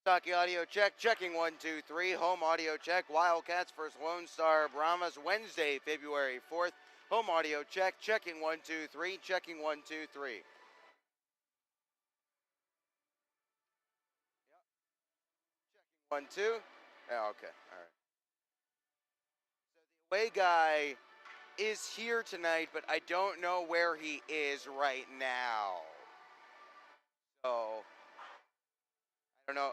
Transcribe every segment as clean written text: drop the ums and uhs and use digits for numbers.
Talkie audio check, checking 1, 2, 3. Home audio check. Wildcats versus Lone Star Brahmas, Wednesday, February 4th. Home audio check, checking 1, 2, 3. Checking 1, 2, 3. 1, 2. Yeah, okay, all right. So the away guy is here tonight, but I don't know where he is right now. So I don't know.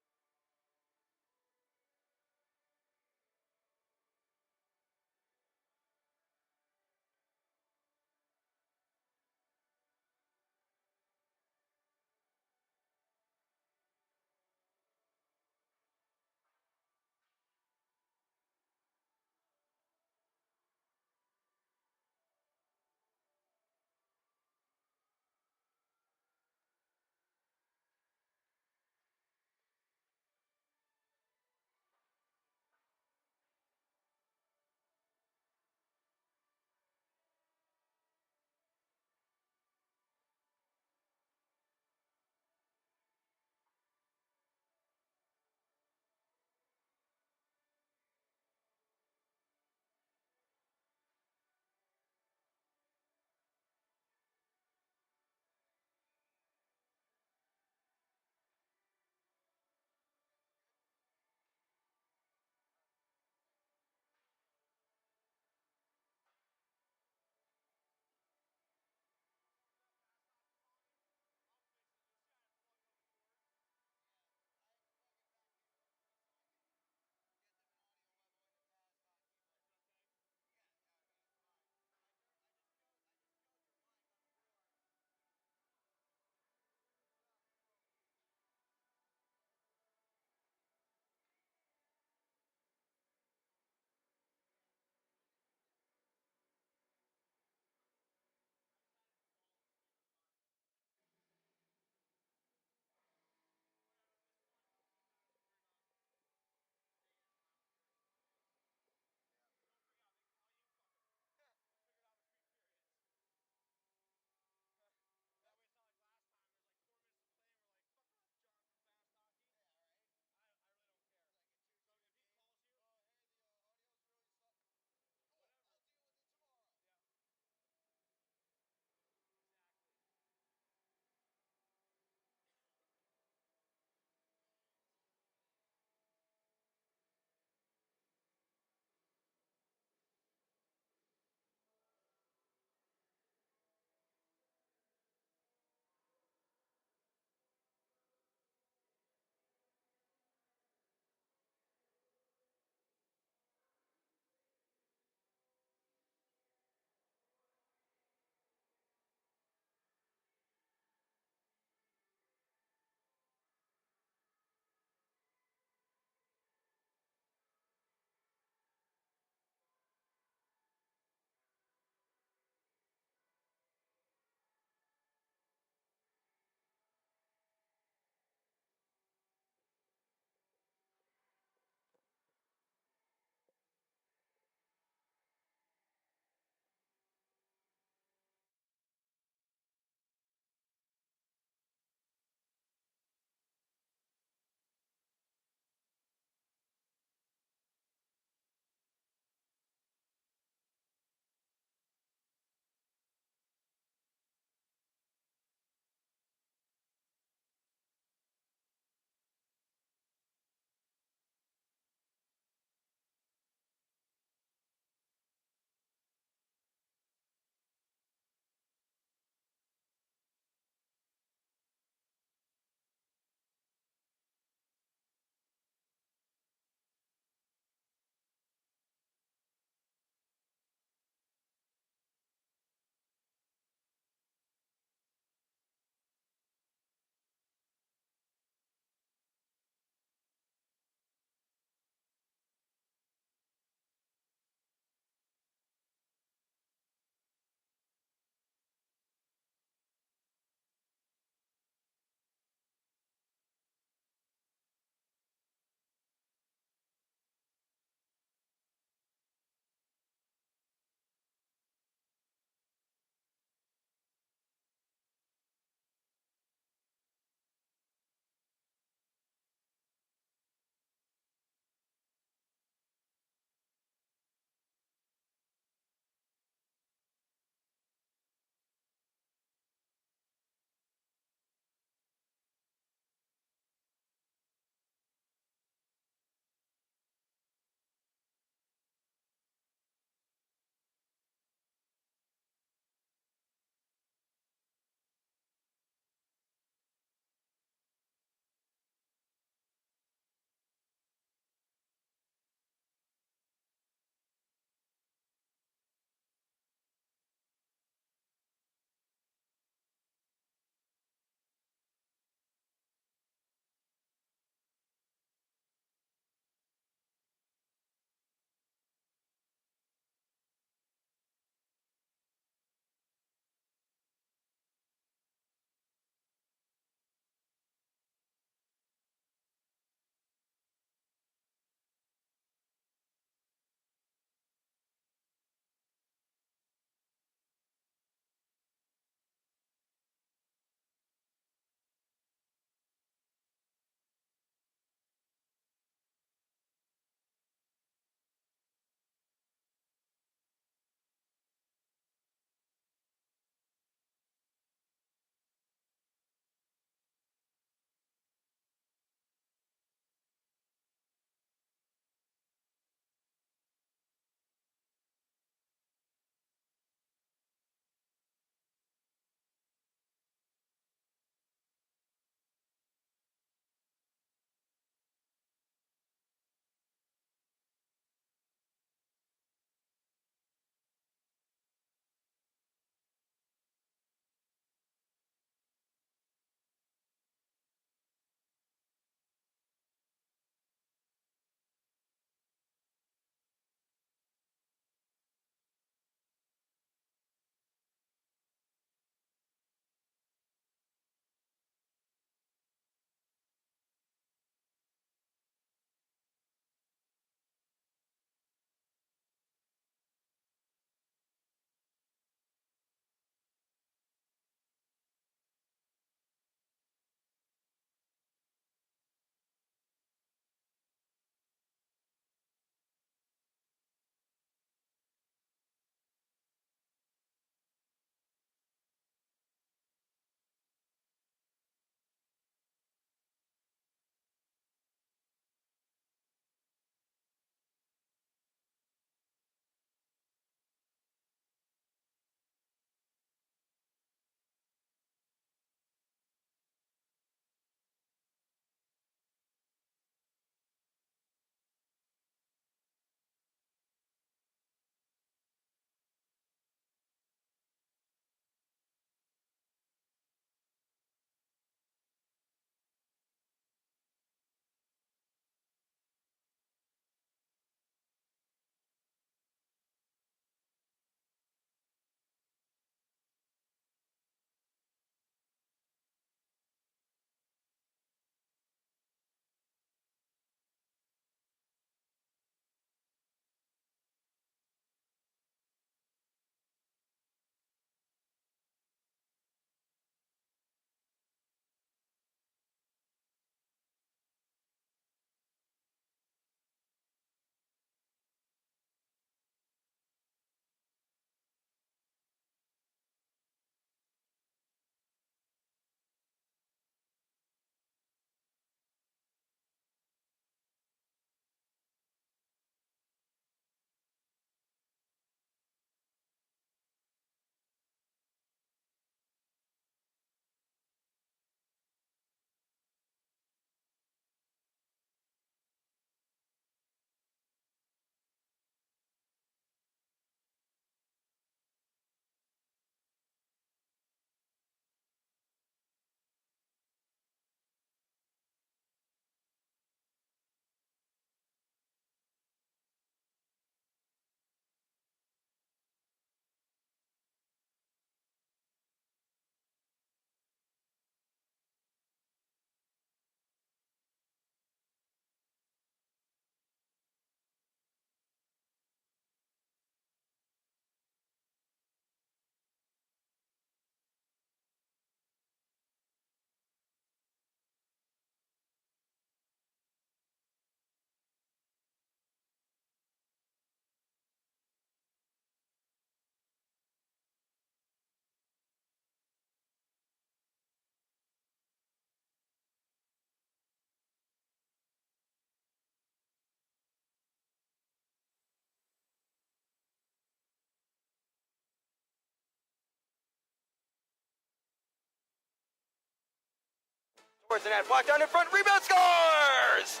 The net blocked down in front, rebound, scores!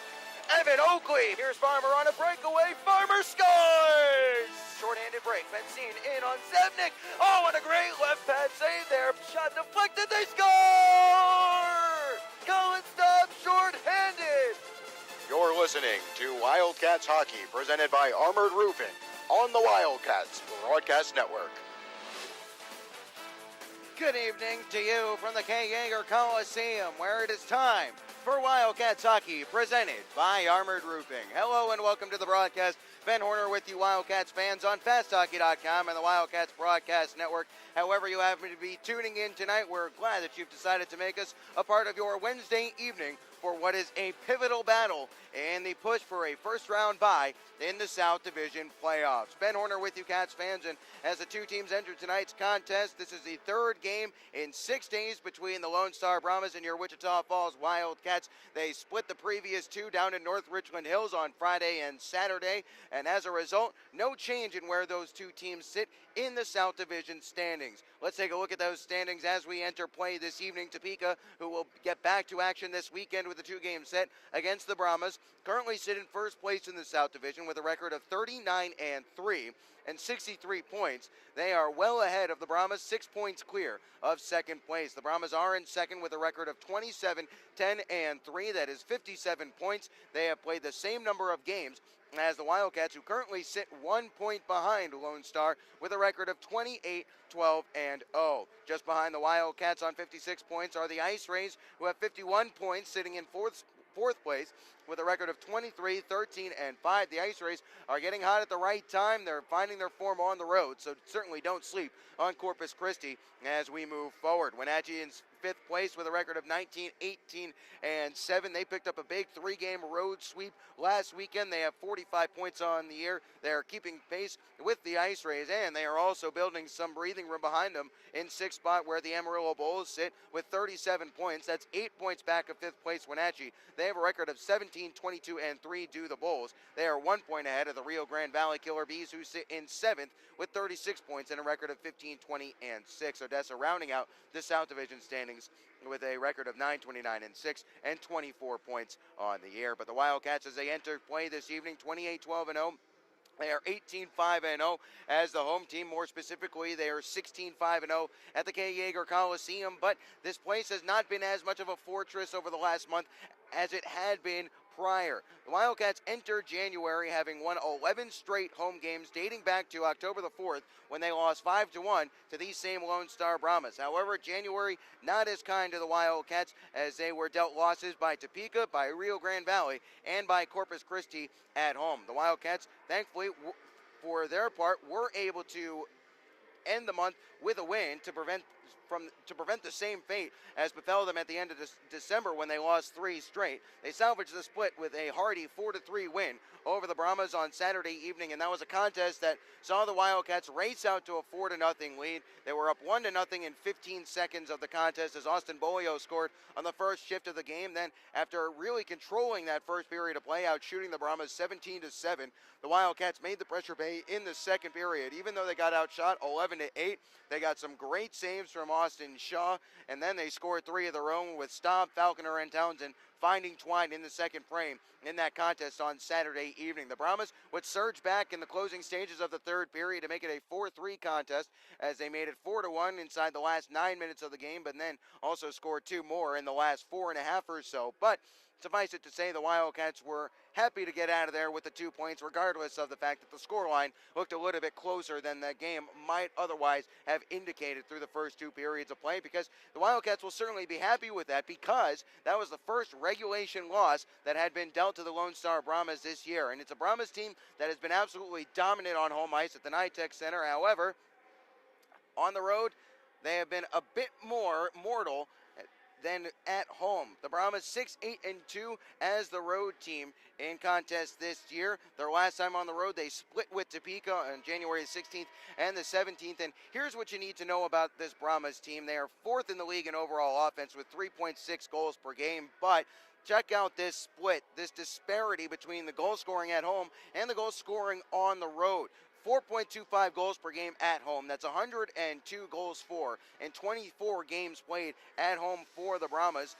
Evan Oakley, here's Farmer on a breakaway, Farmer scores! Short-handed break, Benzine in on Zebnik, oh, and a great left pad save there, shot deflected, they score! Collins stops short-handed! You're listening to Wildcats Hockey, presented by Armored Roofing on the Wildcats Broadcast Network. Good evening to you from the K. Yeager Coliseum, where it is time for Wildcats Hockey, presented by Armored Roofing. Hello and welcome to the broadcast. Ben Horner with you, Wildcats fans, on FastHockey.com and the Wildcats Broadcast Network. However you happen to be tuning in tonight, we're glad that you've decided to make us a part of your Wednesday evening for what is a pivotal battle in the push for a first-round bye in the South Division playoffs. Ben Horner with you, Cats fans, and as the two teams enter tonight's contest, this is the third game in 6 days between the Lone Star Brahmas and your Wichita Falls Wildcats. They split the previous two down in North Richland Hills on Friday and Saturday, and as a result, no change in where those two teams sit in the South Division standings. Let's take a look at those standings as we enter play this evening. Topeka, who will get back to action this weekend with a 2-game set against the Brahmas, currently sit in first place in the South Division with a record of 39-3 and 63 points. They are well ahead of the Brahmas, 6 points clear of second place. The Brahmas are in second with a record of 27-10-3. That is 57 points. They have played the same number of games as the Wildcats, who currently sit 1 point behind Lone Star with a record of 28-12-0. Just behind the Wildcats on 56 points are the Ice Rays, who have 51 points, sitting in fourth place with a record of 23-13-5. The Ice Rays are getting hot at the right time. They're finding their form on the road, so certainly don't sleep on Corpus Christi as we move forward. Wenatchee in fifth place with a record of 19-18-7. They picked up a big 3-game road sweep last weekend. They have 45 points on the year. They're keeping pace with the Ice Rays, and they are also building some breathing room behind them in sixth spot where the Amarillo Bulls sit with 37 points. That's 8 points back of fifth place Wenatchee. They have a record of 17-22-3 do the Bulls. They are 1 point ahead of the Rio Grande Valley Killer Bees, who sit in seventh with 36 points and a record of 15-20-6. Odessa rounding out the South Division standings with a record of 9-29-6 and 24 points on the year. But the Wildcats, as they enter play this evening, 28-12-0. They are 18-5-0 as the home team. More specifically, they are 16-5-0 at the K. Yeager Coliseum. But this place has not been as much of a fortress over the last month as it had been prior. The Wildcats entered January having won 11 straight home games dating back to October the 4th when they lost 5-1 to these same Lone Star Brahmas. However, January not as kind to the Wildcats as they were dealt losses by Topeka, by Rio Grande Valley, and by Corpus Christi at home. The Wildcats, thankfully, for their part, were able to end the month with a win to prevent the same fate as befell them at the end of December when they lost 3 straight. They salvaged the split with a hearty 4-3 win over the Brahmas on Saturday evening, and that was a contest that saw the Wildcats race out to a 4-0 lead. They were up 1-0 in 15 seconds of the contest as Austin Bolio scored on the first shift of the game. Then, after really controlling that first period of play, out shooting the Brahmas 17-7, the Wildcats made the pressure pay in the second period. Even though they got outshot 11-8, they got some great saves from Austin Shaw, and then they scored 3 of their own with Staub, Falconer, and Townsend finding twine in the second frame in that contest on Saturday evening. The Brahmas would surge back in the closing stages of the third period to make it a 4-3 contest as they made it 4-1 inside the last 9 minutes of the game, but then also scored 2 more in the last 4.5 or so. But suffice it to say, the Wildcats were happy to get out of there with the 2 points, regardless of the fact that the scoreline looked a little bit closer than the game might otherwise have indicated through the first 2 periods of play, because the Wildcats will certainly be happy with that, because that was the first regulation loss that had been dealt to the Lone Star Brahmas this year. And it's a Brahmas team that has been absolutely dominant on home ice at the NYTEC Center. However, on the road, they have been a bit more mortal than at home. The Brahmas 6-8-2 as the road team in contest this year. Their last time on the road, they split with Topeka on January 16th and the 17th. And here's what you need to know about this Brahmas team. They are 4th in the league in overall offense with 3.6 goals per game, but check out this split, this disparity between the goal scoring at home and the goal scoring on the road. 4.25 goals per game at home. That's 102 goals for and 24 games played at home for the Brahmas.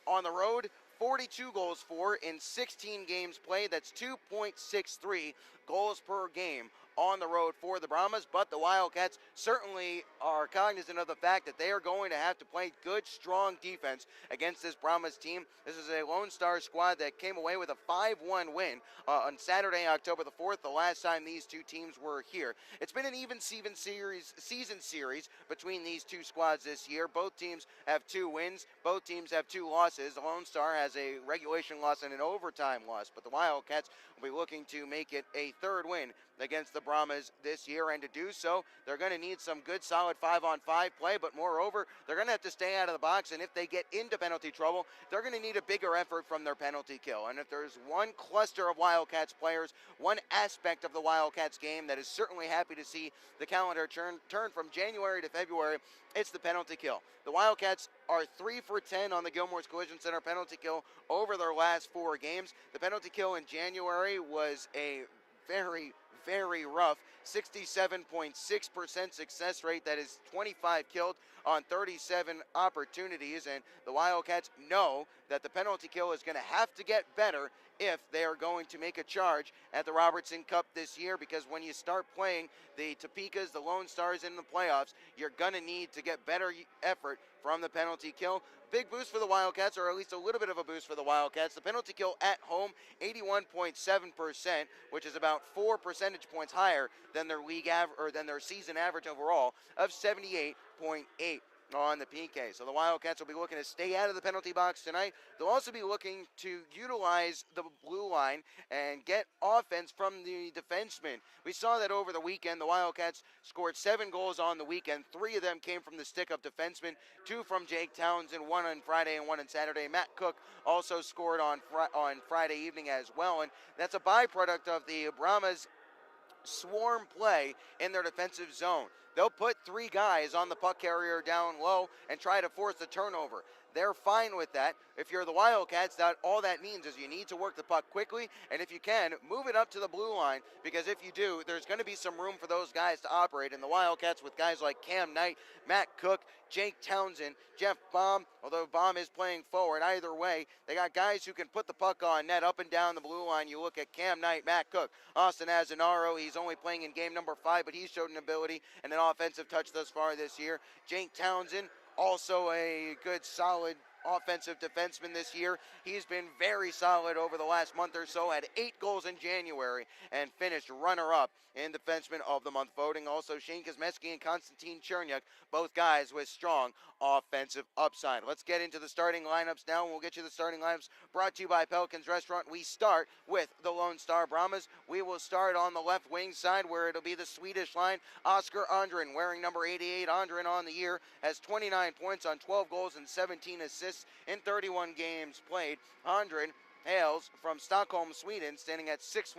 On the road, 42 goals for in 16 games played. That's 2.63 goals per game on the road for the Brahmas, but the Wildcats certainly are cognizant of the fact that they are going to have to play good, strong defense against this Brahmas team. This is a Lone Star squad that came away with a 5-1 win on Saturday, October the 4th, the last time these two teams were here. It's been an even-Steven season series between these two squads this year. Both teams have 2 wins. Both teams have 2 losses. The Lone Star has a regulation loss and an overtime loss, but the Wildcats will be looking to make it a 3rd win against the Brahmas this year, and to do so, they're going to need some good, solid 5-on-5 play, but moreover, they're going to have to stay out of the box, and if they get into penalty trouble, they're going to need a bigger effort from their penalty kill. And if there's one cluster of Wildcats players, one aspect of the Wildcats game that is certainly happy to see the calendar turn from January to February, it's the penalty kill. The Wildcats are 3 for 10 on the Gilmore's Collision Center penalty kill over their last 4 games. The penalty kill in January was a very rough 67.6% success rate. That is 25 killed on 37 opportunities, and the Wildcats know that the penalty kill is going to have to get better if they are going to make a charge at the Robertson Cup this year, because when you start playing the Topekas, the Lone Stars in the playoffs, you're going to need to get better effort from the penalty kill. Big boost for the Wildcats, or at least a little bit of a boost for the Wildcats. The penalty kill at home, 81.7%, which is about 4 percentage points higher than their than their season average overall of 78.8 on the PK. So the Wildcats will be looking to stay out of the penalty box tonight. They'll also be looking to utilize the blue line and get offense from the defensemen. We saw that over the weekend. The Wildcats scored 7 goals on the weekend. 3 of them came from the stick of defensemen, 2 from Jake Townsend, 1 on Friday and 1 on Saturday. Matt Cook also scored on Friday evening as well, and that's a byproduct of the Brahmas swarm play in their defensive zone. They'll put 3 guys on the puck carrier down low and try to force the turnover. They're fine with that. If you're the Wildcats, all that means is you need to work the puck quickly, and if you can, move it up to the blue line, because if you do, there's going to be some room for those guys to operate. And the Wildcats, with guys like Cam Knight, Matt Cook, Jake Townsend, Jeff Baum, although Baum is playing forward, either way, they got guys who can put the puck on net up and down the blue line. You look at Cam Knight, Matt Cook, Austin Azanaro, he's only playing in game number 5, but he's showed an ability and an offensive touch thus far this year. Jake Townsend, also a good, solid offensive defenseman this year. He's been very solid over the last month or so, had 8 goals in January and finished runner-up in Defenseman of the Month voting. Also, Shane Kosmeski and Konstantin Cherniuk, both guys with strong offensive upside. Let's get into the starting lineups now, and we'll get you the starting lineups brought to you by Pelican's Restaurant. We start with the Lone Star Brahmas. We will start on the left wing side, where it'll be the Swedish line. Oscar Andren, wearing number 88. Andren on the year has 29 points on 12 goals and 17 assists in 31 games played. Andren hails from Stockholm, Sweden, standing at 6'1",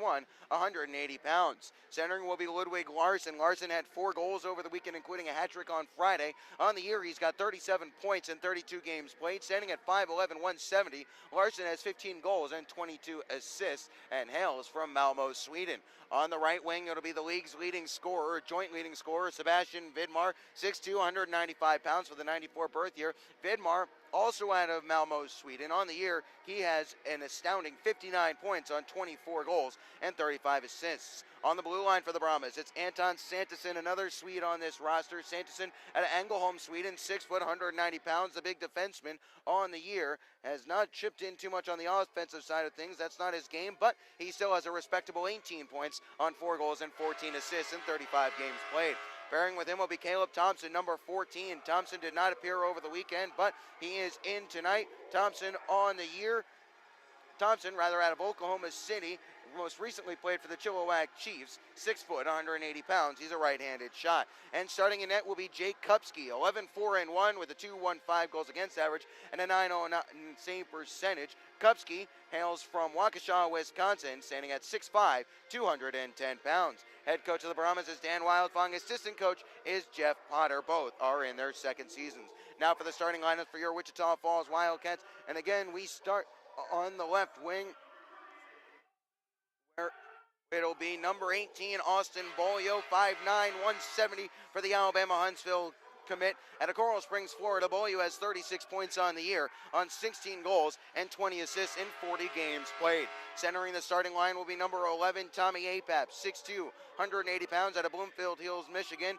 180 pounds. Centering will be Ludwig Larsson. Larsson had 4 goals over the weekend, including a hat trick on Friday. On the year, he's got 37 points in 32 games played, standing at 5'11", 170. Larsson has 15 goals and 22 assists and hails from Malmo, Sweden. On the right wing, it'll be the league's leading scorer, joint leading scorer, Sebastian Vidmar, 6'2", 195 pounds for the 94 birth year. Vidmar, also out of Malmo, Sweden. On the year, he has an astounding 59 points on 24 goals and 35 assists. On the blue line for the Brahmas, it's Anton Santason, another Swede on this roster. Santason out of Ängelholm, Sweden, 6', 190 pounds. The big defenseman on the year has not chipped in too much on the offensive side of things. That's not his game, but he still has a respectable 18 points on 4 goals and 14 assists in 35 games played. Pairing with him will be Caleb Thompson, number 14. Thompson did not appear over the weekend, but he is in tonight. Thompson on the year. Thompson, out of Oklahoma City, most recently played for the Chilliwack Chiefs, 6', 180 pounds. He's a right-handed shot. And starting in net will be Jake Kupski, 11-4-1 with a 2.15 goals against average and a 9.09 save percentage. Kupski hails from Waukesha, Wisconsin, standing at 6'5", 210 pounds. Head coach of the Brahmas is Dan Wildfong. Assistant coach is Jeff Potter. Both are in their second seasons. Now for the starting lineup for your Wichita Falls Wildcats. And again, we start on the left wing, where it'll be number 18, Austin Bolio, 5'9", 170 for the Alabama Huntsville commit out of Coral Springs, Florida. Beaulieu has 36 points on the year on 16 goals and 20 assists in 40 games played. Centering the starting line will be number 11, Tommy Apap, 6'2", 180 pounds out of Bloomfield Hills, Michigan.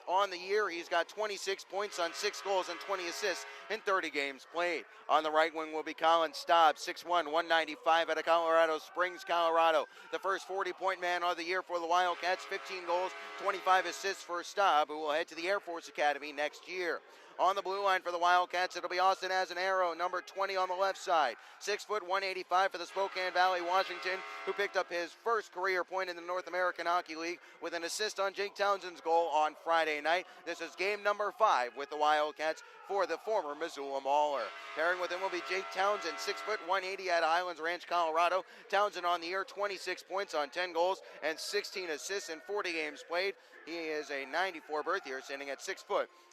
On the year, he's got 26 points on 6 goals and 20 assists in 30 games played. On the right wing will be Colin Staub, 6'1", 195 out of Colorado Springs, Colorado. The first 40-point man of the year for the Wildcats, 15 goals, 25 assists for Staub, who will head to the Air Force Academy next year. On the blue line for the Wildcats, it'll be Austin Azanaro, number 20 on the left side. 6', 185 for the Spokane Valley, Washington, who picked up his first career point in the North American Hockey League with an assist on Jake Townsend's goal on Friday night. This is game number 5 with the Wildcats for the former Missoula Mauler. Pairing with him will be Jake Townsend, 6', 180 out of Highlands Ranch, Colorado. Townsend on the year, 26 points on 10 goals and 16 assists in 40 games played. He is a 94 birth year, standing at 6',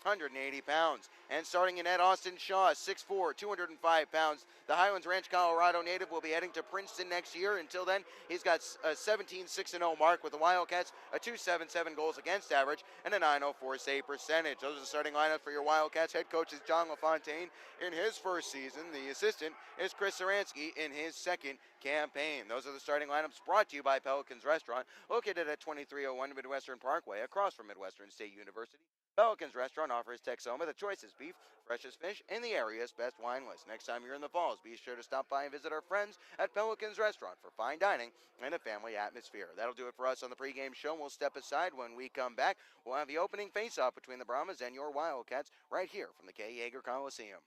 180 pounds. And starting in net, Austin Shaw, 6'4", 205 pounds. The Highlands Ranch, Colorado native will be heading to Princeton next year. Until then, he's got a 17-6-0 mark with the Wildcats, a 2.77 goals against average, and a 9.04 save percentage. Those are the starting lineup for your Wildcats. Head coach is John LaFontaine in his first season. The assistant is Chris Saransky in his second campaign. Those are the starting lineups brought to you by Pelicans Restaurant, located at 2301 Midwestern Parkway, across from Midwestern State University. Pelicans Restaurant offers Texoma the choicest beef, freshest fish, and the area's best wine list. Next time you're in the Falls, be sure to stop by and visit our friends at Pelicans Restaurant for fine dining and a family atmosphere. That'll do it for us on the pregame show. We'll step aside. When we come back, we'll have the opening face-off between the Brahmas and your Wildcats right here from the Kay Yeager Coliseum.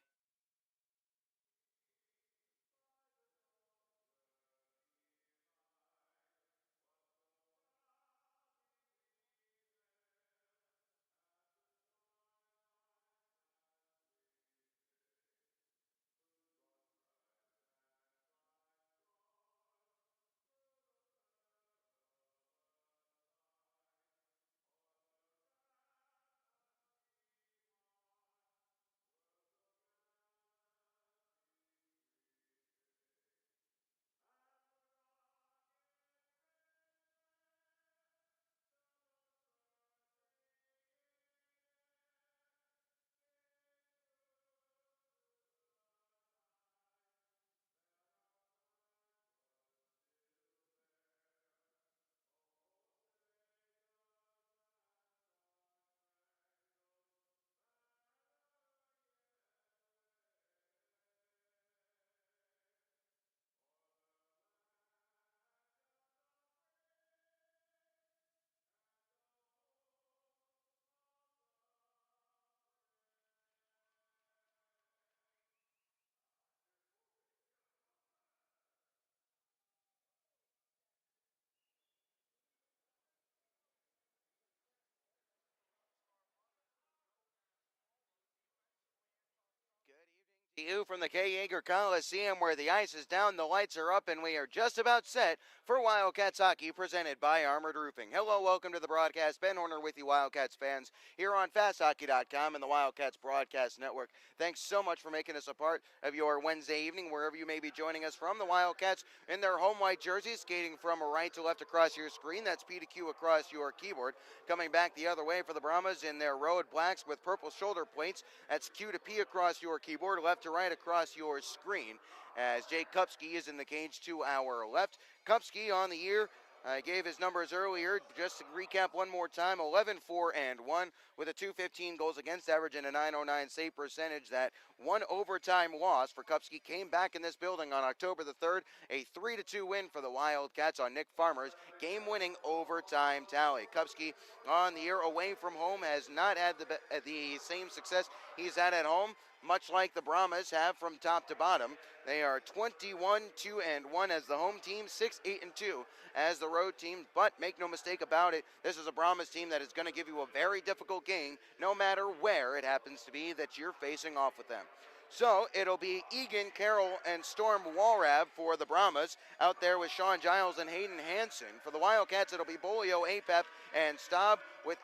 You from the Kay Yeager Coliseum, where the ice is down, the lights are up, and we are just about set for Wildcats hockey, presented by Armored Roofing. Hello, welcome to the broadcast. Ben Horner with you, Wildcats fans, here on FastHockey.com and the Wildcats Broadcast Network. Thanks so much for making us a part of your Wednesday evening, wherever you may be joining us from. The Wildcats in their home white jerseys, skating from right to left across your screen. That's P to Q across your keyboard. Coming back the other way for the Brahmas in their road blacks with purple shoulder plates. That's Q to P across your keyboard, left to right across your screen, as Jake Kupski is in the cage to our left. Kupski on the year, I gave his numbers earlier. Just to recap one more time, 11-4-1 with a 2.15 goals against average and a 9.09 save percentage. That one overtime loss for Kupski came back in this building on October the 3rd. A 3-2 win for the Wildcats on Nick Farmer's game-winning overtime tally. Kupski on the year away from home has not had the same success he's had at home, much like the Brahmas have from top to bottom. They are 21-2-1 as the home team, 6-8-2 as the road team. But make no mistake about it, this is a Brahmas team that is going to give you a very difficult game, no matter where it happens to be that you're facing off with them. So it'll be Egan, Carroll, and Storm Walrab for the Brahmas, out there with Sean Giles and Hayden Hansen. For the Wildcats, it'll be Beaulieu, Apep, and Staub, with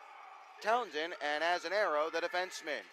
Townsend and Azanaro, the defenseman.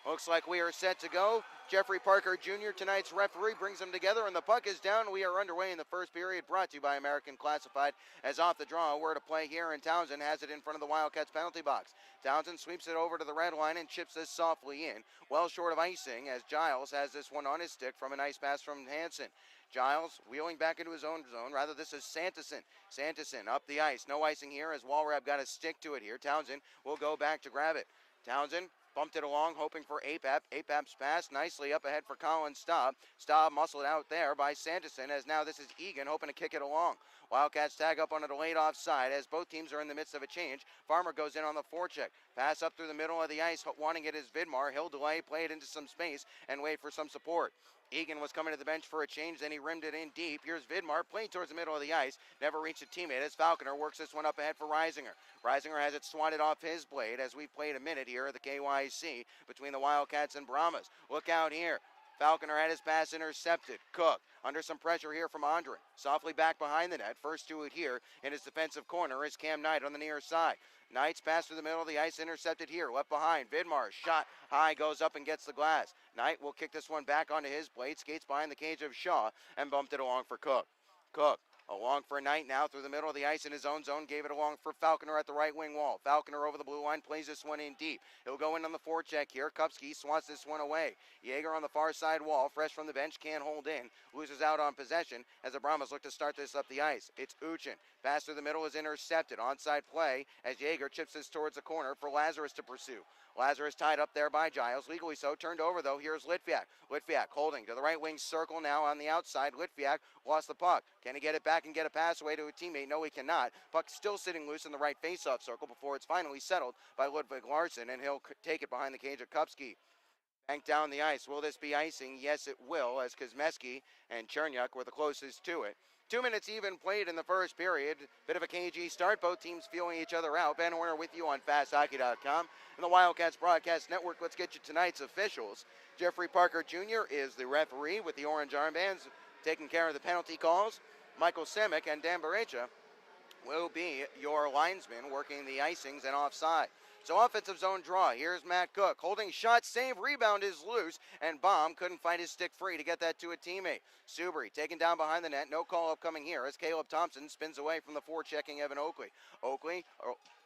Looks like we are set to go. Jeffrey Parker Jr., tonight's referee, brings them together, and the puck is down. We are underway in the first period, brought to you by American Classified. As off the draw, we're to play here, and Townsend has it in front of the Wildcats penalty box. Townsend sweeps it over to the red line and chips this softly in, well short of icing, as Giles has this one on his stick from a nice pass from Hansen. Giles wheeling back into his own zone. Rather, this is Sanderson. Sanderson up the ice. No icing here as Walrab got a stick to it here. Townsend will go back to grab it. Townsend bumped it along, hoping for Apap. Apap's pass nicely up ahead for Colin Staub. Staub muscled out there by Sanderson, as now this is Egan hoping to kick it along. Wildcats tag up on a delayed offside as both teams are in the midst of a change. Farmer goes in on the forecheck. Pass up through the middle of the ice, wanting it is Vidmar. He'll delay, play it into some space, and wait for some support. Egan was coming to the bench for a change, then he rimmed it in deep. Here's Vidmar playing towards the middle of the ice. Never reached a teammate as Falconer works this one up ahead for Reisinger. Reisinger has it swatted off his blade as we played a minute here at the KYC between the Wildcats and Brahmas. Look out here. Falconer had his pass intercepted. Cook under some pressure here from Andre. Softly back behind the net. First to it here in his defensive corner is Cam Knight on the near side. Knight's pass through the middle of the ice intercepted here. Left behind. Vidmar shot high, goes up and gets the glass. Knight will kick this one back onto his blade. Skates behind the cage of Shaw and bumped it along for Cook. Cook along for Knight now through the middle of the ice in his own zone. Gave it along for Falconer at the right wing wall. Falconer over the blue line plays this one in deep. He'll go in on the forecheck here. Kupski swats this one away. Yeager on the far side wall, fresh from the bench, can't hold in. Loses out on possession as the Brahmas look to start this up the ice. It's Uchin. Pass through the middle is intercepted. Onside play as Yeager chips this towards the corner for Lazarus to pursue. Lazarus tied up there by Giles, legally so. Turned over, though. Here's Litviak. Litviak holding to the right wing circle now on the outside. Litviak lost the puck. Can he get it back and get a pass away to a teammate? No, he cannot. Puck still sitting loose in the right faceoff circle before it's finally settled by Ludwig Larson, and he'll take it behind the cage of Kupski. Banked down the ice. Will this be icing? Yes, it will, as Kuzmeski and Cherniak were the closest to it. 2 minutes even played in the first period. Bit of a KG start. Both teams feeling each other out. Ben Horner with you on FastHockey.com and the Wildcats Broadcast Network. Let's get you tonight's officials. Jeffrey Parker Jr. is the referee with the orange armbands, taking care of the penalty calls. Michael Semick and Dan Barecha will be your linesmen working the icings and offside. So offensive zone draw. Here's Matt Cook holding shot, save, rebound is loose, and Baum couldn't find his stick free to get that to a teammate. Subri taken down behind the net. No call-up coming here as Caleb Thompson spins away from the forechecking Evan Oakley. Oakley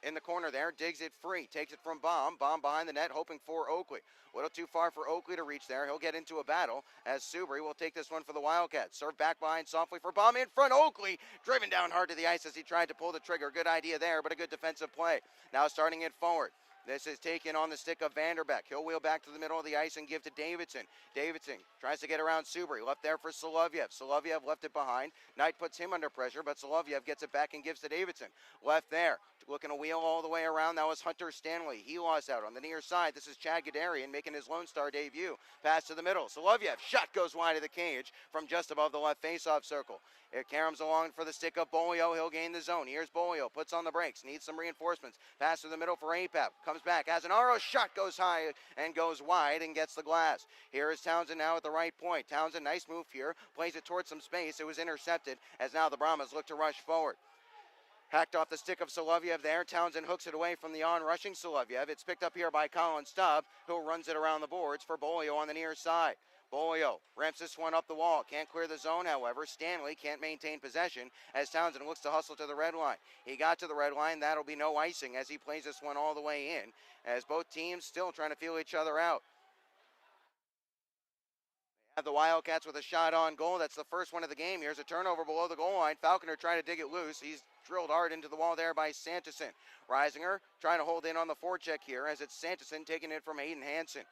in the corner there, digs it free, takes it from Baum. Baum behind the net, hoping for Oakley. A little too far for Oakley to reach there. He'll get into a battle as Subri will take this one for the Wildcats. Serve back behind softly for Baum in front. Oakley driven down hard to the ice as he tried to pull the trigger. Good idea there, but a good defensive play. Now starting it forward. This is taken on the stick of Vanderbeck. He'll wheel back to the middle of the ice and give to Davidson. Davidson tries to get around Subri. Left there for Solovyev. Solovyev left it behind. Knight puts him under pressure, but Solovyev gets it back and gives to Davidson. Left there. Looking to wheel all the way around. That was Hunter Stanley. He lost out on the near side. This is Chad Gadarian making his Lone Star debut. Pass to the middle. Solovyev. Shot goes wide of the cage from just above the left faceoff circle. It caroms along for the stick of Bolio. He'll gain the zone. Here's Bolio. Puts on the brakes. Needs some reinforcements. Pass to the middle for Apap. Comes back. Has an arrow. Shot goes high and goes wide and gets the glass. Here is Townsend now at the right point. Townsend, nice move here. Plays it towards some space. It was intercepted as now the Brahmas look to rush forward. Hacked off the stick of Solovyev there. Townsend hooks it away from the on-rushing Solovyev. It's picked up here by Colin Staub, who runs it around the boards for Bolio on the near side. Bolio ramps this one up the wall. Can't clear the zone, however. Stanley can't maintain possession as Townsend looks to hustle to the red line. He got to the red line. That'll be no icing as he plays this one all the way in, as both teams still trying to feel each other out. Have the Wildcats with a shot on goal. That's the first one of the game. Here's a turnover below the goal line. Falconer trying to dig it loose. He's drilled hard into the wall there by Sanderson. Reisinger trying to hold in on the forecheck here as it's Sanderson taking it from Hayden Hansen.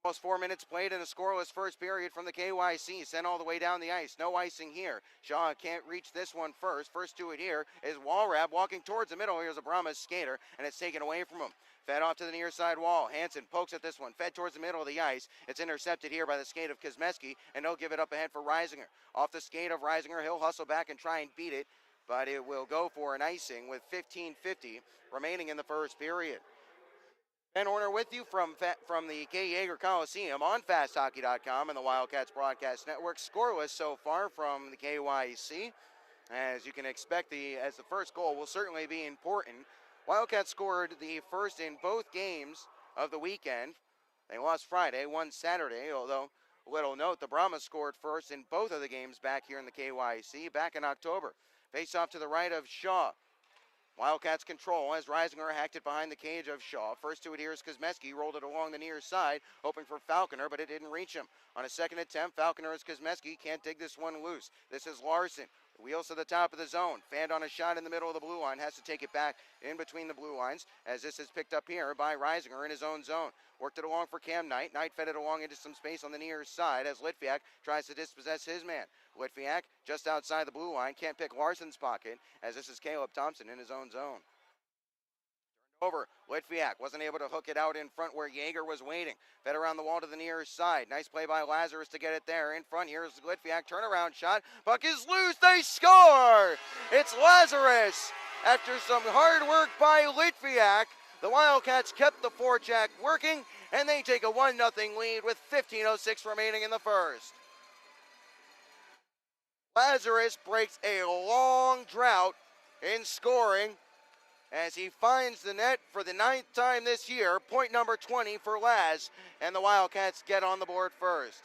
Almost 4 minutes played in a scoreless first period from the KYC. Sent all the way down the ice. No icing here. Shaw can't reach this one first. First to it here is Walrab walking towards the middle. Here's a Brahmas skater, and it's taken away from him. Fed off to the near side wall. Hansen pokes at this one. Fed towards the middle of the ice. It's intercepted here by the skate of Kuzmeski, and he'll give it up ahead for Reisinger. Off the skate of Reisinger, he'll hustle back and try and beat it, but it will go for an icing with 15:50 remaining in the first period. Ben Horner with you from the K. Yeager Coliseum on FastHockey.com and the Wildcats Broadcast Network. Scoreless so far from the KYC. As you can expect, as the first goal will certainly be important. Wildcats scored the first in both games of the weekend They lost Friday, won Saturday, although, little note, the Brahmas scored first in both of the games back here in the KYC back in October. Face off to the right of Shaw. Wildcats control as Reisinger hacked it behind the cage of Shaw. First to it here is Kosmeski, rolled it along the near side, hoping for Falconer, but it didn't reach him. On a second attempt, Falconer is Kosmeski, can't dig this one loose. This is Larson. Wheels to the top of the zone. Fanned on a shot in the middle of the blue line. Has to take it back in between the blue lines as this is picked up here by Reisinger in his own zone. Worked it along for Cam Knight. Knight fed it along into some space on the near side as Litviak tries to dispossess his man. Litviak just outside the blue line. Can't pick Larson's pocket as this is Caleb Thompson in his own zone. Over. Litviak wasn't able to hook it out in front where Yeager was waiting. Fed around the wall to the near side. Nice play by Lazarus to get it there. In front, here's Litviak. Turnaround shot. Puck is loose. They score! It's Lazarus. After some hard work by Litviak, the Wildcats kept the forecheck working, and they take a 1-0 lead with 15:06 remaining in the first. Lazarus breaks a long drought in scoring as he finds the net for the 9th time this year. Point number 20 for Laz, and the Wildcats get on the board first.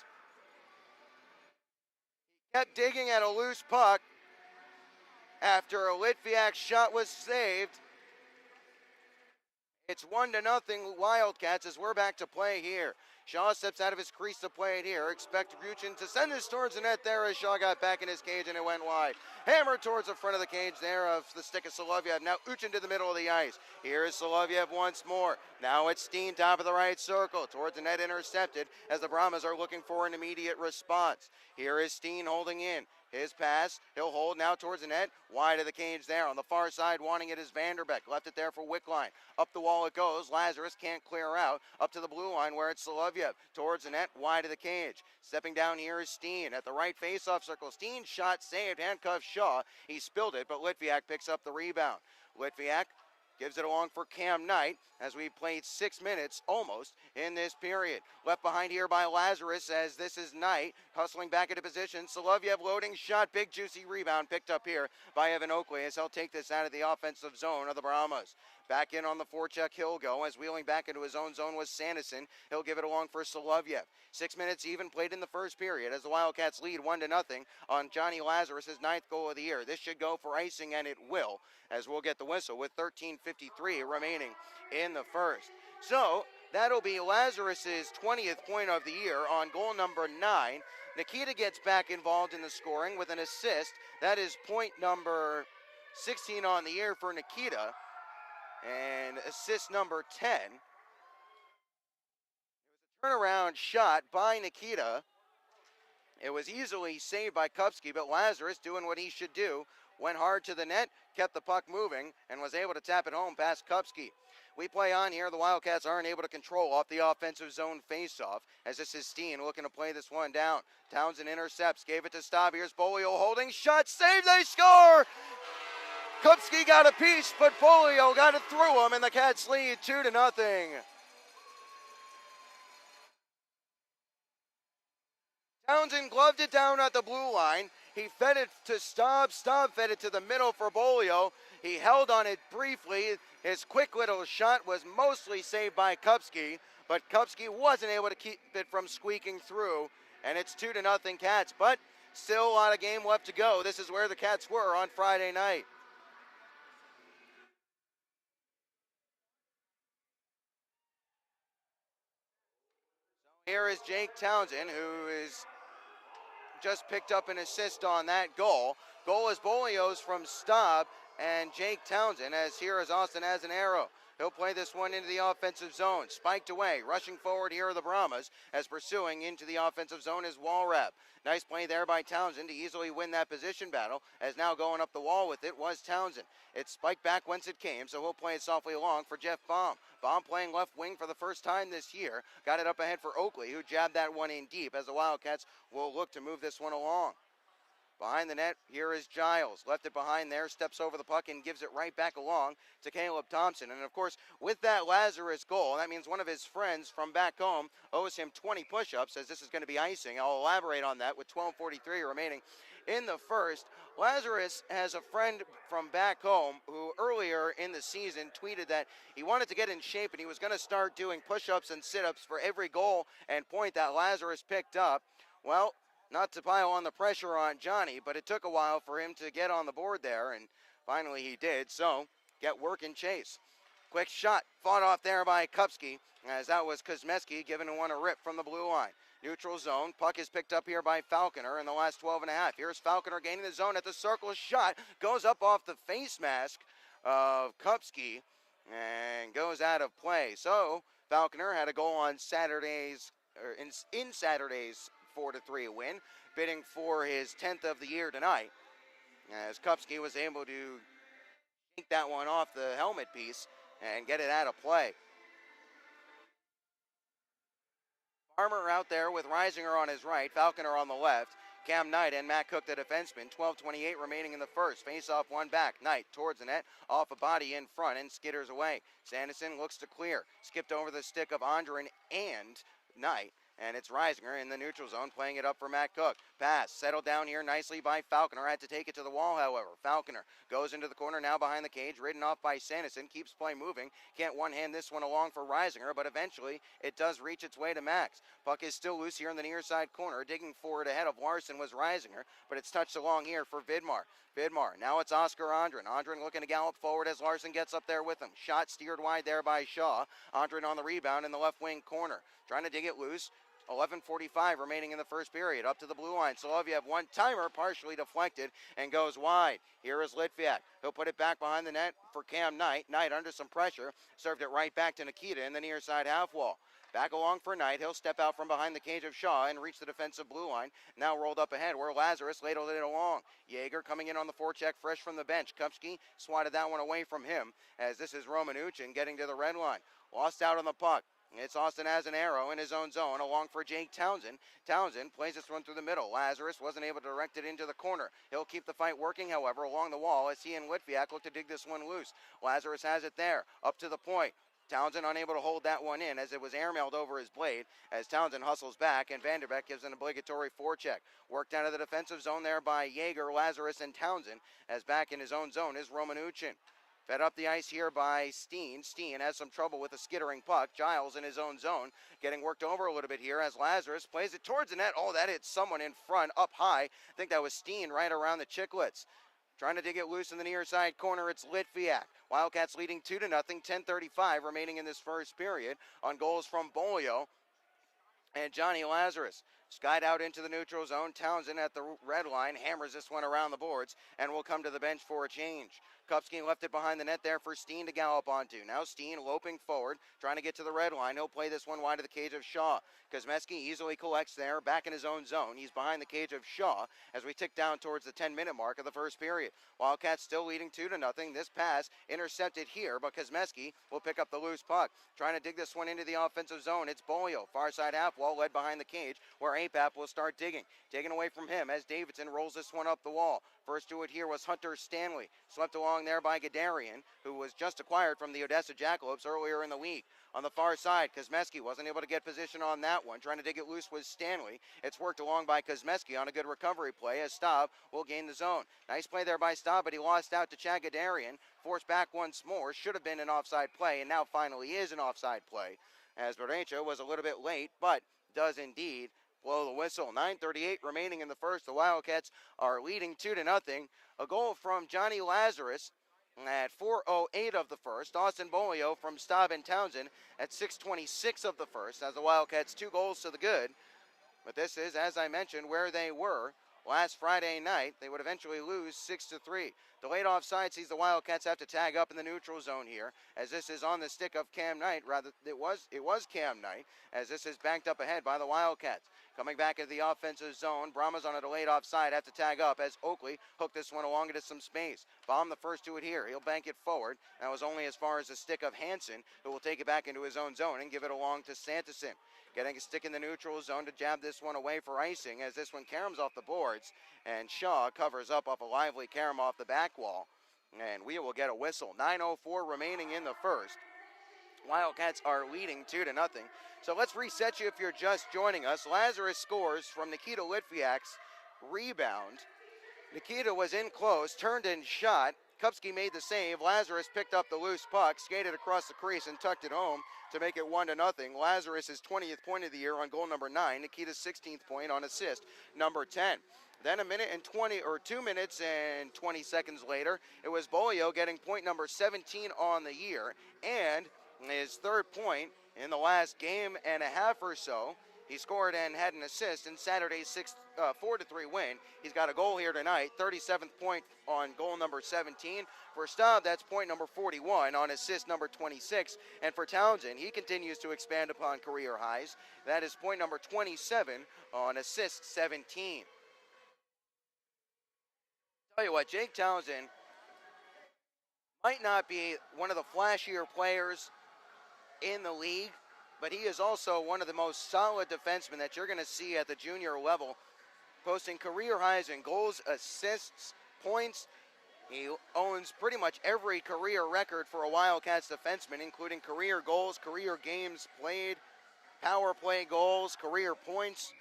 He kept digging at a loose puck after a Litviak shot was saved. It's 1-0 Wildcats as we're back to play here. Shaw steps out of his crease to play it here. Expect Ruchin to send this towards the net there as Shaw got back in his cage and it went wide. Hammer towards the front of the cage there of the stick of Solovyev. Now Uchin to the middle of the ice. Here is Solovyev once more. Now it's Steen top of the right circle. Towards the net intercepted as the Brahmas are looking for an immediate response. Here is Steen holding in. His pass, he'll hold now towards the net, wide of the cage there. On the far side, wanting it is Vanderbeck. Left it there for Wickline. Up the wall it goes. Lazarus can't clear out. Up to the blue line where it's Solovyev. Towards the net, wide of the cage. Stepping down here is Steen at the right face-off circle. Steen's shot saved, handcuffs Shaw. He spilled it, but Litviak picks up the rebound. Litviak gives it along for Cam Knight as we played 6 minutes almost in this period. Left behind here by Lazarus as this is Knight hustling back into position. Solovyev loading shot, big juicy rebound picked up here by Evan Oakley as he'll take this out of the offensive zone of the Brahmas. Back in on the forecheck he'll go as wheeling back into his own zone was Sanderson. He'll give it along for Solovyev. 6 minutes even played in the first period as the Wildcats lead 1-0 on Johnny Lazarus' 9th goal of the year. This should go for icing, and it will, as we'll get the whistle with 13:53 remaining in the first. So that'll be Lazarus' 20th point of the year on goal number 9. Nikita gets back involved in the scoring with an assist. That is point number 16 on the year for Nikita. And assist number 10. It was a turnaround shot by Nikita. It was easily saved by Kupski, but Lazarus, doing what he should do, went hard to the net, kept the puck moving, and was able to tap it home past Kupski. We play on here. The Wildcats aren't able to control off the offensive zone faceoff as this is Steen looking to play this one down. Townsend intercepts, gave it to Staub. Here's Bolio holding, shot, save, they score! Kupski got a piece, but Bolio got it through him, and the Cats lead 2-0. Townsend gloved it down at the blue line. He fed it to Staub. Staub fed it to the middle for Bolio. He held on it briefly. His quick little shot was mostly saved by Kupski, but Kupski wasn't able to keep it from squeaking through, and it's 2-0 Cats, but still a lot of game left to go. This is where the Cats were on Friday night. Here is Jake Townsend, who is just picked up an assist on that goal. Goal is Bolio's from Staub and Jake Townsend, as here is Austin has an arrow. He'll play this one into the offensive zone. Spiked away. Rushing forward here are the Brahmas as pursuing into the offensive zone is Walrap. Nice play there by Townsend to easily win that position battle, as now going up the wall with it was Townsend. It spiked back whence it came, so he'll play it softly along for Jeff Baum. Baum playing left wing for the first time this year. Got it up ahead for Oakley, who jabbed that one in deep as the Wildcats will look to move this one along. Behind the net, here is Giles. Left it behind there, steps over the puck and gives it right back along to Caleb Thompson. And of course, with that Lazarus goal, that means one of his friends from back home owes him 20 push-ups, as this is going to be icing. I'll elaborate on that with 12:43 remaining in the first. Lazarus has a friend from back home who earlier in the season tweeted that he wanted to get in shape and he was going to start doing push-ups and sit-ups for every goal and point that Lazarus picked up. Well, not to pile on the pressure on Johnny, but it took a while for him to get on the board there, and finally he did, so get working, Chase. Quick shot fought off there by Kupski, as that was Kuzmeski giving one a rip from the blue line. Neutral zone, puck is picked up here by Falconer in the last 12 and a half. Here's Falconer gaining the zone at the circle, shot goes up off the face mask of Kupski and goes out of play. So Falconer had a goal on Saturday's, or in Saturday's 4-3 win, bidding for his 10th of the year tonight, as Kupski was able to take that one off the helmet piece and get it out of play. Farmer out there with Reisinger on his right, Falconer on the left, Cam Knight and Matt Cook the defenseman. 12:28 remaining in the first. Face off one back. Knight towards the net, off a body in front and skitters away. Sanderson looks to clear. Skipped over the stick of Andren and Knight. And it's Reisinger in the neutral zone, playing it up for Matt Cook. Pass settled down here nicely by Falconer. Had to take it to the wall, however. Falconer goes into the corner now behind the cage, ridden off by Sanderson. Keeps play moving. Can't one-hand this one along for Reisinger, but eventually it does reach its way to Max. Puck is still loose here in the near side corner. Digging forward ahead of Larson was Reisinger, but it's touched along here for Vidmar. Vidmar, now it's Oscar Andren. Andren looking to gallop forward as Larson gets up there with him. Shot steered wide there by Shaw. Andren on the rebound in the left wing corner. Trying to dig it loose. 11:45 remaining in the first period. Up to the blue line. Soloviev one-timer, partially deflected and goes wide. Here is Litviak. He'll put it back behind the net for Cam Knight. Knight under some pressure. Served it right back to Nikita in the near side half wall. Back along for Knight. He'll step out from behind the cage of Shaw and reach the defensive blue line. Now rolled up ahead where Lazarus ladled it along. Jaeger coming in on the forecheck fresh from the bench. Kupski swatted that one away from him, as this is Romanuchin getting to the red line. Lost out on the puck. It's Austin as an arrow in his own zone, along for Jake Townsend. Townsend plays this one through the middle. Lazarus wasn't able to direct it into the corner. He'll keep the fight working, however, along the wall as he and Litviak look to dig this one loose. Lazarus has it there, up to the point. Townsend unable to hold that one in as it was airmailed over his blade as Townsend hustles back and Vanderbeek gives an obligatory forecheck. Worked out of the defensive zone there by Jaeger, Lazarus, and Townsend, as back in his own zone is Romanuchin. Fed up the ice here by Steen. Steen has some trouble with a skittering puck. Giles in his own zone, getting worked over a little bit here as Lazarus plays it towards the net. Oh, that hit someone in front, up high. I think that was Steen right around the chicklets. Trying to dig it loose in the near side corner, it's Litviak. Wildcats leading 2-0, 10:35 remaining in this first period on goals from Bolio and Johnny Lazarus. Skied out into the neutral zone. Townsend at the red line hammers this one around the boards and will come to the bench for a change. Kupski left it behind the net there for Steen to gallop onto. Now Steen loping forward, trying to get to the red line. He'll play this one wide of the cage of Shaw. Kuzmeski easily collects there, back in his own zone. He's behind the cage of Shaw as we tick down towards the 10-minute mark of the first period. Wildcats still leading 2-0. This pass intercepted here, but Kuzmeski will pick up the loose puck. Trying to dig this one into the offensive zone. It's Bolio, far side half wall, led behind the cage, where APAP will start digging. Taken away from him as Davidson rolls this one up the wall. First to it here was Hunter Stanley. Swept along there by Gadarian, who was just acquired from the Odessa Jackalopes earlier in the week. On the far side, Kuzmeski wasn't able to get position on that one. Trying to dig it loose was Stanley. It's worked along by Kuzmeski on a good recovery play as Staub will gain the zone. Nice play there by Staub, but he lost out to Chad Gadarian. Forced back once more. Should have been an offside play, and now finally is an offside play, as Berencha was a little bit late, but does indeed blow the whistle. 9:38 remaining in the first. The Wildcats are leading 2-0. A goal from Johnny Lazarus at 4:08 of the first. Austin Bolio from Staub and Townsend at 6:26 of the first, as the Wildcats 2 goals to the good. But this is, as I mentioned, where they were last Friday night. They would eventually lose 6-3. The late offside sees the Wildcats have to tag up in the neutral zone here, as this is on the stick of Cam Knight. Rather, it was Cam Knight, as this is banked up ahead by the Wildcats. Coming back into the offensive zone, Brahmas on a delayed offside have to tag up as Oakley hooked this one along into some space. Bomb the first to it here. He'll bank it forward. That was only as far as the stick of Hansen, who will take it back into his own zone and give it along to Sanderson. Getting a stick in the neutral zone to jab this one away for icing, as this one caroms off the boards, and Shaw covers up off a lively carom off the back wall, and we will get a whistle. 9:04 remaining in the first. Wildcats are leading 2-0. So let's reset you if you're just joining us. Lazarus scores from Nikita Litviak's rebound. Nikita was in close, turned and shot. Kupski made the save. Lazarus picked up the loose puck, skated across the crease, and tucked it home to make it 1-0. Lazarus' 20th point of the year on goal number 9. Nikita's 16th point on assist number 10. Then 2 minutes and 20 seconds later, it was Bolio getting point number 17 on the year and his third point in the last game and a half or so. He scored and had an assist in Saturday's 4-3 win. He's got a goal here tonight, 37th point on goal number 17. For Staub, that's point number 41 on assist number 26. And for Townsend, he continues to expand upon career highs. That is point number 27 on assist 17. Tell you what, Jake Townsend might not be one of the flashier players in the league, but he is also one of the most solid defensemen that you're going to see at the junior level, posting career highs in goals, assists, points. He owns pretty much every career record for a Wildcats defenseman, including career goals, career games played, power play goals, career points.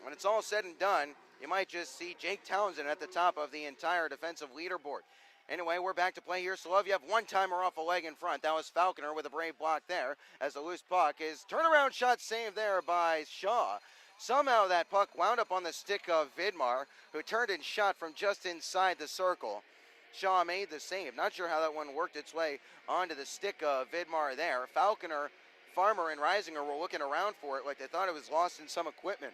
When it's all said and done, you might just see Jake Townsend at the top of the entire defensive leaderboard. Anyway, we're back to play here. Solovyev one-timer off a leg in front. That was Falconer with a brave block there as the loose puck is turnaround shot saved there by Shaw. Somehow that puck wound up on the stick of Vidmar, who turned and shot from just inside the circle. Shaw made the save. Not sure how that one worked its way onto the stick of Vidmar there. Falconer, Farmer, and Reisinger were looking around for it like they thought it was lost in some equipment.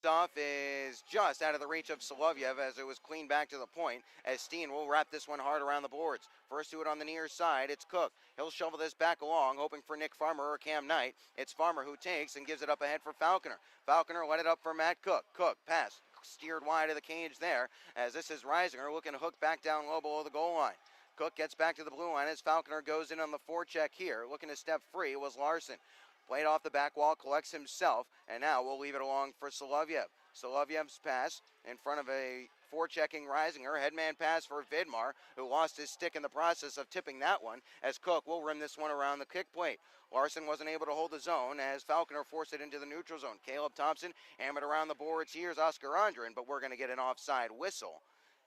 Off is just out of the reach of Solovyev as it was cleaned back to the point, as Steen will wrap this one hard around the boards. First to it on the near side, it's Cook. He'll shovel this back along, hoping for Nick Farmer or Cam Knight. It's Farmer who takes and gives it up ahead for Falconer. Falconer let it up for Matt Cook. Cook, pass, steered wide of the cage there, as this is Reisinger looking to hook back down low below the goal line. Cook gets back to the blue line as Falconer goes in on the forecheck here. Looking to step free was Larson. Played off the back wall, collects himself, and now we'll leave it along for Solovyev. Solovyev's pass in front of a forechecking Reisinger. Headman pass for Vidmar, who lost his stick in the process of tipping that one, as Cook will rim this one around the kick plate. Larson wasn't able to hold the zone as Falconer forced it into the neutral zone. Caleb Thompson hammered around the boards. Here's Oscar Andrin, but we're going to get an offside whistle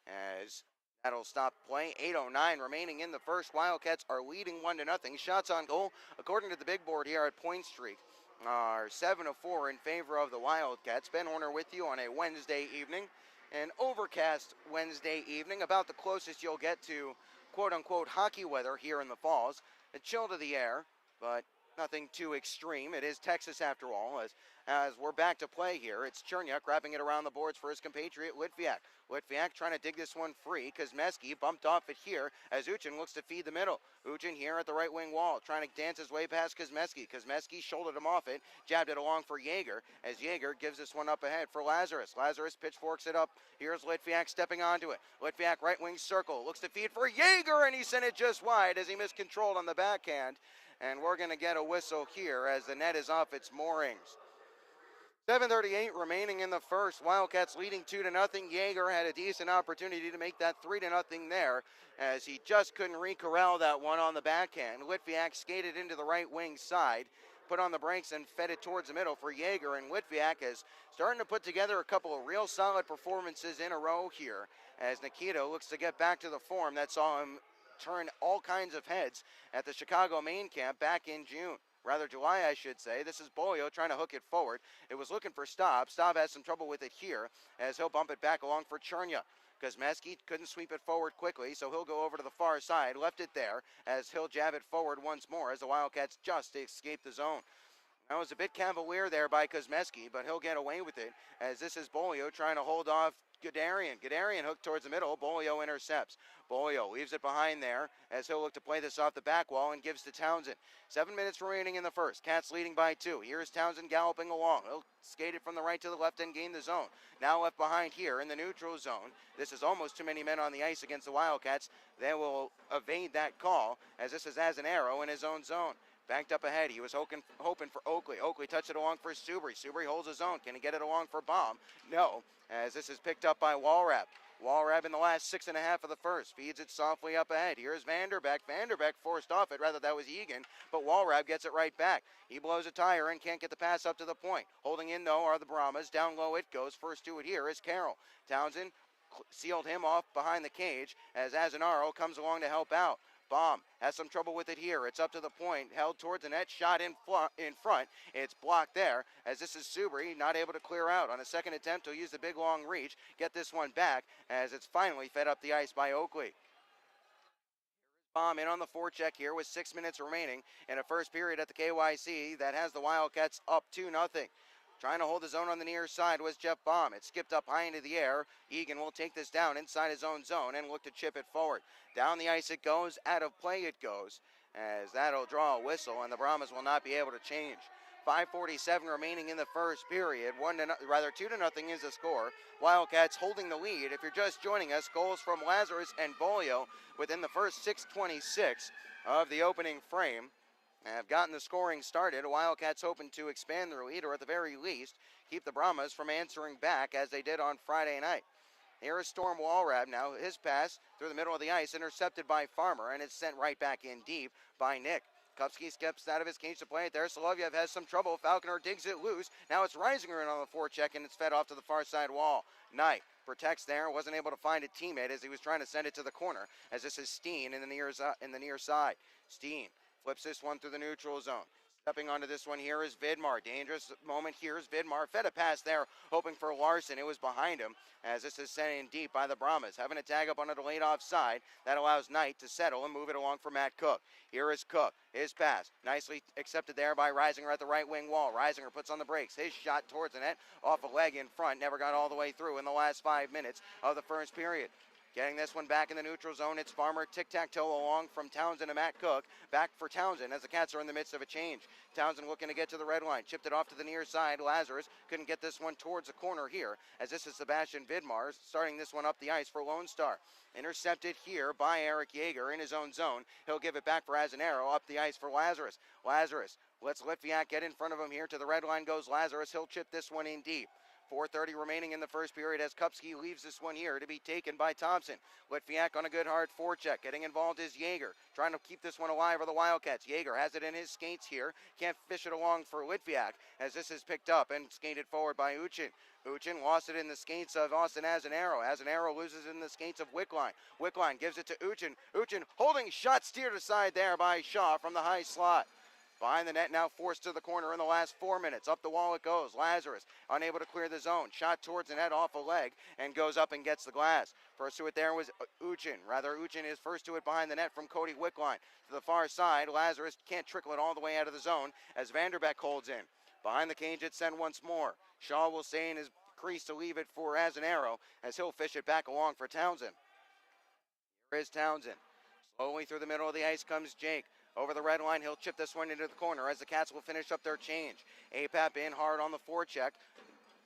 as that'll stop play. 8:09 remaining in the first. Wildcats are leading 1-0. Shots on goal, according to the big board here at Point Streak, are 7-4 in favor of the Wildcats. Ben Horner with you on a Wednesday evening. An overcast Wednesday evening, about the closest you'll get to quote-unquote hockey weather here in the Falls. A chill to the air, but nothing too extreme. It is Texas after all, as we're back to play here. It's Cherniak wrapping it around the boards for his compatriot Litviak. Litviak trying to dig this one free. Kosmeski bumped off it here as Uchin looks to feed the middle. Uchin here at the right wing wall, trying to dance his way past Kosmeski. Kosmeski shouldered him off it, jabbed it along for Yeager, as Yeager gives this one up ahead for Lazarus. Lazarus pitchforks it up. Here's Litviak stepping onto it. Litviak right wing circle, looks to feed for Yeager, and he sent it just wide as he miscontrolled on the backhand. And we're going to get a whistle here as the net is off its moorings. 7:38 remaining in the first. Wildcats leading 2-0. Yeager had a decent opportunity to make that 3-0 there, as he just couldn't re-corral that one on the backhand. Litviak skated into the right wing side, put on the brakes and fed it towards the middle for Yeager, and Litviak is starting to put together a couple of real solid performances in a row here, as Nikita looks to get back to the form that saw him turn all kinds of heads at the Chicago main camp back in July, I should say. This is Bolio trying to hook it forward. It was looking for Staub. Staub has some trouble with it here as he'll bump it back along for Chernia. Kosmeski couldn't sweep it forward quickly, so he'll go over to the far side, left it there as he'll jab it forward once more as the Wildcats just escape the zone. That was a bit cavalier there by Kosmeski, but he'll get away with it as this is Bolio trying to hold off Guderian. Guderian hooked towards the middle. Bolio intercepts. Bolio leaves it behind there as he'll look to play this off the back wall and gives to Townsend. 7 minutes remaining in the first. Cats leading by 2. Here's Townsend galloping along. He'll skate it from the right to the left and gain the zone. Now left behind here in the neutral zone. This is almost too many men on the ice against the Wildcats. They will evade that call as this is as an arrow in his own zone. Banked up ahead. He was hoping for Oakley. Oakley touched it along for Subri. Subri holds his own. Can he get it along for Baum? No, as this is picked up by Walrap. Walrab in the last 6.5 of the first. Feeds it softly up ahead. Here's Vanderbeck. Vanderbeck forced off it. Rather, that was Egan. But Walrab gets it right back. He blows a tire and can't get the pass up to the point. Holding in, though, are the Brahmas. Down low it goes. First to it here is Carroll. Townsend sealed him off behind the cage as Azanaro comes along to help out. Baum has some trouble with it here. It's up to the point, held towards the net, shot in front. It's blocked there as this is Subri, not able to clear out. On a second attempt, he'll use the big long reach, get this one back as it's finally fed up the ice by Oakley. Baum in on the forecheck here with 6 minutes remaining in a first period at the KYC that has the Wildcats up 2-0. Trying to hold his own on the near side was Jeff Baum. It skipped up high into the air. Egan will take this down inside his own zone and look to chip it forward. Down the ice it goes, out of play it goes, as that'll draw a whistle and the Brahmas will not be able to change. 5:47 remaining in the first period. 2-0 is the score. Wildcats holding the lead. If you're just joining us, goals from Lazarus and Bolio within the first 6:26 of the opening frame have gotten the scoring started. Wildcats hoping to expand their lead or at the very least keep the Brahmas from answering back as they did on Friday night. Here is Storm Walrab now. His pass through the middle of the ice intercepted by Farmer and it's sent right back in deep by Nick. Kupski steps out of his cage to play it there. Solovyev has some trouble. Falconer digs it loose. Now it's Reisinger in on the forecheck and it's fed off to the far side wall. Knight protects there. Wasn't able to find a teammate as he was trying to send it to the corner as this is Steen in the near side. Steen flips this one through the neutral zone. Stepping onto this one here is Vidmar. Dangerous moment here is Vidmar. Fed a pass there, hoping for Larson. It was behind him as this is sent in deep by the Brahmas. Having a tag up on a delayed offside. That allows Knight to settle and move it along for Matt Cook. Here is Cook. His pass. Nicely accepted there by Reisinger at the right wing wall. Reisinger puts on the brakes. His shot towards the net. Off a leg in front. Never got all the way through in the last 5 minutes of the first period. Getting this one back in the neutral zone, it's Farmer tic-tac-toe along from Townsend to Matt Cook. Back for Townsend as the Cats are in the midst of a change. Townsend looking to get to the red line. Chipped it off to the near side. Lazarus couldn't get this one towards the corner here as this is Sebastian Vidmar starting this one up the ice for Lone Star. Intercepted here by Eric Yeager in his own zone. He'll give it back for Azanaro up the ice for Lazarus. Lazarus lets Litviak get in front of him here. To the red line goes Lazarus. He'll chip this one in deep. 4:30 remaining in the first period as Kupski leaves this one here to be taken by Thompson. Litviak on a good hard forecheck. Getting involved is Yeager. Trying to keep this one alive for the Wildcats. Yeager has it in his skates here. Can't fish it along for Litviak as this is picked up and skated forward by Uchin. Uchin lost it in the skates of Austin Azanaro. Azanaro loses it in the skates of Wickline. Wickline gives it to Uchin. Uchin holding shot steered aside there by Shaw from the high slot. Behind the net now forced to the corner in the last 4 minutes. Up the wall it goes. Lazarus unable to clear the zone. Shot towards the net off a leg and goes up and gets the glass. First to it there was Uchin. Uchin is first to it behind the net from Cody Wickline. To the far side, Lazarus can't trickle it all the way out of the zone as Vanderbeck holds in. Behind the cage it's sent once more. Shaw will stay in his crease to leave it for Azanaro as he'll fish it back along for Townsend. Here is Townsend. Slowly through the middle of the ice comes Jake. Over the red line, he'll chip this one into the corner as the Cats will finish up their change. Apap in hard on the forecheck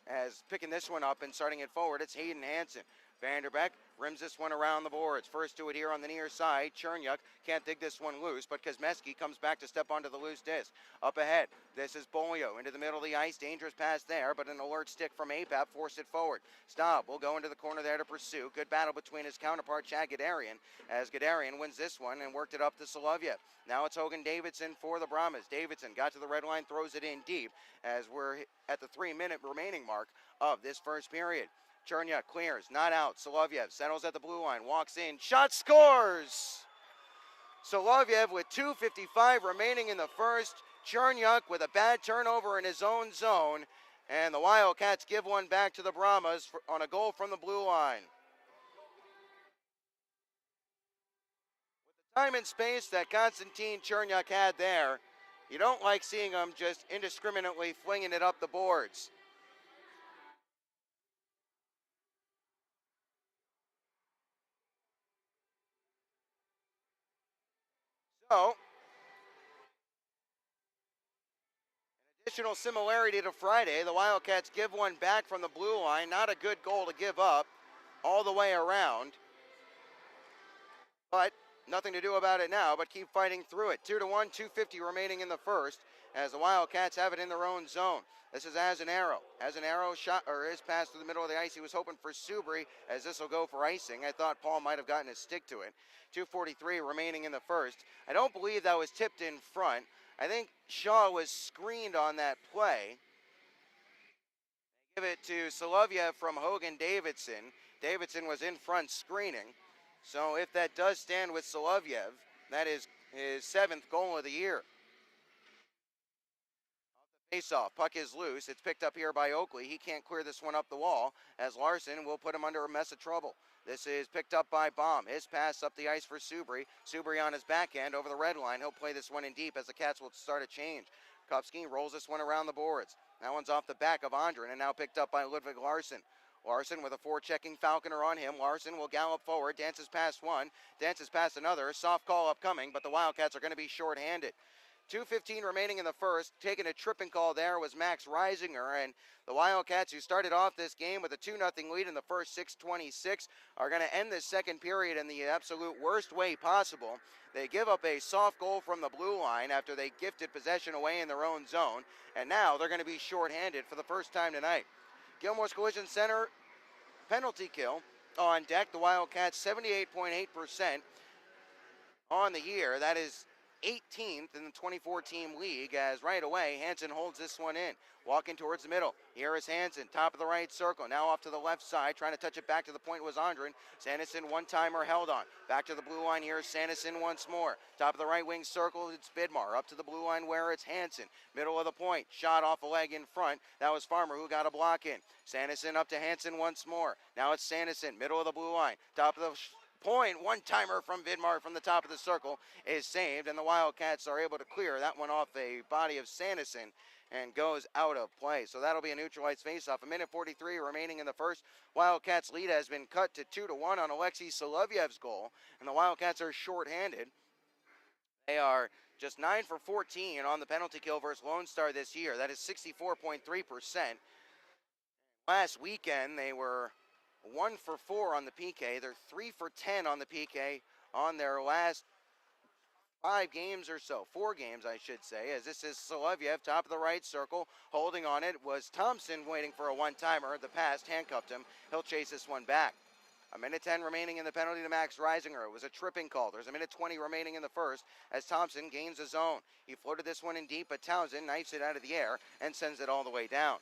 as picking this one up and starting it forward, it's Hayden Hansen. Vanderbeck rims this one around the boards. First to it here on the near side. Chernyuk can't dig this one loose, but Kosmeski comes back to step onto the loose disc. Up ahead, this is Bolio into the middle of the ice. Dangerous pass there, but an alert stick from Apap forced it forward. Staub will go into the corner there to pursue. Good battle between his counterpart, Chad Gadarian, as Gadarian wins this one and worked it up to Solovyev. Now it's Hogan Davidson for the Brahmas. Davidson got to the red line, throws it in deep as we're at the 3-minute remaining mark of this first period. Chernyuk clears, not out. Solovyev settles at the blue line, walks in, shot, scores! Solovyev with 2:55 remaining in the first. Chernyuk with a bad turnover in his own zone, and the Wildcats give one back to the Brahmas on a goal from the blue line. With the time and space that Konstantin Chernyuk had there, you don't like seeing him just indiscriminately flinging it up the boards. So, additional similarity to Friday, the Wildcats give one back from the blue line. Not a good goal to give up all the way around. But nothing to do about it now, but keep fighting through it. 2-1, 2:50 remaining in the first. as the Wildcats have it in their own zone. This is As an Arrow. As an Arrow shot, or his pass through the middle of the ice. He was hoping for Subri, as this will go for icing. I thought Paul might have gotten his stick to it. 2:43 remaining in the first. I don't believe that was tipped in front. I think Shaw was screened on that play. Give it to Solovyev from Hogan Davidson. Davidson was in front screening. So if that does stand with Solovyev, that is his 7th goal of the year. Face-off, puck is loose. It's picked up here by Oakley. He can't clear this one up the wall, as Larson will put him under a mess of trouble. This is picked up by Baum. His pass up the ice for Subri. Subri on his backhand over the red line. He'll play this one in deep as the Cats will start a change. Kopsky rolls this one around the boards. That one's off the back of Andren and now picked up by Ludwig Larson. Larson with a forechecking Falconer on him. Larson will gallop forward, dances past one, dances past another. Soft call upcoming, but the Wildcats are going to be shorthanded. 2:15 remaining in the first. Taking a tripping call there was Max Reisinger, and the Wildcats, who started off this game with a 2-0 lead in the first 6:26, are going to end this second period in the absolute worst way possible. They give up a soft goal from the blue line after they gifted possession away in their own zone, and now they're going to be shorthanded for the first time tonight. Gilmore's Collision Center penalty kill on deck. The Wildcats 78.8% on the year. That is 18th in the 24-team league, as right away Hansen holds this one in. Walking towards the middle. Here is Hansen, top of the right circle. Now off to the left side, trying to touch it back to the point was Andren. Sanderson, one-timer held on. Back to the blue line here is Sanderson once more. Top of the right wing circle, it's Vidmar. Up to the blue line where it's Hansen. Middle of the point, shot off a leg in front. That was Farmer who got a block in. Sanderson up to Hansen once more. Now it's Sanderson, middle of the blue line. Top of the point, one-timer from Vidmar from the top of the circle is saved, and the Wildcats are able to clear that one off a body of Sanderson and goes out of play. So that'll be a neutralized faceoff. 1:43 remaining in the first. Wildcats lead has been cut to 2-1 on Alexei Solovyev's goal, and the Wildcats are shorthanded. They are just 9 for 14 on the penalty kill versus Lone Star this year. That is 64.3%. Last weekend, they were 1 for 4 on the PK. They're 3 for 10 on the PK on their last 5 games or so. 4 games, I should say, as this is Solovyev, top of the right circle. Holding on it was Thompson, waiting for a one-timer. The pass handcuffed him. He'll chase this one back. 1:10 remaining in the penalty to Max Reisinger. It was a tripping call. There's 1:20 remaining in the first as Thompson gains a zone. He floated this one in deep, but Townsend knifes it out of the air and sends it all the way down.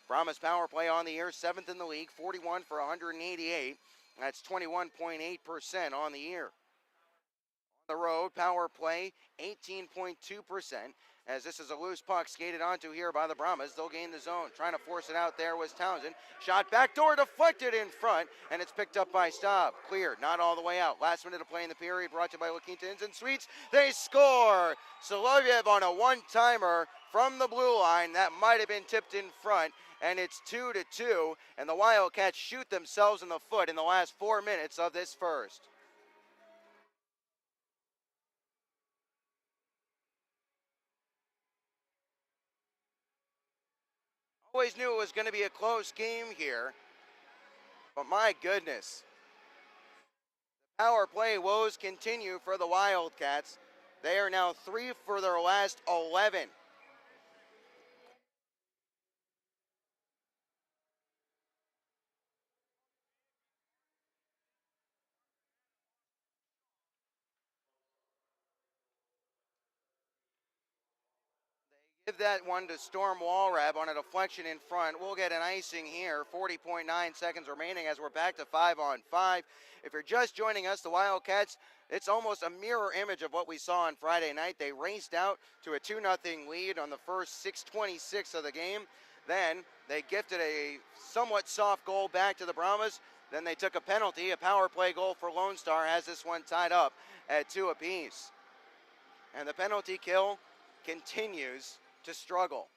Brahmas power play on the year, 7th in the league, 41 for 188. That's 21.8% on the year. On the road, power play, 18.2%. As this is a loose puck skated onto here by the Brahmas. They'll gain the zone. Trying to force it out there was Townsend. Shot backdoor, deflected in front, and it's picked up by Staub. Cleared, not all the way out. Last minute of play in the period, brought to you by La Quinta Inns and Suites. They score! Solovyev on a one-timer from the blue line. That might have been tipped in front, and it's 2-2, and the Wildcats shoot themselves in the foot in the last 4 minutes of this first. Always knew it was going to be a close game here, but my goodness. The power play woes continue for the Wildcats. They are now 3 for their last 11. Give that one to Storm Walrab on a deflection in front. We'll get an icing here. 40.9 seconds remaining as we're back to 5-on-5. If you're just joining us, the Wildcats, it's almost a mirror image of what we saw on Friday night. They raced out to a 2-0 lead on the first 6:26 of the game. Then they gifted a somewhat soft goal back to the Brahmas. Then they took a penalty. A power play goal for Lone Star has this one tied up at 2 apiece. And the penalty kill continues to struggle.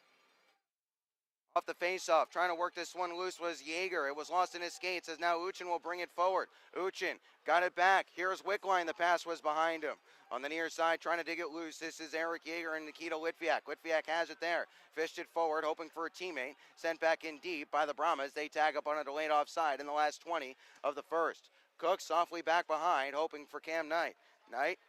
Off the face-off, trying to work this one loose was Yeager. It was lost in his skates as now Uchin will bring it forward. Uchin got it back. Here's Wickline. The pass was behind him. On the near side, trying to dig it loose. This is Eric Yeager and Nikita Litviak. Litviak has it there. Fished it forward, hoping for a teammate. Sent back in deep by the Brahmas. They tag up on a delayed offside in the last 20 of the first. Cook softly back behind, hoping for Cam Knight. Knight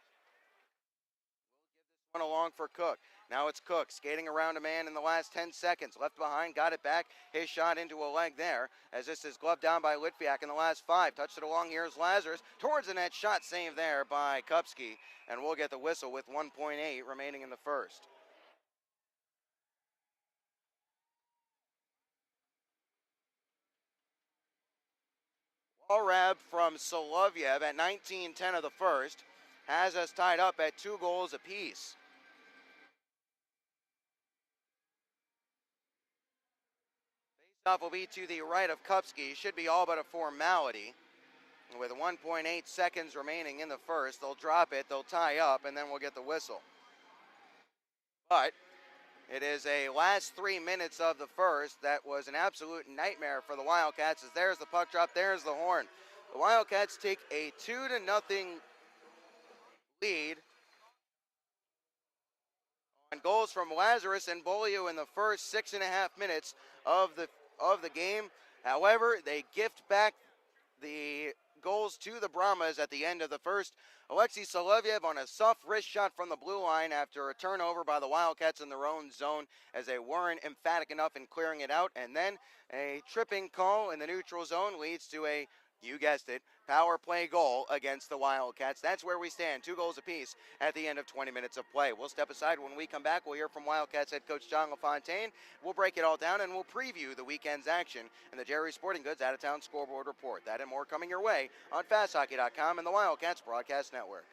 One along for Cook. Now it's Cook skating around a man in the last 10 seconds. Left behind, got it back. His shot into a leg there as this is gloved down by Litviak in the last 5. Touched it along. Here's Lazarus towards the net. Shot saved there by Kupski. And we'll get the whistle with 1.8 remaining in the first. Walrab from Solovyev at 19:10 of the first has us tied up at 2 goals apiece. Faceoff will be to the right of Kupski. Should be all but a formality. With 1.8 seconds remaining in the first, they'll drop it, they'll tie up, and then we'll get the whistle. But it is a last 3 minutes of the first that was an absolute nightmare for the Wildcats, as there's the puck drop, there's the horn. The Wildcats take a 2-0 lead on goals from Lazarus and Bolio in the first 6.5 minutes of the game. However, they gift back the goals to the Brahmas at the end of the first. Alexei Solovyev on a soft wrist shot from the blue line after a turnover by the Wildcats in their own zone as they weren't emphatic enough in clearing it out. And then a tripping call in the neutral zone leads to a, you guessed it, power play goal against the Wildcats. That's where we stand, 2 goals apiece at the end of 20 minutes of play. We'll step aside. When we come back, we'll hear from Wildcats head coach John LaFontaine. We'll break it all down and we'll preview the weekend's action in the Jerry Sporting Goods Out-of-Town Scoreboard Report. That and more coming your way on FastHockey.com and the Wildcats Broadcast Network.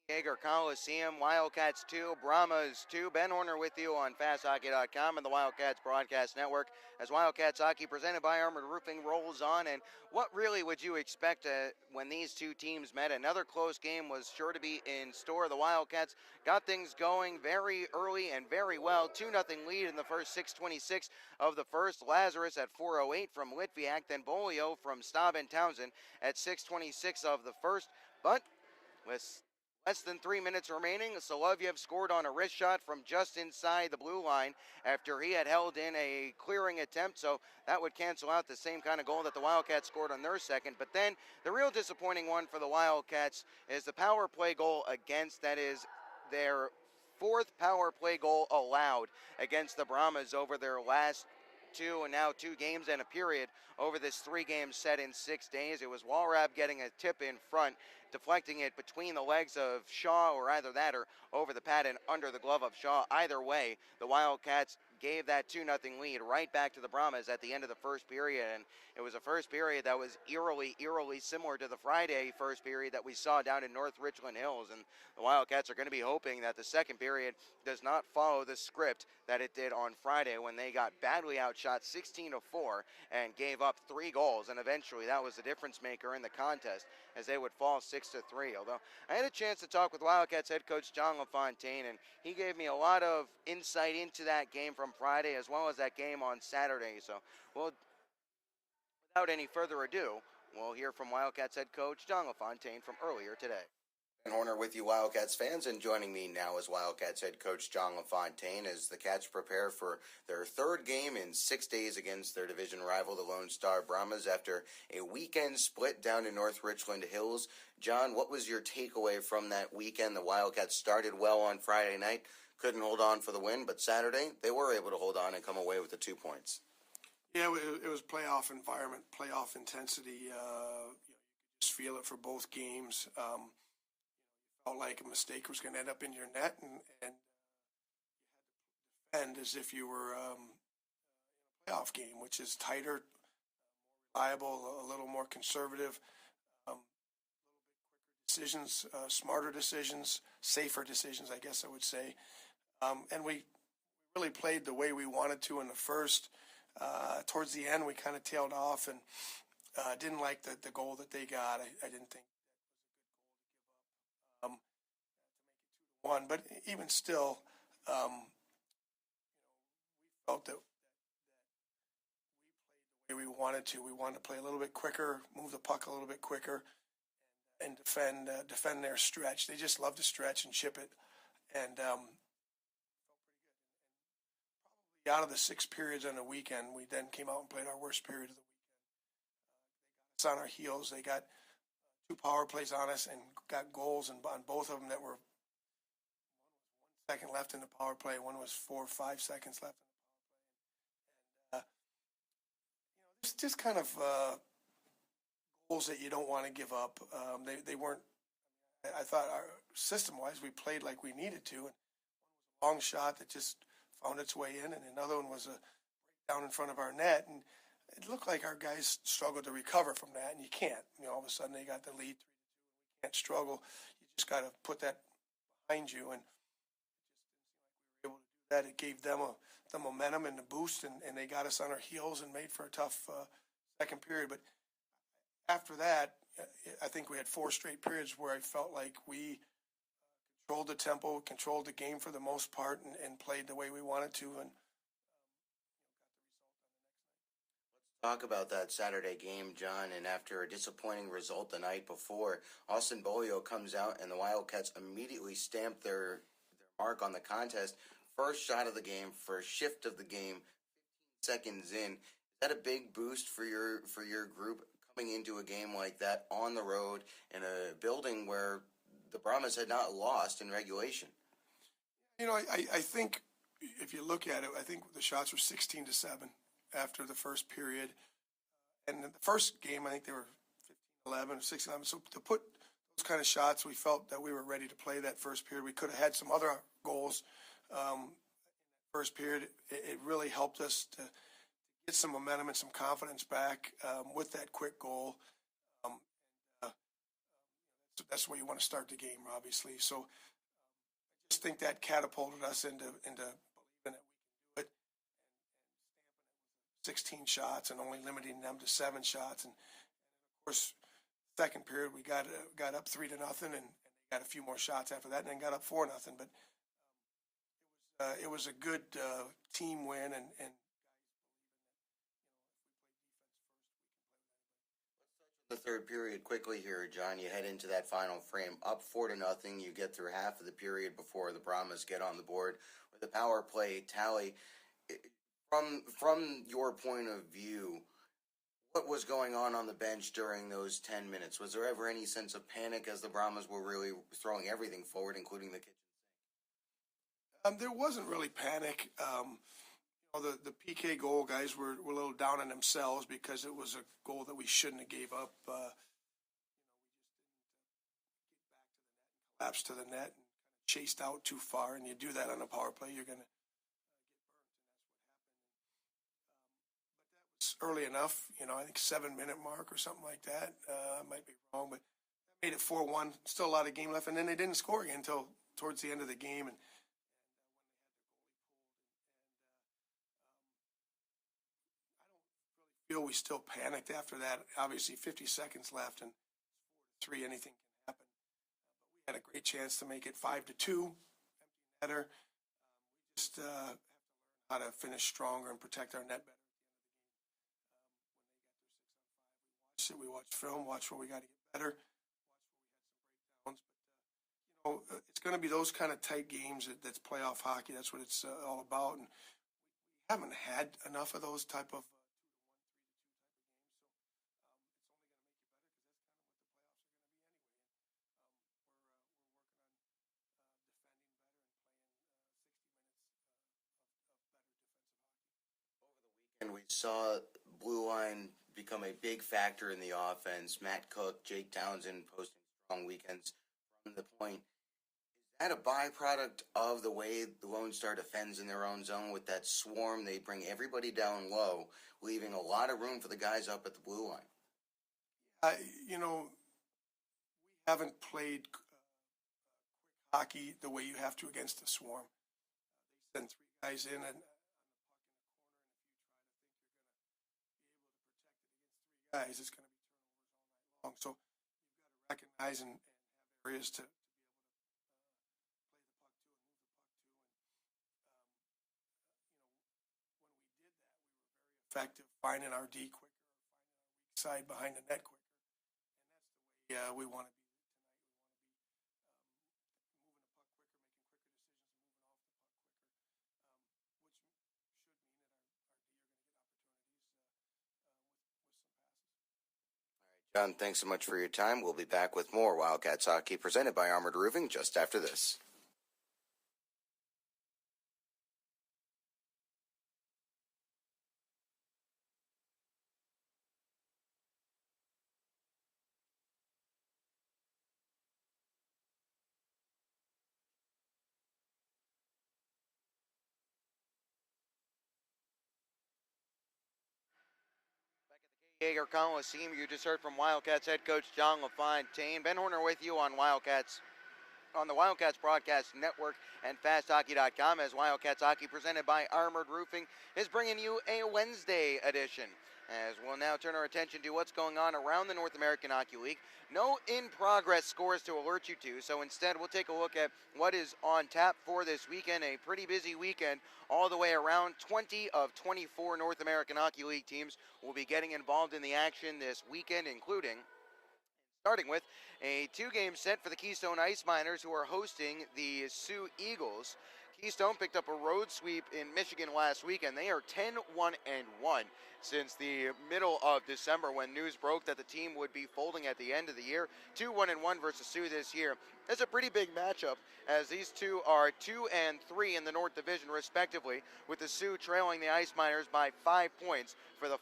Jaeger Coliseum, Wildcats 2, Brahmas 2. Ben Horner with you on FastHockey.com and the Wildcats Broadcast Network as Wildcats Hockey presented by Armored Roofing rolls on. And what really would you expect when these two teams met? Another close game was sure to be in store. The Wildcats got things going very early and very well. 2-0 lead in the first 6:26 of the first. Lazarus at 4:08 from Litviak, then Bolio from Staub and Townsend at 6:26 of the first. But with less than 3 minutes remaining, Solovyev scored on a wrist shot from just inside the blue line after he had held in a clearing attempt, so that would cancel out the same kind of goal that the Wildcats scored on their second. But then the real disappointing one for the Wildcats is the power play goal against, that is their fourth power play goal allowed against the Brahmas over their last two and now 2 games and a period over this 3-game set in 6 days. It was Walrab getting a tip in front, deflecting it between the legs of Shaw, or either that or over the pad and under the glove of Shaw. Either way, the Wildcats gave that 2-0 lead right back to the Brahmas at the end of the first period, and it was a first period that was eerily similar to the Friday first period that we saw down in North Richland Hills, and the Wildcats are going to be hoping that the second period does not follow the script that it did on Friday when they got badly outshot 16-4 and gave up 3 goals, and eventually that was the difference maker in the contest as they would fall 6-3. Although I had a chance to talk with Wildcats head coach John LaFontaine, and he gave me a lot of insight into that game from Friday as well as that game on Saturday. So, well, without any further ado, we'll hear from Wildcats head coach John LaFontaine from earlier today. Ben Horner with you, Wildcats fans, and joining me now is Wildcats head coach John LaFontaine as the Cats prepare for their third game in 6 days against their division rival, the Lone Star Brahmas, after a weekend split down in North Richland Hills. John, what was your takeaway from that weekend? The Wildcats started well on Friday night, couldn't hold on for the win, but Saturday they were able to hold on and come away with the 2 points. Yeah, it was playoff environment, playoff intensity. You could just feel it for both games. Felt like a mistake was going to end up in your net, and you had to defend as if you were in a playoff game, which is tighter, more reliable, a little more conservative, a little bit quicker decisions, smarter decisions, safer decisions, I guess I would say. And we really played the way we wanted to in the first. Towards the end, we kind of tailed off and didn't like the goal that they got. I didn't think to make it 2-1, but even still, we felt that we played the way we wanted to. We wanted to play a little bit quicker, move the puck a little bit quicker, and defend their stretch. They just love to stretch and chip it, and felt pretty good. Probably out of the 6 periods on the weekend, we then came out and played our worst period of the weekend. They got us on our heels. They got 2 power plays on us and got goals on both of them that were 1 second left in the power play. One was 4 or 5 seconds left in the power play. And it's just kind of goals that you don't want to give up. They weren't. I thought system-wise we played like we needed to. And one was a long shot that just found its way in, and another one was a breakdown in front of our net, and it looked like our guys struggled to recover from that, and you can't. All of a sudden they got the lead 3-2. We can't struggle. You just got to put that behind you, and it just didn't seem like we were able to do that. It gave them the momentum and the boost, and they got us on our heels and made for a tough second period. But after that, I think we had 4 straight periods where I felt like we controlled the tempo, controlled the game for the most part, and played the way we wanted to, and Talk about that Saturday game, John, and after a disappointing result the night before, Austin Bolio comes out and the Wildcats immediately stamp their mark on the contest. First shot of the game, first shift of the game, 15 seconds in. Is that a big boost for your group coming into a game like that on the road in a building where the Brahmas had not lost in regulation? I think if you look at it, I think the shots were 16-7 after the first period. And in the first game, I think they were 15-11 or 6-11. So to put those kind of shots, we felt that we were ready to play that first period. We could have had some other goals in that first period. It really helped us to get some momentum and some confidence back with that quick goal. that's the way you want to start the game, obviously. So I just think that catapulted us into believing that we can do it. 16 shots and only limiting them to 7 shots, and of course, second period we got up 3-0, and they got a few more shots after that, and then got up 4-0. But it was a good team win, and The third period quickly here, John. You head into that final frame, up 4-0. You get through half of the period before the Brahmas get on the board with a power play tally. From your point of view, what was going on the bench during those 10 minutes? Was there ever any sense of panic as the Brahmas were really throwing everything forward, including the kitchen sink? There wasn't really panic. The PK goal guys were a little down on themselves because it was a goal that we shouldn't have gave up. We just didn't get back to the net and collapse to the net and kind of chased out too far. And you do that on a power play, you're going to get burnt, and that's what happened. But that was early enough. I think 7-minute mark or something like that. I might be wrong, but that made it 4-1. Still a lot of game left, and then they didn't score again until towards the end of the game. And feel we still panicked after that. Obviously, 50 seconds left, and 4-3, anything can happen. But we had a great chance to make it 5-2, empty netter. We just have to learn how to finish stronger and protect our net better at the end of the game. When they got their 6-on-5, we watched film, watch where we got to get better, watch where we had some breakdowns. But it's going to be those kind of tight games that's playoff hockey. That's what it's all about, and we haven't had enough of those type of and we saw Blue Line become a big factor in the offense. Matt Cook, Jake Townsend posting strong weekends from the point. Is that a byproduct of the way the Lone Star defends in their own zone with that swarm? They bring everybody down low, leaving a lot of room for the guys up at the blue line. We haven't played quick hockey the way you have to against the swarm. They send 3 guys in and guys, it's going to be turnovers all night long. So you've got to recognize and have areas to be able to play the puck to and move the puck to. And when we did that, we were very effective finding our D quicker, finding our weak side behind the net quicker, and that's the way we want to be tonight. We want to be moving the puck quicker, making quicker decisions, and moving off the puck quicker, which should mean that our D are going to get opportunities. John, thanks so much for your time. We'll be back with more Wildcats hockey presented by Armored Roofing just after this. Jaeger Coliseum. You just heard from Wildcats head coach John LaFontaine. Ben Horner with you on the Wildcats Broadcast Network and FastHockey.com as Wildcats Hockey presented by Armored Roofing is bringing you a Wednesday edition. As we'll now turn our attention to what's going on around the North American Hockey League. No in-progress scores to alert you to, so instead we'll take a look at what is on tap for this weekend. A pretty busy weekend all the way around. 20 of 24 North American Hockey League teams will be getting involved in the action this weekend, including starting with a 2-game set for the Keystone Ice Miners, who are hosting the Sioux Eagles. Keystone picked up a road sweep in Michigan last week, and they are 10-1-1 since the middle of December when news broke that the team would be folding at the end of the year. 2-1-1 versus Sioux this year. It's a pretty big matchup, as these two are 2-3 in the North Division respectively, with the Sioux trailing the Ice Miners by 5 points for the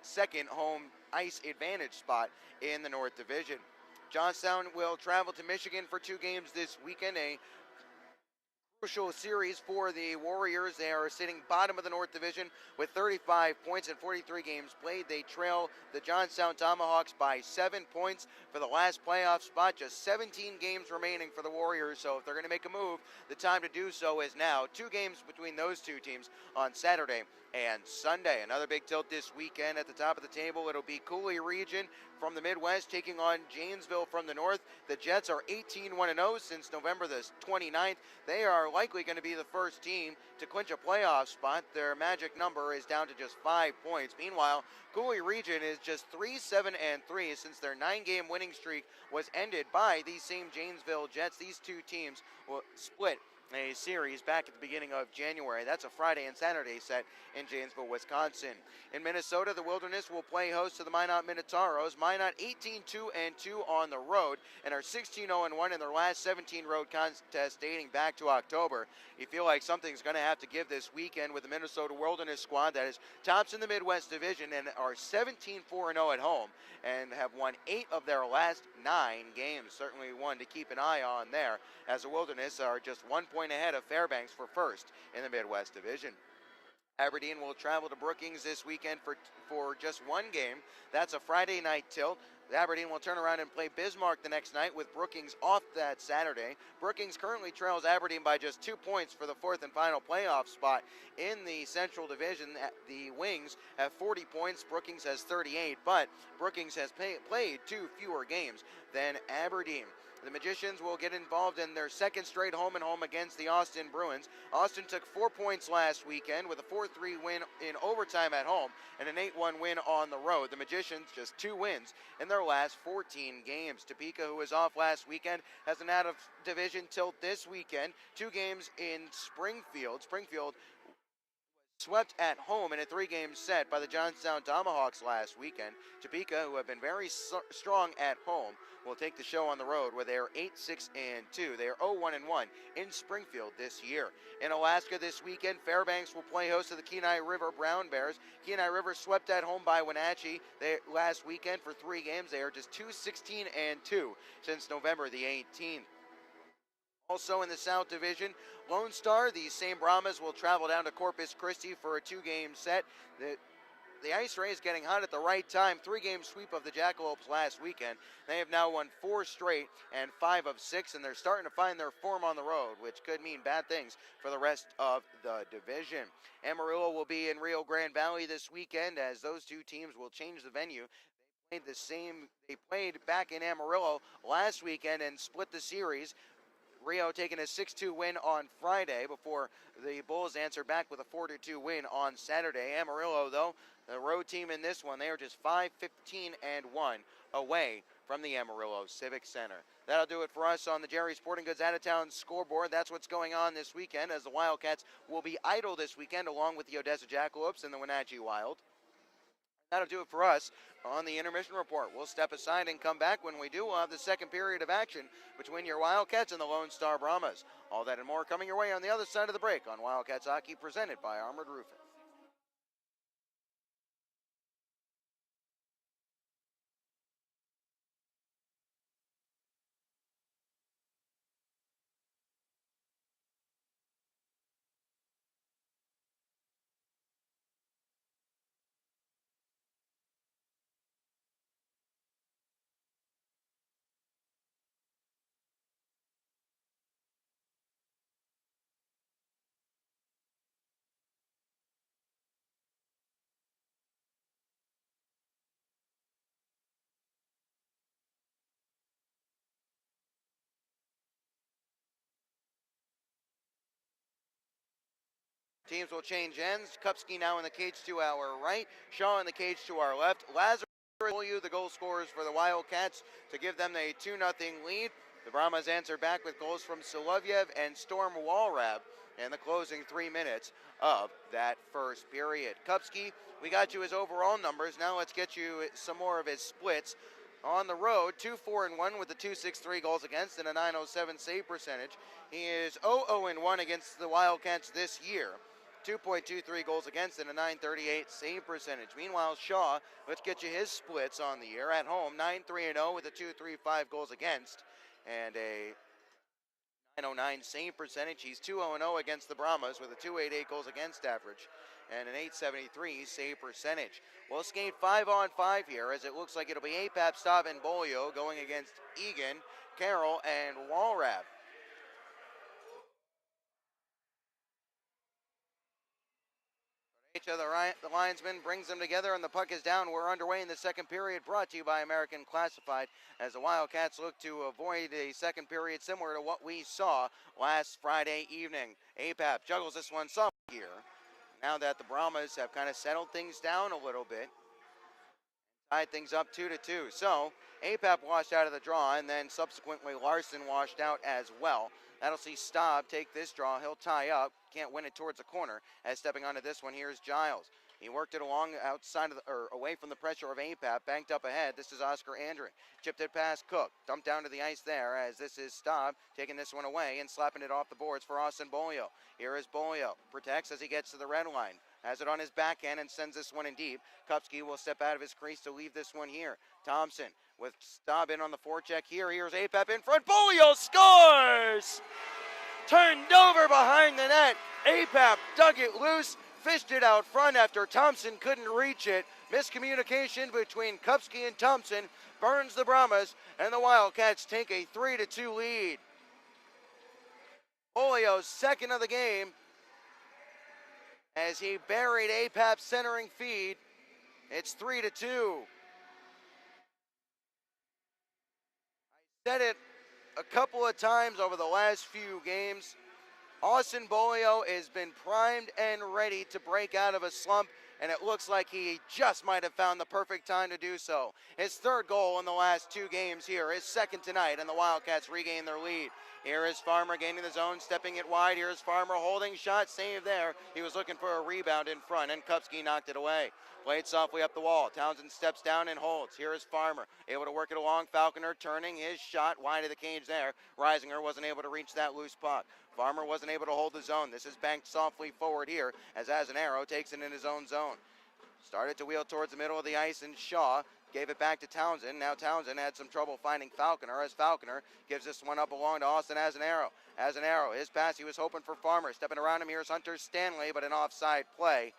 second home ice advantage spot in the North Division. Johnstown will travel to Michigan for 2 games this weekend. A Crucial series for the Warriors. They are sitting bottom of the North Division with 35 points in 43 games played. They trail the Johnstown Tomahawks by 7 points for the last playoff spot. Just 17 games remaining for the Warriors, so if they're going to make a move, the time to do so is now. 2 games between those two teams on Saturday and Sunday. Another big tilt this weekend at the top of the table. It'll be Cooley Region from the Midwest taking on Janesville from the North. The Jets are 18-1-0 since November the 29th. They are likely going to be the first team to clinch a playoff spot. Their magic number is down to just 5 points. Meanwhile, Cooley Region is just 3-7-3 since their 9-game winning streak was ended by these same Janesville Jets. These two teams will split a series back at the beginning of January. That's a Friday and Saturday set in Janesville, Wisconsin. In Minnesota, the Wilderness will play host to the Minot Minotauros. Minot 18-2-2 on the road and are 16-0-1 in their last 17 road contests dating back to October. You feel like something's going to have to give this weekend with the Minnesota Wilderness squad that is tops in the Midwest Division and are 17-4-0 at home and have won 8 of their last 9 games. Certainly one to keep an eye on there, as the Wilderness are just 1 point ahead of Fairbanks for first in the Midwest Division. Aberdeen will travel to Brookings this weekend for just 1 game. That's a Friday night tilt. Aberdeen will turn around and play Bismarck the next night with Brookings off that Saturday. Brookings currently trails Aberdeen by just 2 points for the 4th and final playoff spot in the Central Division. The Wings have 40 points, Brookings has 38, but Brookings has played 2 fewer games than Aberdeen. The Magicians will get involved in their second straight home-and-home against the Austin Bruins. Austin took 4 points last weekend with a 4-3 win in overtime at home and an 8-1 win on the road. The Magicians just 2 wins in their last 14 games. Topeka, who was off last weekend, has an out-of-division tilt this weekend. 2 games in Springfield. Springfield swept at home in a 3-game set by the Johnstown Tomahawks last weekend. Topeka, who have been very strong at home, will take the show on the road where they are 8-6-2. They are 0-1-1 in Springfield this year. In Alaska this weekend, Fairbanks will play host to the Kenai River Brown Bears. Kenai River swept at home by Wenatchee last weekend for 3 games. They are just 2-16-2 since November the 18th. Also in the South Division, Lone Star, the same Brahmas, will travel down to Corpus Christi for a 2-game set. The Ice Rays getting hot at the right time. 3-game sweep of the Jackalopes last weekend. They have now won 4 straight and 5 of 6, and they're starting to find their form on the road, which could mean bad things for the rest of the division. Amarillo will be in Rio Grande Valley this weekend, as those two teams will change the venue. They played back in Amarillo last weekend and split the series. Rio taking a 6-2 win on Friday before the Bulls answered back with a 4-2 win on Saturday. Amarillo, though, the road team in this one, they are just 5-15-1 away from the Amarillo Civic Center. That'll do it for us on the Jerry Sporting Goods Out-of-Town scoreboard. That's what's going on this weekend, as the Wildcats will be idle this weekend along with the Odessa Jackalopes and the Wenatchee Wild. That'll do it for us on the Intermission Report. We'll step aside and come back. When we do, we'll have the second period of action between your Wildcats and the Lone Star Brahmas. All that and more coming your way on the other side of the break on Wildcats Hockey, presented by Armored Roofing. Teams will change ends. Kupski now in the cage to our right. Shaw in the cage to our left. Lazarus will you the goal scorers for the Wildcats to give them a 2-0 lead. The Brahmas answer back with goals from Solovyev and Storm Walrab in the closing 3 minutes of that first period. Kupski, we got you his overall numbers. Now let's get you some more of his splits. On the road, 2-4-1 with the 2.63 goals against and a 9.07 save percentage. He is 0-0-1 against the Wildcats this year. 2.23 goals against and a 9.38 save percentage. Meanwhile, Shaw, let's get you his splits on the year. At home, 9-3-0 with a 2.35 goals against and a .909 save percentage. He's 2-0-0 against the Brahmas with a .288 goals against average and an .873 save percentage. We'll skate 5-on-5 here, as it looks like it'll be APAP, Staub, and Bolio going against Egan, Carroll, and Walrab. Each of the linesmen brings them together, and the puck is down. We're underway in the second period, brought to you by American Classified, as the Wildcats look to avoid a second period similar to what we saw last Friday evening. APAP juggles this one some here. Now that the Brahmas have kind of settled things down a little bit, tied things up 2-2. So APAP washed out of the draw, and then subsequently Larson washed out as well. That'll see Staub take this draw. He'll tie up. Can't win it towards the corner. As stepping onto this one, here's Giles. He worked it along outside of away from the pressure of APAP. Banked up ahead. This is Oscar Andrew. Chipped it past Cook. Dumped down to the ice there, as this is Staub taking this one away and slapping it off the boards for Austin Bolio. Here is Bolio. Protects as he gets to the red line. Has it on his backhand and sends this one in deep. Kupski will step out of his crease to leave this one here. Thompson with Staub in on the forecheck here. Here's APAP in front. Bolio scores! Turned over behind the net. APAP dug it loose, fished it out front after Thompson couldn't reach it. Miscommunication between Kupski and Thompson burns the Brahmas, and the Wildcats take a 3-2 lead. Bolio's second of the game, as he buried APAP's centering feed. It's 3-2. I said it a couple of times over the last few games. Austin Bolio has been primed and ready to break out of a slump, and it looks like he just might have found the perfect time to do so. His third goal in the last two games here, his second tonight, and the Wildcats regain their lead. Here is Farmer gaining the zone, stepping it wide. Here's Farmer holding shot, save there. He was looking for a rebound in front, and Kupski knocked it away. Played softly up the wall. Townsend steps down and holds. Here is Farmer, able to work it along. Falconer turning his shot wide of the cage there. Reisinger wasn't able to reach that loose puck. Farmer wasn't able to hold the zone. This is banked softly forward here, as an arrow takes it in his own zone. Started to wheel towards the middle of the ice, and Shaw gave it back to Townsend. Now Townsend had some trouble finding Falconer, as Falconer gives this one up along to Austin as an arrow. His pass, he was hoping for Farmer. Stepping around him, here's Hunter Stanley, but an offside play,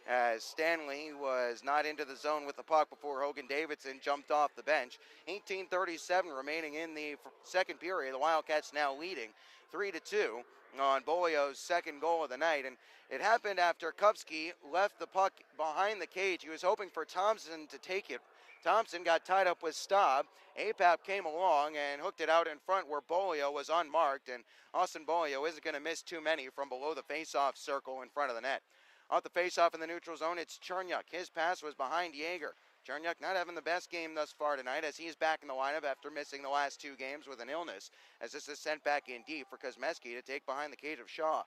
as Stanley was not into the zone with the puck before Hogan Davidson jumped off the bench. 18:37 remaining in the second period. The Wildcats now leading 3-2 on Bolio's second goal of the night, and it happened after Kupski left the puck behind the cage. He was hoping for Thompson to take it. Thompson got tied up with Staub. APAP came along and hooked it out in front where Bolio was unmarked, and Austin Bolio isn't going to miss too many from below the face-off circle in front of the net. Off the face-off in the neutral zone, it's Chernyuk. His pass was behind Yeager. Chernyuk not having the best game thus far tonight, as he's back in the lineup after missing the last two games with an illness, as this is sent back in deep for Kosmeski to take behind the cage of Shaw.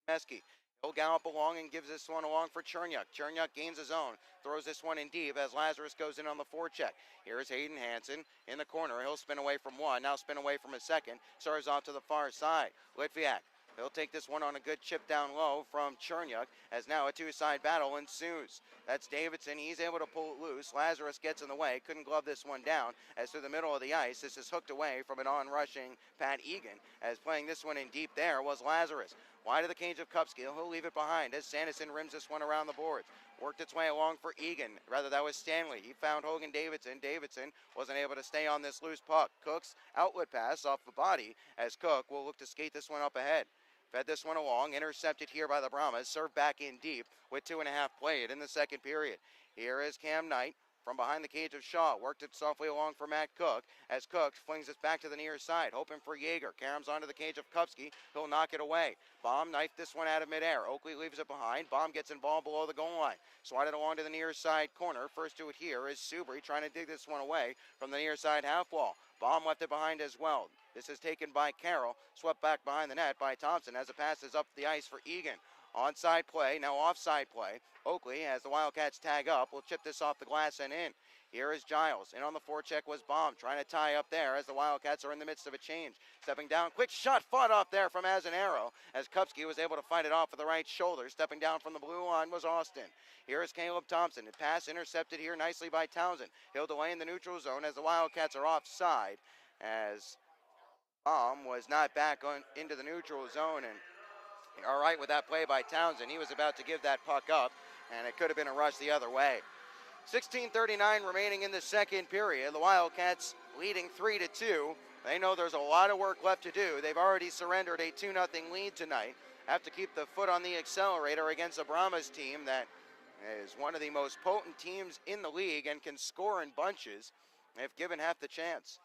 Kosmeski, he'll gallop along and gives this one along for Chernyuk. Chernyuk gains his own, throws this one in deep as Lazarus goes in on the forecheck. Here's Hayden Hansen in the corner. He'll spin away from one, now spin away from a second. Serves off to the far side. Litviak, he'll take this one on a good chip down low from Chernyuk, as now a two-side battle ensues. That's Davidson. He's able to pull it loose. Lazarus gets in the way. Couldn't glove this one down, as through the middle of the ice, this is hooked away from an on-rushing Pat Egan, as playing this one in deep there was Lazarus. Wide of the cage of Kupski. He'll leave it behind as Sanderson rims this one around the boards. Worked its way along for Egan. Rather, that was Stanley. He found Hogan Davidson. Davidson wasn't able to stay on this loose puck. Cook's outlet pass off the body, as Cook will look to skate this one up ahead. Fed this one along, intercepted here by the Brahmas, served back in deep with 2.5 played in the second period. Here is Cam Knight from behind the cage of Shaw. Worked it softly along for Matt Cook, as Cook flings it back to the near side, hoping for Yeager. Karam's onto the cage of Kupski. He'll knock it away. Baum knifed this one out of midair. Oakley leaves it behind. Baum gets involved below the goal line. Swatted along to the near side corner. First to it here is Subri trying to dig this one away from the near side half wall. Baum left it behind as well. This is taken by Carroll. Swept back behind the net by Thompson as it passes up the ice for Egan. Onside play, now offside play. Oakley, as the Wildcats tag up, will chip this off the glass and in. Here is Giles. In on the forecheck was Baum, trying to tie up there as the Wildcats are in the midst of a change. Stepping down, quick shot fought off there from Azanaro, as Kupski was able to fight it off with the right shoulder. Stepping down from the blue line was Austin. Here is Caleb Thompson. The pass intercepted here nicely by Townsend. He'll delay in the neutral zone as the Wildcats are offside, as Was not back into the neutral zone, and all right with that play by Townsend. He was about to give that puck up, and it could have been a rush the other way. 16:39 remaining in the second period. The Wildcats leading 3-2. They know there's a lot of work left to do. They've already surrendered a 2-0 lead tonight. Have to keep the foot on the accelerator against a Brahmas team that is one of the most potent teams in the league and can score in bunches if given half the chance.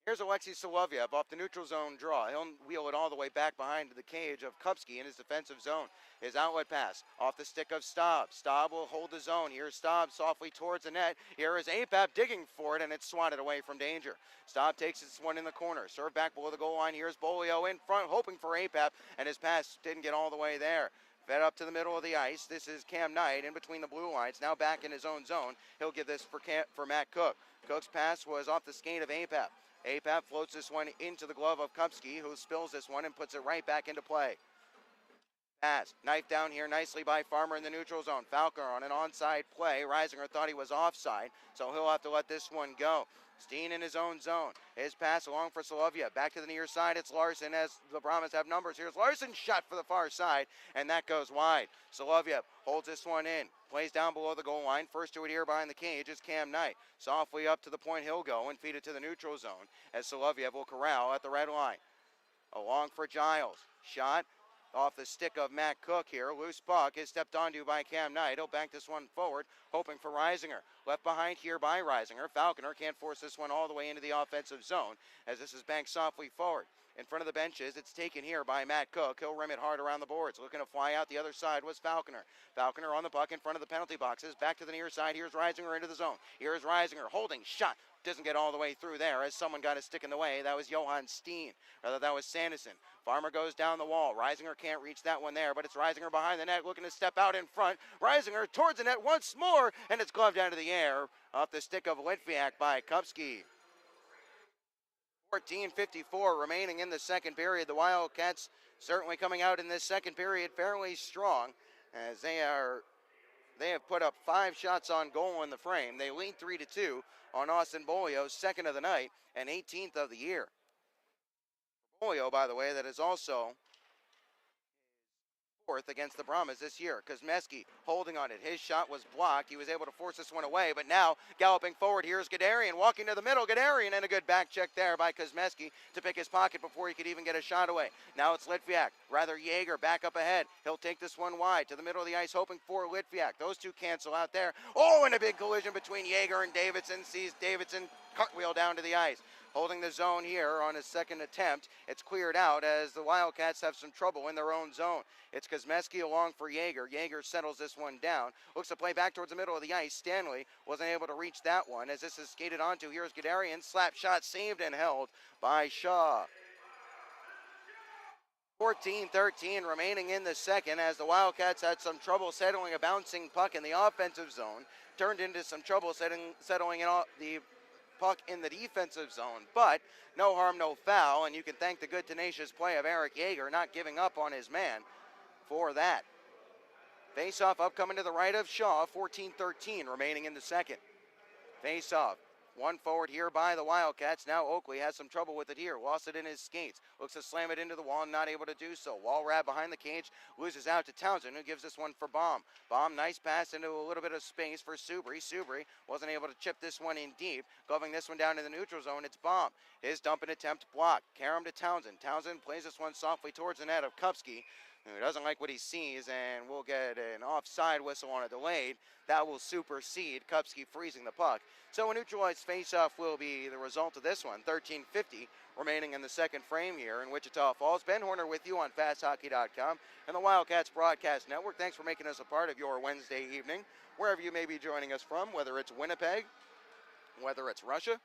Here's Alexei Solovyev off the neutral zone draw. He'll wheel it all the way back behind the cage of Kupski in his defensive zone. His outlet pass off the stick of Staub. Staub will hold the zone. Here's Staub softly towards the net. Here is Apap digging for it, and it's swatted away from danger. Staub takes this one in the corner. Serve back below the goal line. Here's Bolio in front, hoping for Apap, and his pass didn't get all the way there. Fed up to the middle of the ice. This is Cam Knight in between the blue lines. Now back in his own zone. He'll give this for Matt Cook. Cook's pass was off the skate of Apap. Apap floats this one into the glove of Kupski, who spills this one and puts it right back into play. Pass, knife down here nicely by Farmer in the neutral zone. Falconer on an onside play. Reisinger thought he was offside, so he'll have to let this one go. Steen in his own zone. His pass along for Solovyev. Back to the near side, it's Larson as the Brahmas have numbers. Here's Larson's shot for the far side, and that goes wide. Solovyev holds this one in. Plays down below the goal line. First to it here behind the cage is Cam Knight. Softly up to the point he'll go and feed it to the neutral zone as Solovyev will corral at the red line. Along for Giles. Shot off the stick of Matt Cook here. Loose puck is stepped onto by Cam Knight. He'll bank this one forward, hoping for Reisinger. Left behind here by Reisinger. Falconer can't force this one all the way into the offensive zone as this is banked softly forward. In front of the benches, it's taken here by Matt Cook. He'll rim it hard around the boards. Looking to fly out the other side was Falconer. Falconer on the puck in front of the penalty boxes. Back to the near side. Here's Reisinger into the zone. Here's Reisinger holding. Shot. Doesn't get all the way through there as someone got a stick in the way. That was Johan Steen. Rather, that was Sanderson. Farmer goes down the wall. Reisinger can't reach that one there, but it's Reisinger behind the net looking to step out in front. Reisinger towards the net once more, and it's gloved out of the air off the stick of Litviak by Kupski. 14:54 remaining in the second period. The Wildcats certainly coming out in this second period fairly strong as they have put up 5 shots on goal in the frame. They lead 3-2 on Austin Bolio's second of the night and 18th of the year. Bolio, by the way, that is also fourth against the Brahmas this year. Kuzmeski holding on it. His shot was blocked. He was able to force this one away, but now galloping forward, here's Gadarian walking to the middle. Gadarian, and a good back check there by Kuzmeski to pick his pocket before he could even get a shot away. Now it's Litviak, rather Jaeger back up ahead. He'll take this one wide to the middle of the ice, hoping for Litviak. Those two cancel out there. Oh, and a big collision between Jaeger and Davidson. Sees Davidson cartwheel down to the ice. Holding the zone here on his second attempt. It's cleared out as the Wildcats have some trouble in their own zone. It's Kuzmeski along for Jaeger. Jaeger settles this one down. Looks to play back towards the middle of the ice. Stanley wasn't able to reach that one as this is skated onto. Here's Gadarian. Slap shot saved and held by Shaw. 14-13 remaining in the second as the Wildcats had some trouble settling a bouncing puck in the offensive zone. Turned into some trouble settling the puck in the defensive zone, but no harm, no foul, and you can thank the good tenacious play of Eric Jaeger not giving up on his man for that. Face-off upcoming to the right of Shaw, 14-13 remaining in the second. Face-off. One forward here by the Wildcats. Now Oakley has some trouble with it here. Lost it in his skates. Looks to slam it into the wall, not able to do so. Walrab behind the cage. Loses out to Townsend, who gives this one for Baum. Baum, nice pass into a little bit of space for Subri. Subri wasn't able to chip this one in deep. Gloving this one down in the neutral zone. It's Baum. His dumping attempt blocked. Karam to Townsend. Townsend plays this one softly towards the net of Kupski, who doesn't like what he sees, and will get an offside whistle on a delayed. That will supersede Kupski freezing the puck. So a neutralized faceoff will be the result of this one. 13:50 remaining in the second frame here in Wichita Falls. Ben Horner with you on FastHockey.com and the Wildcats Broadcast Network. Thanks for making us a part of your Wednesday evening, wherever you may be joining us from, whether it's Winnipeg, whether it's Russia,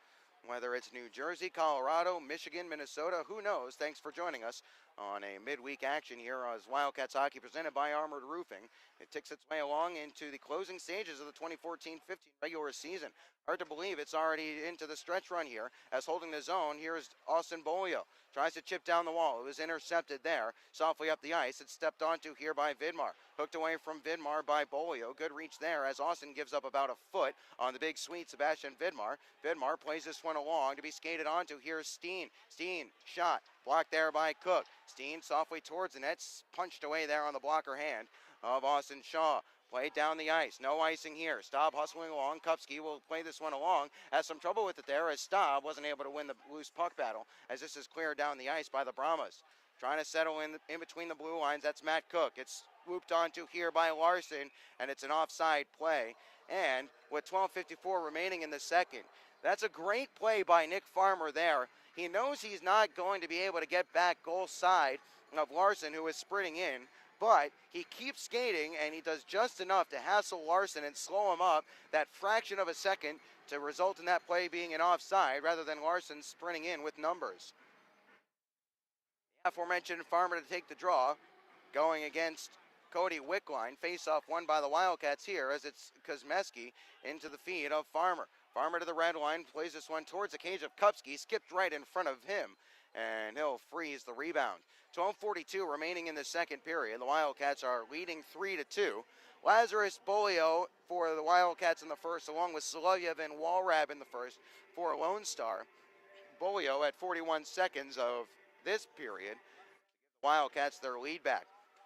whether it's New Jersey, Colorado, Michigan, Minnesota, who knows. Thanks for joining us on a midweek action here as Wildcats Hockey presented by Armored Roofing. It ticks its way along into the closing stages of the 2014-15 regular season. Hard to believe it's already into the stretch run here as holding the zone. Here's Austin Bolio. Tries to chip down the wall. It was intercepted there. Softly up the ice. It's stepped onto here by Vidmar. Hooked away from Vidmar by Bolio. Good reach there as Austin gives up about a foot on the big sweet Sebastian Vidmar. Vidmar plays this one along to be skated onto. Here's Steen. Steen, shot. Blocked there by Cook. Steen softly towards the net, punched away there on the blocker hand of Austin Shaw. Played down the ice. No icing here. Staub hustling along. Kupski will play this one along. Has some trouble with it there as Staub wasn't able to win the loose puck battle as this is cleared down the ice by the Brahmas. Trying to settle in between the blue lines. That's Matt Cook. It's looped onto here by Larson, and it's an offside play. And with 12:54 remaining in the second, that's a great play by Nick Farmer there. He knows he's not going to be able to get back goal side of Larson, who is sprinting in, but he keeps skating, and he does just enough to hassle Larson and slow him up that fraction of a second to result in that play being an offside rather than Larson sprinting in with numbers. The aforementioned Farmer to take the draw, going against Cody Wickline. Face-off won by the Wildcats here as it's Kuzmeski into the feed of Farmer. Farmer to the red line, plays this one towards the cage of Kupski, skipped right in front of him, and he'll freeze the rebound. 12:42 remaining in the second period. The Wildcats are leading 3-2. Lazarus Bolio for the Wildcats in the first, along with Solovyev and Walrab in the first for Lone Star. Bolio at 41 seconds of this period. Wildcats their lead back.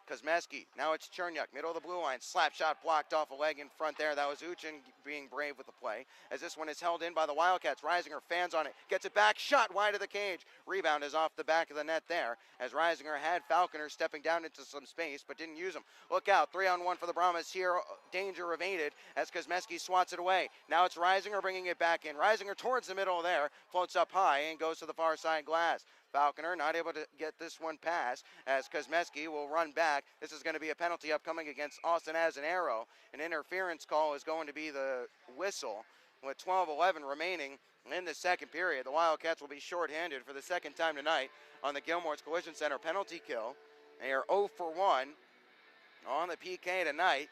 Kuzmeski, now it's Cherniak, middle of the blue line, slap shot blocked off a leg in front there. That was Uchin being brave with the play, as this one is held in by the Wildcats. Reisinger fans on it, gets it back, shot wide of the cage. Rebound is off the back of the net there, as Reisinger had Falconer stepping down into some space, but didn't use him. Look out, 3-on-1 for the Brahmas here, danger evaded, as Kuzmeski swats it away. Now it's Reisinger bringing it back in. Reisinger towards the middle there, floats up high and goes to the far side glass. Falconer not able to get this one past as Kuzmeski will run back. This is going to be a penalty upcoming against Austin as an arrow. An interference call is going to be the whistle with 12:11 remaining in the second period. The Wildcats will be shorthanded for the second time tonight on the Gilmore's Collision Center penalty kill. They are 0 for 1 on the PK tonight.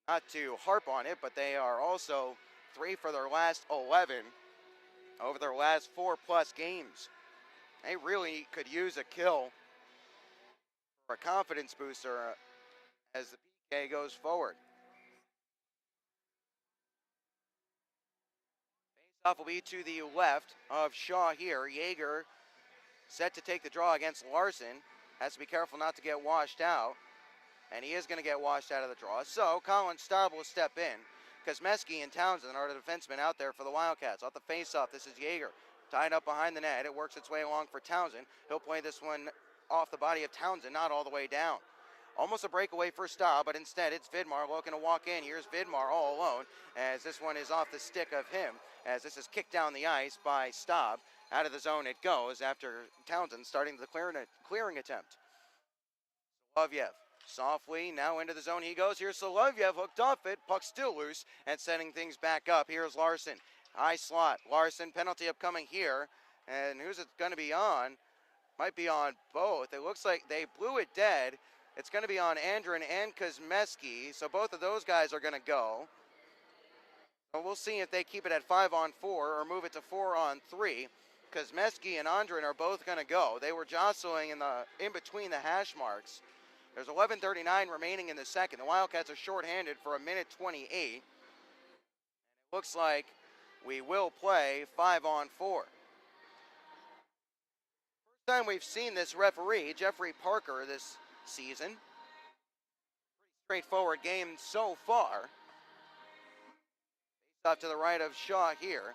Not to harp on it, but they are also 3 for their last 11 over their last 4+ games. They really could use a kill for a confidence booster as the PK goes forward. Face-off will be to the left of Shaw here. Yeager set to take the draw against Larson. Has to be careful not to get washed out. And he is going to get washed out of the draw. So Colin Staub will step in. Kuzmeski and Townsend are the defensemen out there for the Wildcats. Off the face-off, this is Yeager. Tied up behind the net. It works its way along for Townsend. He'll play this one off the body of Townsend, not all the way down. Almost a breakaway for Staub, but instead it's Vidmar looking to walk in. Here's Vidmar all alone as this one is off the stick of him, as this is kicked down the ice by Staub. Out of the zone it goes after Townsend starting the clearing attempt. Solovyev. Softly, now into the zone he goes. Here's Solovyev, hooked off it. Puck still loose and setting things back up. Here's Larson. High slot. Larson, penalty upcoming here. And who's it going to be on? Might be on both. It looks like they blew it dead. It's going to be on Andrin and Kuzmeski. So both of those guys are going to go. But we'll see if they keep it at 5-on-4 or move it to 4-on-3. Kuzmeski and Andrin are both going to go. They were jostling in between the hash marks. There's 11:39 remaining in the second. The Wildcats are shorthanded for 1:28. It looks like we will play 5-on-4. First time we've seen this referee, Jeffrey Parker, this season. Pretty straightforward game so far. Off to the right of Shaw here.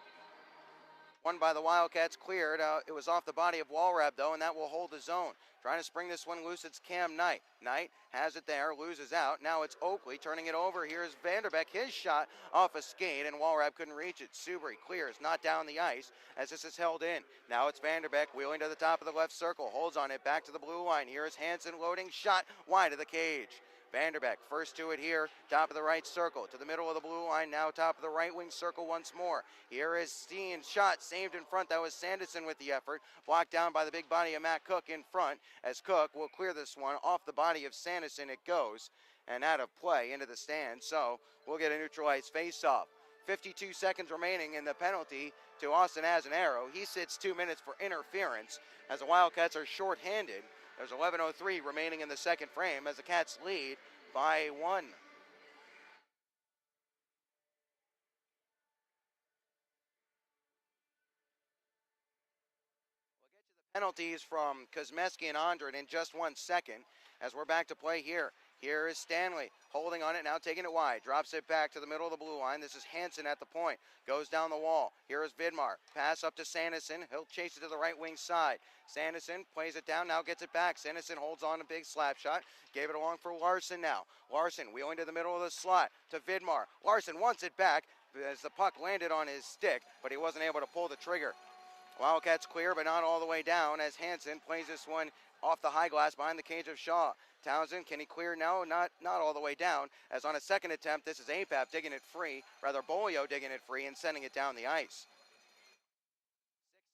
One by the Wildcats cleared. It was off the body of Walrab, though, and that will hold the zone. Trying to spring this one loose, it's Cam Knight. Knight has it there, loses out. Now it's Oakley turning it over. Here's Vanderbeck. His shot off a skate, and Walrab couldn't reach it. Subri clears, not down the ice, as this is held in. Now it's Vanderbeck wheeling to the top of the left circle. Holds on it, back to the blue line. Here's Hansen loading, shot wide of the cage. Vanderbeck first to it here, top of the right circle, to the middle of the blue line, now top of the right wing circle once more. Here is Steen's shot, saved in front. That was Sanderson with the effort, blocked down by the big body of Matt Cook in front, as Cook will clear this one off the body of Sanderson. It goes, and out of play into the stand, so we'll get a neutralized face-off. 52 seconds remaining in the penalty to Austin as an arrow. He sits 2 minutes for interference, as the Wildcats are shorthanded. There's 11:03 remaining in the second frame as the Cats lead by 1. penalties from Kosmeski and Andren in just 1 second as we're back to play here. Here is Stanley holding on it, now taking it wide. Drops it back to the middle of the blue line. This is Hansen at the point. Goes down the wall. Here is Vidmar. Pass up to Sanderson. He'll chase it to the right wing side. Sanderson plays it down, now gets it back. Sanderson holds on a big slap shot. Gave it along for Larson now. Larson wheeling to the middle of the slot to Vidmar. Larson wants it back as the puck landed on his stick, but he wasn't able to pull the trigger. Wildcats clear, but not all the way down as Hansen plays this one off the high glass behind the cage of Shaw. Townsend, can he clear? No, not all the way down, as on a second attempt, this is APAP digging it free, rather Bolio digging it free and sending it down the ice.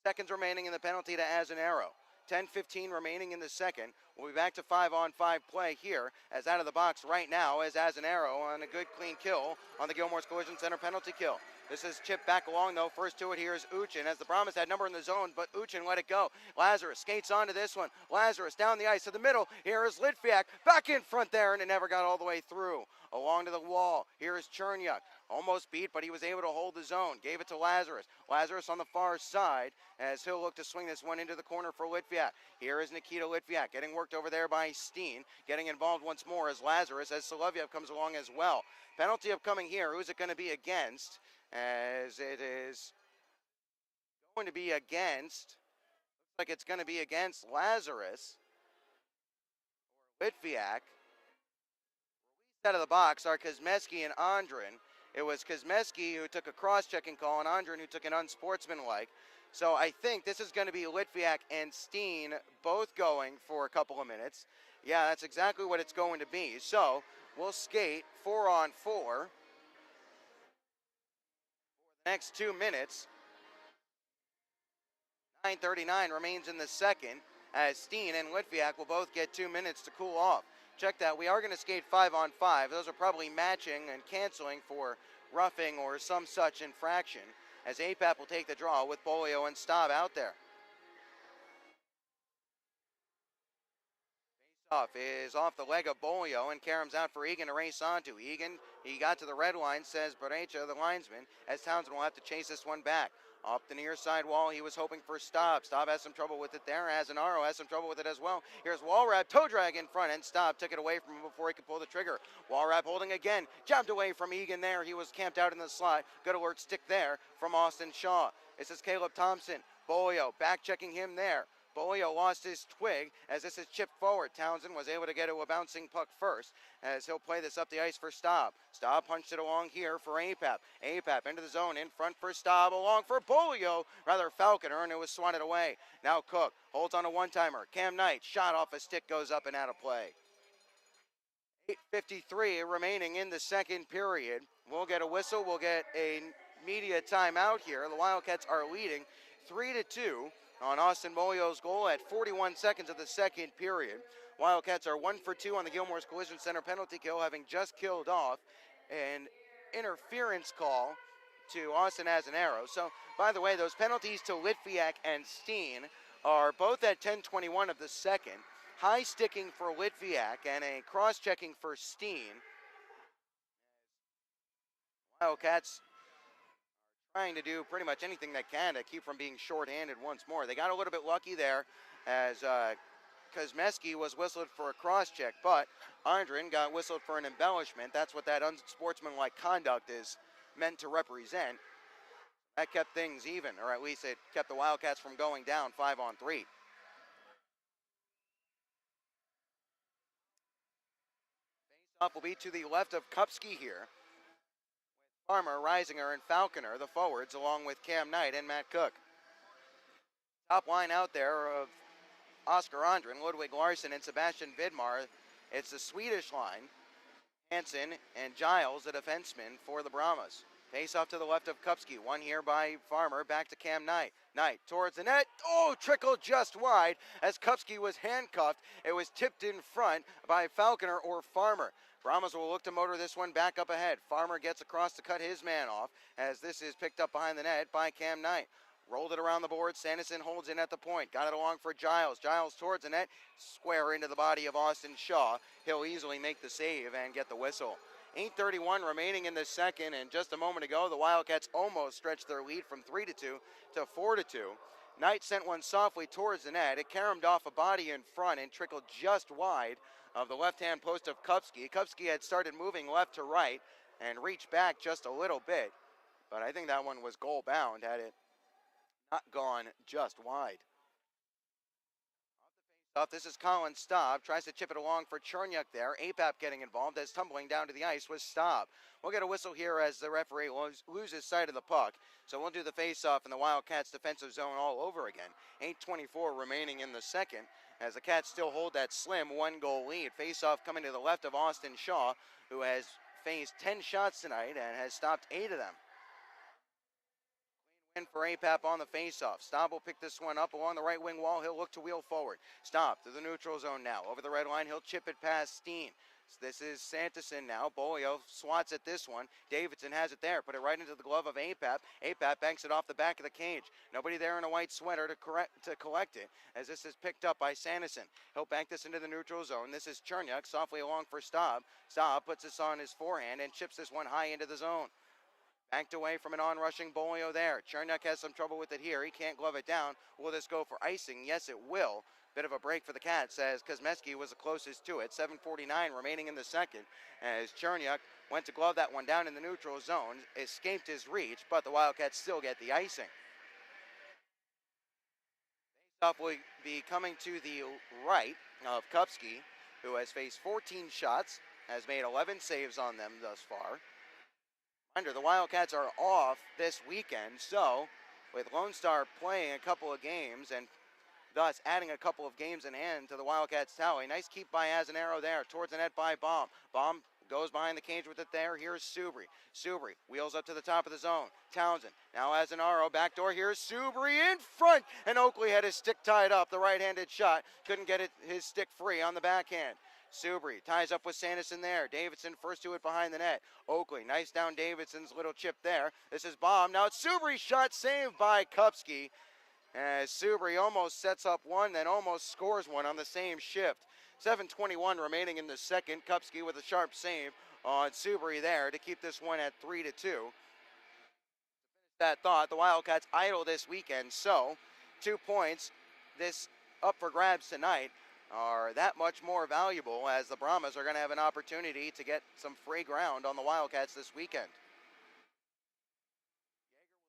6 seconds remaining in the penalty to Azanaro. 10-15 remaining in the second. We'll be back to 5-on-5 play here, as out of the box right now is Azanaro on a good clean kill on the Gilmore's Collision Center penalty kill. This is chipped back along, though. First to it here is Uchin, as the Brahmas had number in the zone, but Uchin let it go. Lazarus skates onto this one. Lazarus down the ice to the middle. Here is Litviak back in front there, and it never got all the way through. Along to the wall. Here is Chernyuk. Almost beat, but he was able to hold the zone. Gave it to Lazarus. Lazarus on the far side, as he'll look to swing this one into the corner for Litviak. Here is Nikita Litviak getting worked over there by Steen. Getting involved once more as Lazarus, as Solovyev comes along as well. Penalty upcoming here. Who's it going to be against? As it is going to be against, looks like it's going to be against Lazarus or Litviak. Out of the box are Kosmeski and Andren. It was Kosmeski who took a cross-checking call and Andren who took an unsportsmanlike. So I think this is going to be Litviak and Steen both going for a couple of minutes. Yeah, that's exactly what it's going to be. So we'll skate 4-on-4 for the next 2 minutes. 9:39 remains in the second, as Steen and Litviak will both get 2 minutes to cool off. Check that. We are going to skate 5-on-5. Those are probably matching and canceling for roughing or some such infraction, as APAP will take the draw with Bolio and Staub out there. Face-off is off the leg of Bolio, and Karam's out for Egan to race onto. Egan, he got to the red line, says Barecha, the linesman, as Townsend will have to chase this one back. Off the near side wall, he was hoping for Staub. Staub has some trouble with it there. Azanaro has some trouble with it as well. Here's Walrap, toe drag in front, and Staub took it away from him before he could pull the trigger. Walrap holding again, jabbed away from Egan there. He was camped out in the slot. Good alert stick there from Austin Shaw. This is Caleb Thompson. Bolio back checking him there. Bolio lost his twig as this is chipped forward. Townsend was able to get to a bouncing puck first, as he'll play this up the ice for Staub. Staub punched it along here for APAP. APAP into the zone, in front for Staub, along for Bolio, rather Falconer, and it was swatted away. Now Cook holds on a one-timer. Cam Knight, shot off a stick, goes up and out of play. 8:53 remaining in the second period. We'll get a whistle. We'll get a media timeout here. The Wildcats are leading 3-2 on Austin Bolio's goal at 41 seconds of the second period. Wildcats are 1 for 2 on the Gilmore's Collision Center penalty kill, having just killed off an interference call to Austin Azanaro. So, by the way, those penalties to Litviak and Steen are both at 10:21 of the second. High sticking for Litviak and a cross-checking for Steen. Wildcats trying to do pretty much anything they can to keep from being shorthanded once more. They got a little bit lucky there as Kosmeski was whistled for a cross-check, but Andren got whistled for an embellishment. That's what that unsportsmanlike conduct is meant to represent. That kept things even, or at least it kept the Wildcats from going down 5-on-3. Face-off will be to the left of Kupski here. Farmer, Reisinger, and Falconer, the forwards, along with Cam Knight and Matt Cook. Top line out there of Oscar Andren, Ludwig Larson, and Sebastian Vidmar. It's the Swedish line. Hansen and Giles, the defenseman for the Brahmas. Face off to the left of Kupski. One here by Farmer, back to Cam Knight. Knight towards the net. Oh, trickled just wide as Kupski was handcuffed. It was tipped in front by Falconer or Farmer. Brahmas will look to motor this one back up ahead. Farmer gets across to cut his man off as this is picked up behind the net by Cam Knight. Rolled it around the board. Sanderson holds in at the point. Got it along for Giles. Giles towards the net. Square into the body of Austin Shaw. He'll easily make the save and get the whistle. 8:31 remaining in the second, and just a moment ago, the Wildcats almost stretched their lead from 3-2 to 4-2. Knight sent one softly towards the net. It caromed off a body in front and trickled just wide of the left-hand post of Kupski. Kupski had started moving left to right and reached back just a little bit, but I think that one was goal bound had it not gone just wide. This is Colin Staub, tries to chip it along for Chernyuk there. APAP getting involved as tumbling down to the ice was Staub. We'll get a whistle here as the referee loses sight of the puck. So we'll do the face-off in the Wildcats defensive zone all over again. 8:24 remaining in the second as the Cats still hold that slim one-goal lead. Face-off coming to the left of Austin Shaw, who has faced 10 shots tonight and has stopped 8 of them. In for APAP on the faceoff. Staub will pick this one up along the right wing wall. He'll look to wheel forward. Staub through the neutral zone now. Over the red line, he'll chip it past Steen. This is Sanderson now. Bolio swats at this one. Davidson has it there. Put it right into the glove of APAP. APAP banks it off the back of the cage. Nobody there in a white sweater to collect it as this is picked up by Sanderson. He'll bank this into the neutral zone. This is Chernyuk softly along for Staub. Staub puts this on his forehand and chips this one high into the zone. Banked away from an on-rushing Bolio there. Chernyuk has some trouble with it here. He can't glove it down. Will this go for icing? Yes, it will. Bit of a break for the Cats as Kosmeski was the closest to it. 7:49 remaining in the second as Chernyuk went to glove that one down in the neutral zone. Escaped his reach, but the Wildcats still get the icing. Faceoff will be coming to the right of Kupski, who has faced 14 shots, has made 11 saves on them thus far. The Wildcats are off this weekend, so with Lone Star playing a couple of games and thus adding a couple of games in hand to the Wildcats tally. Nice keep by Azanaro there towards the net by Baum. Baum goes behind the cage with it there. Here's Subri. Subri wheels up to the top of the zone. Townsend now Azanaro backdoor. Here's Subri in front, and Oakley had his stick tied up. The right-handed shot couldn't get his stick free on the backhand. Subri ties up with Sanderson there. Davidson first to it behind the net. Oakley, nice down Davidson's little chip there. This is Baum. Now it's Subri's shot saved by Kupski. As Subri almost sets up one, then almost scores one on the same shift. 7:21 remaining in the second. Kupski with a sharp save on Subri there to keep this one at 3-2. That thought, the Wildcats idle this weekend, so 2 points this up for grabs tonight are that much more valuable as the Brahmas are going to have an opportunity to get some free ground on the Wildcats this weekend.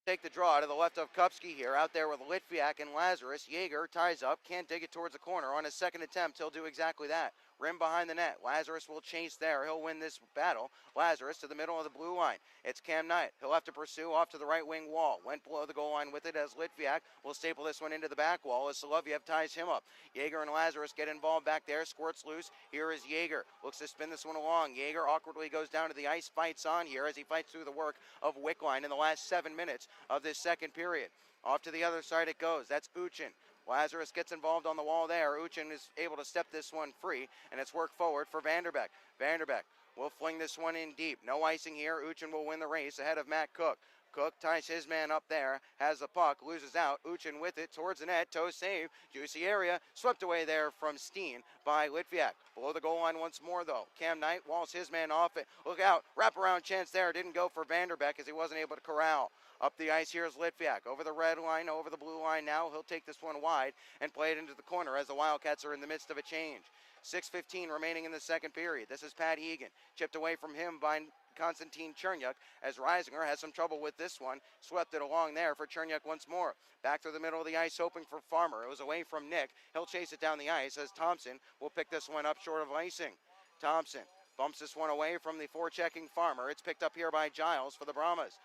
Take the draw to the left of Kupski here, out there with Litviak and Lazarus. Yeager ties up, can't dig it towards the corner. On his second attempt, he'll do exactly that. Rim behind the net. Lazarus will chase there. He'll win this battle. Lazarus to the middle of the blue line. It's Cam Knight. He'll have to pursue off to the right wing wall. Went below the goal line with it as Litviak will staple this one into the back wall as Soloviev ties him up. Yeager and Lazarus get involved back there. Squirts loose. Here is Yeager. Looks to spin this one along. Yeager awkwardly goes down to the ice. Fights on here as he fights through the work of Wickline in the last 7 minutes of this second period. Off to the other side it goes. That's Uchin. Lazarus gets involved on the wall there. Uchin is able to step this one free, and it's work forward for Vanderbeck. Vanderbeck will fling this one in deep. No icing here. Uchin will win the race ahead of Matt Cook. Cook ties his man up there, has the puck, loses out. Uchin with it towards the net. Toe save. Juicy area. Swept away there from Steen by Litviak. Below the goal line once more, though. Cam Knight walls his man off it. Look out. Wraparound chance there. Didn't go for Vanderbeck as he wasn't able to corral. Up the ice here is Litviak. Over the red line, over the blue line now. He'll take this one wide and play it into the corner as the Wildcats are in the midst of a change. 6:15 remaining in the second period. This is Pat Egan. Chipped away from him by Konstantin Chernyuk as Reisinger has some trouble with this one. Swept it along there for Chernyuk once more. Back through the middle of the ice, hoping for Farmer. It was away from Nick. He'll chase it down the ice as Thompson will pick this one up short of icing. Thompson bumps this one away from the forechecking Farmer. It's picked up here by Giles for the Brahmas.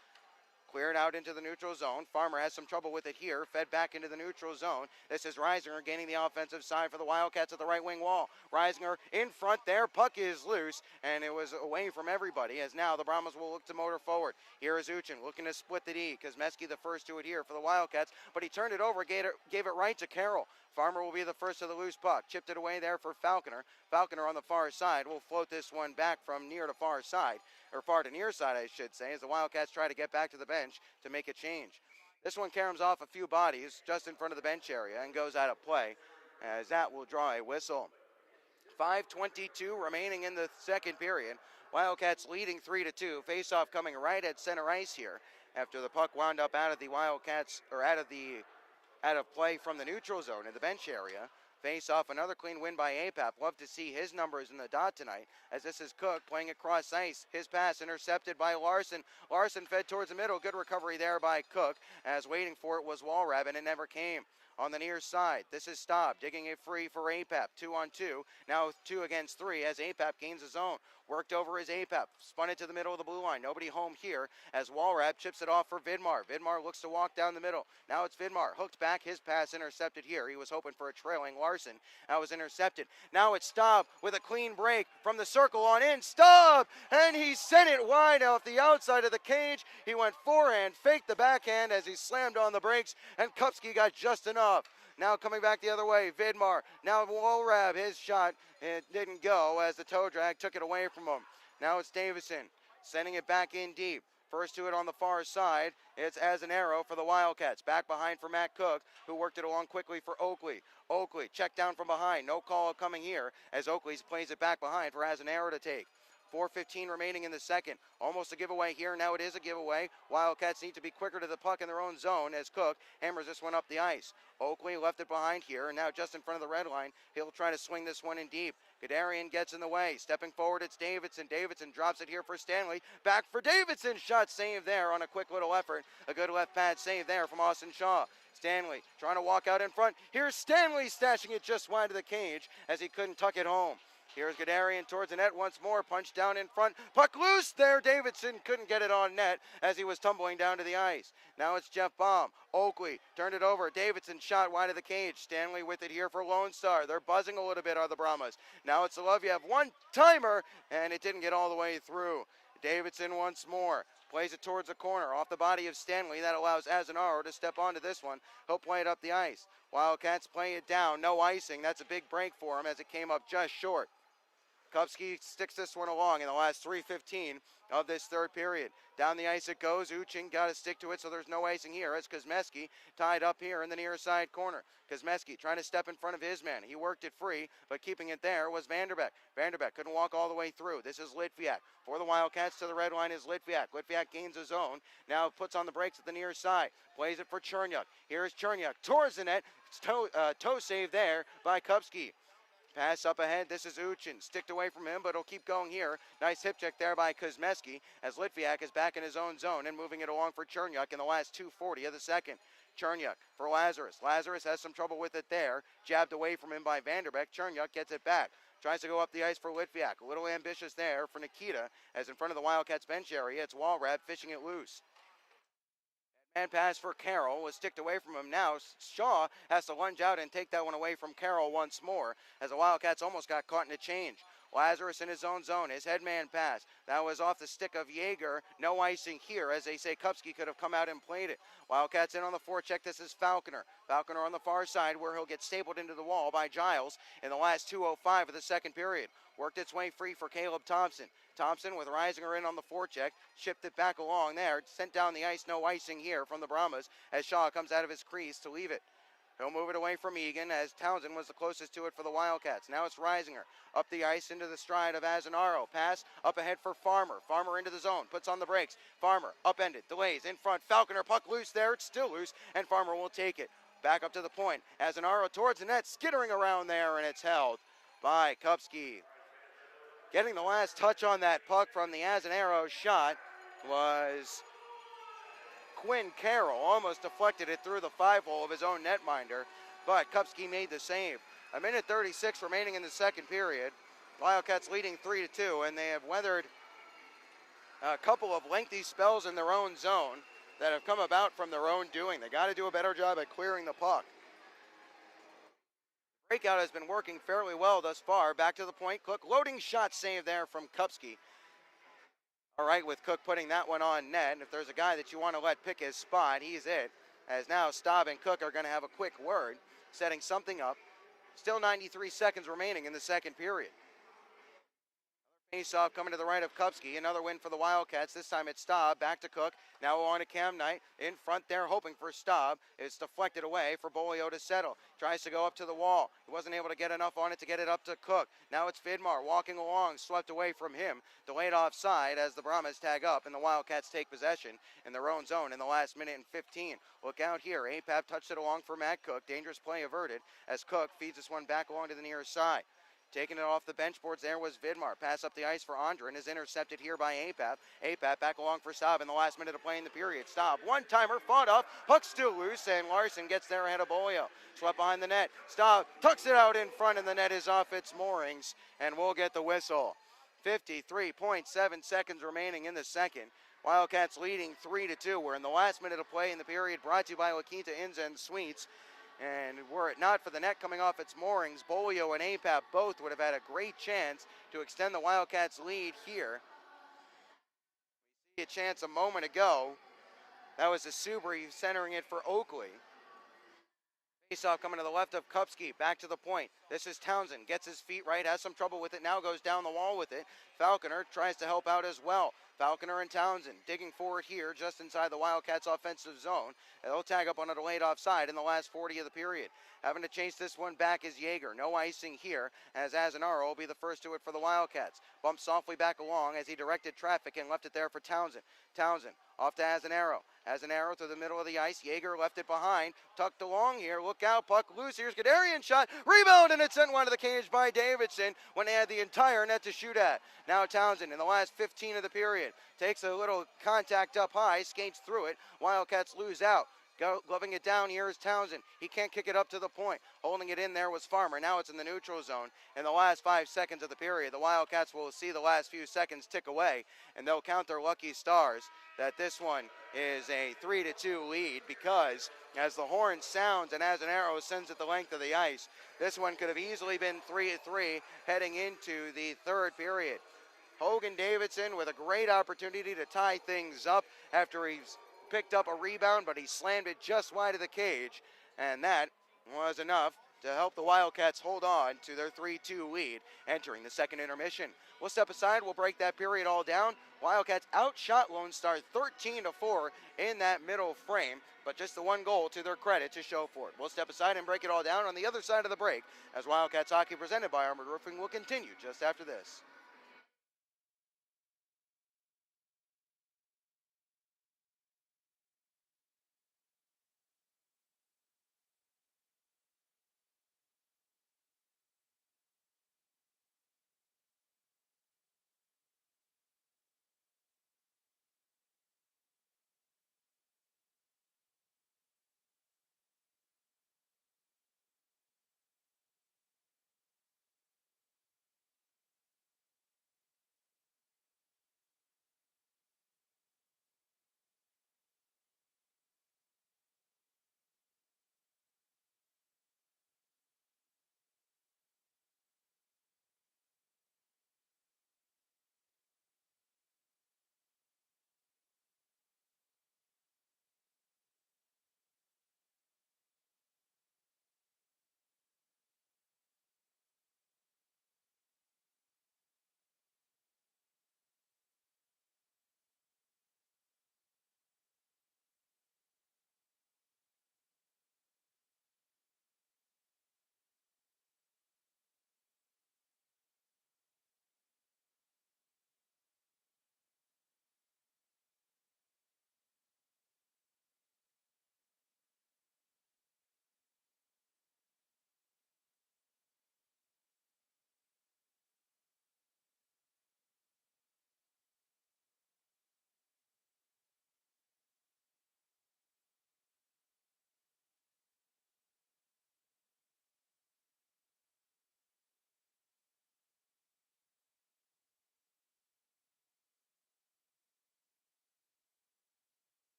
Cleared out into the neutral zone. Farmer has some trouble with it here. Fed back into the neutral zone. This is Reisinger gaining the offensive side for the Wildcats at the right wing wall. Reisinger in front there. Puck is loose, and it was away from everybody as now the Brahmas will look to motor forward. Here is Uchin looking to split the D. Kosmeski the first to it here for the Wildcats, but he turned it over, gave it right to Carroll. Farmer will be the first to the loose puck. Chipped it away there for Falconer. Falconer on the far side will float this one back from near to far side, or far to near side, I should say, as the Wildcats try to get back to the bench to make a change. This one caroms off a few bodies just in front of the bench area and goes out of play, as that will draw a whistle. 5:22 remaining in the second period. Wildcats leading 3-2. Face-off coming right at center ice here after the puck wound up out of the Wildcats, or out of the out of play from the neutral zone in the bench area. Face off, another clean win by APAP. Love to see his numbers in the dot tonight, as this is Cook playing across ice. His pass intercepted by Larson. Larson fed towards the middle. Good recovery there by Cook, as waiting for it was Walrab, and it never came. On the near side, this is Staub digging it free for APAP. 2-on-2. Now 2 against 3 as APAP gains his own. Worked over his APAP. Spun it to the middle of the blue line. Nobody home here as Walrab chips it off for Vidmar. Vidmar looks to walk down the middle. Now it's Vidmar. Hooked back. His pass intercepted here. He was hoping for a trailing Larson. That was intercepted. Now it's Staub with a clean break from the circle on in. Staub! And he sent it wide off the outside of the cage. He went forehand, faked the backhand as he slammed on the brakes, and Kupski got just enough. Now coming back the other way, Vidmar. Now Walrab, his shot, it didn't go as the toe drag took it away from him. Now it's Davison sending it back in deep. First to it on the far side, it's as an arrow for the Wildcats. Back behind for Matt Cook, who worked it along quickly for Oakley. Oakley checked down from behind. No call coming here as Oakley plays it back behind for as an arrow to take. 4:15 remaining in the second. Almost a giveaway here. Now it is a giveaway. Wildcats need to be quicker to the puck in their own zone as Cook hammers this one up the ice. Oakley left it behind here, and now just in front of the red line. He'll try to swing this one in deep. Gadarian gets in the way. Stepping forward, it's Davidson. Davidson drops it here for Stanley. Back for Davidson. Shot saved there on a quick little effort. A good left pad save there from Austin Shaw. Stanley trying to walk out in front. Here's Stanley stashing it just wide of the cage as he couldn't tuck it home. Here's Gadarian towards the net once more. Punch down in front. Puck loose there. Davidson couldn't get it on net as he was tumbling down to the ice. Now it's Jeff Baum. Oakley turned it over. Davidson shot wide of the cage. Stanley with it here for Lone Star. They're buzzing a little bit on the Brahmas. Now it's Soloviev. One-timer, and it didn't get all the way through. Davidson once more. Plays it towards the corner. Off the body of Stanley. That allows Azanaro to step onto this one. He'll play it up the ice. Wildcats play it down. No icing. That's a big break for him as it came up just short. Kupski sticks this one along in the last 3:15 of this third period. Down the ice it goes. Uchin got to stick to it, so there's no icing here. It's Kuzmeski tied up here in the near side corner. Kuzmeski trying to step in front of his man. He worked it free, but keeping it there was Vanderbeck. Vanderbeck couldn't walk all the way through. This is Litviak. For the Wildcats to the red line is Litviak. Litviak gains his own. Now puts on the brakes at the near side. Plays it for Chernyuk. Here's Chernyuk towards the net. Toe save there by Kupski. Pass up ahead, this is Uchin. Sticked away from him, but it'll keep going here. Nice hip check there by Kuzmeski as Litviak is back in his own zone and moving it along for Chernyuk in the last 2:40 of the second. Chernyuk for Lazarus. Lazarus has some trouble with it there. Jabbed away from him by Vanderbeck. Chernyuk gets it back. Tries to go up the ice for Litviak. A little ambitious there for Nikita as in front of the Wildcats bench area. It's Walrab fishing it loose. And pass for Carroll was sticked away from him. Now Shaw has to lunge out and take that one away from Carroll once more as the Wildcats almost got caught in a change. Lazarus in his own zone, his headman pass. That was off the stick of Yeager. No icing here as they say Kupski could have come out and played it. Wildcats in on the forecheck. This is Falconer. Falconer on the far side where he'll get stapled into the wall by Giles in the last 2:05 of the second period. Worked its way free for Caleb Thompson. Thompson with Reisinger in on the forecheck. Shipped it back along there. Sent down the ice. No icing here from the Brahmas as Shaw comes out of his crease to leave it. He'll move it away from Egan as Townsend was the closest to it for the Wildcats. Now it's Reisinger. Up the ice into the stride of Azanaro. Pass up ahead for Farmer. Farmer into the zone. Puts on the brakes. Farmer upended. Delays in front. Falconer puck loose there. It's still loose and Farmer will take it. Back up to the point. Azanaro towards the net. Skittering around there and it's held by Kupski. Getting the last touch on that puck from the Azanaro shot was Quinn Carroll. Almost deflected it through the 5-hole of his own netminder, but Kupski made the save. 1:36 remaining in the second period. Wildcats leading 3-2, and they have weathered a couple of lengthy spells in their own zone that have come about from their own doing. They got to do a better job at clearing the puck. Breakout has been working fairly well thus far. Back to the point. Cook loading shot save there from Kupski. All right, with Cook putting that one on net. And if there's a guy that you want to let pick his spot, he's it. As now Staub and Cook are going to have a quick word, setting something up. Still 93 seconds remaining in the second period. Face-off coming to the right of Kupski. Another win for the Wildcats. This time it's Staub. Back to Cook. Now on to Cam Knight. In front there, hoping for Staub. It's deflected away for Bolio to settle. Tries to go up to the wall. He wasn't able to get enough on it to get it up to Cook. Now it's Vidmar walking along, swept away from him. Delayed offside as the Brahmas tag up and the Wildcats take possession in their own zone in the last minute and 15. Look out here. APAP touched it along for Matt Cook. Dangerous play averted as Cook feeds this one back along to the near side. Taking it off the bench boards there was Vidmar. Pass up the ice for Andra and is intercepted here by APAP. APAP back along for Staub in the last minute of play in the period. Staub, one-timer, fought up. Puck still loose, and Larson gets there ahead of Bolio. Swept behind the net. Staub tucks it out in front, and the net is off its moorings, and we'll get the whistle. 53.7 seconds remaining in the second. Wildcats leading 3-2. We're in the last minute of play in the period, brought to you by La Quinta Inns and Suites. And were it not for the net coming off its moorings, Bolio and APAP both would have had a great chance to extend the Wildcats' lead here. We see a chance a moment ago. That was a Subri centering it for Oakley. Faceoff coming to the left of Kupski, back to the point. This is Townsend, gets his feet right, has some trouble with it, now goes down the wall with it. Falconer tries to help out as well. Falconer and Townsend digging forward here just inside the Wildcats' offensive zone. They'll tag up on a delayed offside in the last 40 of the period. Having to chase this one back is Yeager. No icing here as Azanaro will be the first to it for the Wildcats. Bumps softly back along as he directed traffic and left it there for Townsend. Townsend off to Azanaro. Azanaro through the middle of the ice. Yeager left it behind. Tucked along here. Look out. Puck loose. Here's Gadarian shot. Rebound, and it's sent one to the cage by Davidson when they had the entire net to shoot at. Now Townsend in the last 15 of the period takes a little contact up high, skates through it. Wildcats lose out. Gloving it down here is Townsend. He can't kick it up to the point. Holding it in there was Farmer. Now it's in the neutral zone. In the last 5 seconds of the period, the Wildcats will see the last few seconds tick away, and they'll count their lucky stars that this one is a 3-2 lead, because as the horn sounds and as an arrow sends it the length of the ice, this one could have easily been 3-3 heading into the third period. Hogan Davidson with a great opportunity to tie things up after he's picked up a rebound, but he slammed it just wide of the cage, and that was enough to help the Wildcats hold on to their 3-2 lead entering the second intermission. We'll step aside, we'll break that period all down. Wildcats outshot Lone Star 13-4 in that middle frame, but just the one goal to their credit to show for it. We'll step aside and break it all down on the other side of the break as Wildcats hockey presented by Armored Roofing will continue just after this.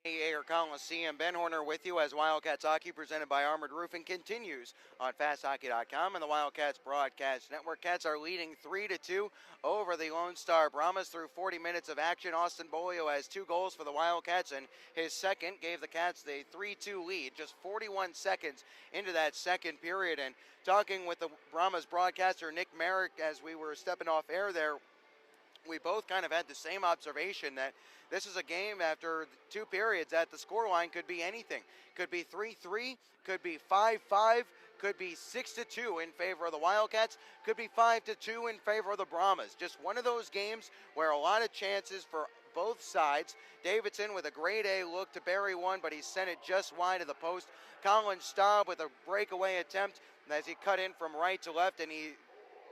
Air Coliseum. Ben Horner with you as Wildcats Hockey, presented by Armored Roofing, continues on FastHockey.com and the Wildcats Broadcast Network. Cats are leading 3-2 over the Lone Star Brahmas through 40 minutes of action. Austin Bolio has 2 goals for the Wildcats, and his second gave the Cats the 3-2 lead just 41 seconds into that second period. And talking with the Brahmas broadcaster, Nick Merrick, as we were stepping off air there, we both kind of had the same observation that this is a game after 2 periods that the scoreline could be anything. Could be 3-3, could be 5-5, could be 6-2 in favor of the Wildcats, could be 5-2 in favor of the Brahmas. Just one of those games where a lot of chances for both sides. Davidson with a grade A look to bury one, but he sent it just wide of the post. Colin Staub with a breakaway attempt as he cut in from right to left, and he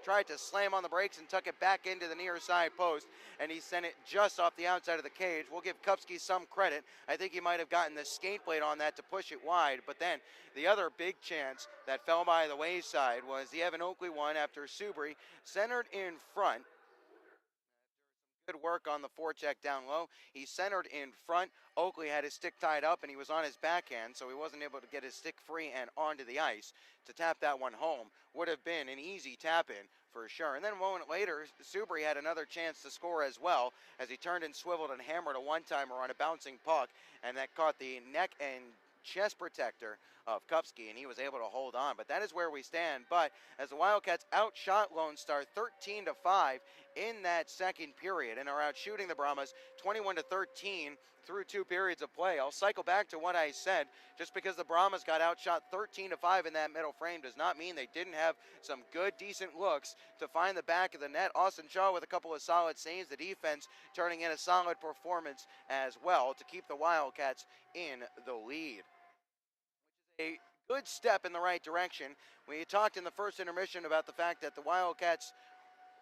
tried to slam on the brakes and tuck it back into the near side post, and he sent it just off the outside of the cage. We'll give Kupski some credit. I think he might have gotten the skate plate on that to push it wide, but then the other big chance that fell by the wayside was the Evan Oakley one after Subri centered in front. Good work on the forecheck down low. He centered in front. Oakley had his stick tied up, and he was on his backhand, so he wasn't able to get his stick free and onto the ice to tap that one home. Would have been an easy tap-in for sure. And then a moment later, Subri had another chance to score as well, as he turned and swiveled and hammered a one-timer on a bouncing puck, and that caught the neck and chest protector of Kupski, and he was able to hold on. But that is where we stand. But as the Wildcats outshot Lone Star 13-5 in that second period and are out shooting the Brahmas 21-13 through 2 periods of play. I'll cycle back to what I said. Just because the Brahmas got outshot 13-5 in that middle frame does not mean they didn't have some good, decent looks to find the back of the net. Austin Shaw with a couple of solid saves. The defense turning in a solid performance as well to keep the Wildcats in the lead. A good step in the right direction. We talked in the first intermission about the fact that the Wildcats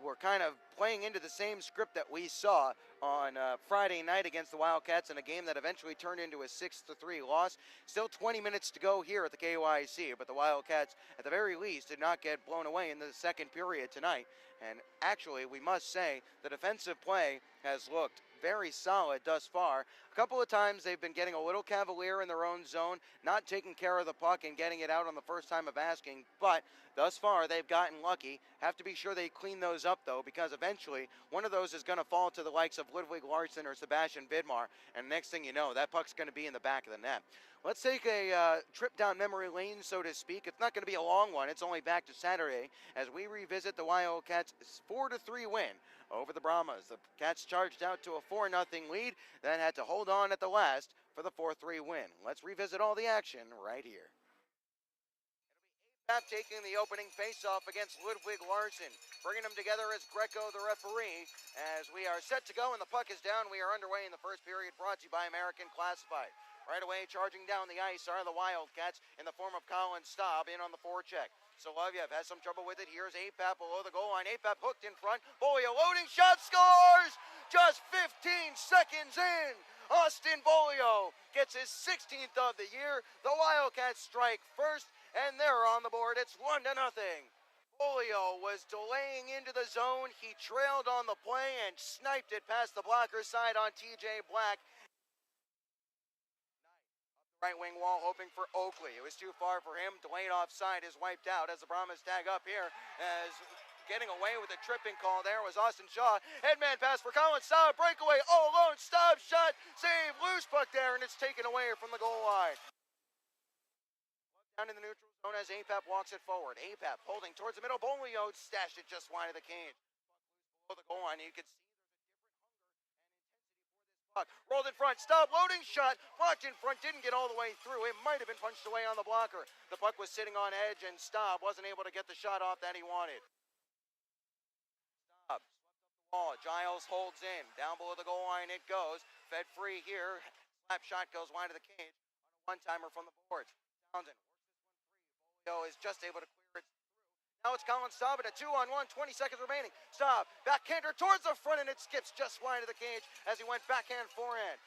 were kind of playing into the same script that we saw on Friday night against the Wildcats in a game that eventually turned into a 6-3 loss. Still 20 minutes to go here at the KYC, but the Wildcats, at the very least, did not get blown away in the second period tonight. And actually, we must say, the defensive play has looked very solid thus far. A couple of times they've been getting a little cavalier in their own zone, not taking care of the puck and getting it out on the first time of asking, but thus far they've gotten lucky. Have to be sure they clean those up, though, because eventually one of those is going to fall to the likes of Ludwig Larson or Sebastian Vidmar, and next thing you know, that puck's going to be in the back of the net. Let's take a trip down memory lane, so to speak. It's not going to be a long one. It's only back to Saturday as we revisit the Wildcats' 4-3 win over the Brahmas. The Cats charged out to a 4-0 lead, then had to hold on at the last for the 4-3 win. Let's revisit all the action right here. Taking the opening faceoff against Ludwig Larson, bringing them together as Greco, the referee, as we are set to go and the puck is down. We are underway in the first period, brought to you by American Classified. Right away, charging down the ice are the Wildcats in the form of Colin Staub in on the forecheck. Solovyev has some trouble with it. Here's Apap below the goal line. Apap hooked in front. Bolio loading shot, scores! Just 15 seconds in. Austin Bolio gets his 16th of the year. The Wildcats strike first, and they're on the board. It's 1-0. Bolio was delaying into the zone. He trailed on the play and sniped it past the blocker side on TJ Black. Right wing wall hoping for Oakley. It was too far for him. Delayed offside is wiped out as the Brahmas tag up here. As getting away with a tripping call there was Austin Shaw. Headman pass for Colin Staub. Breakaway all alone. Staub shot. Save. Loose puck there, and it's taken away from the goal line. Down in the neutral zone as Apap walks it forward. Apap holding towards the middle. Bolio stashed it just wide of the cage. Below the goal line, you can see puck rolled in front. Staub loading shot. Blocked in front. Didn't get all the way through. It might have been punched away on the blocker. The puck was sitting on edge, and Staub wasn't able to get the shot off that he wanted. Staub swept up the wall. Giles holds in. Down below the goal line it goes. Fed free here. Slap shot goes wide of the cage on a one-timer from the boards. Townsend is just able to clear it through. Now it's Colin Staub at a 2-on-1, 20 seconds remaining. Staub, backhander towards the front, and it skips just wide of the cage as he went backhand forehand.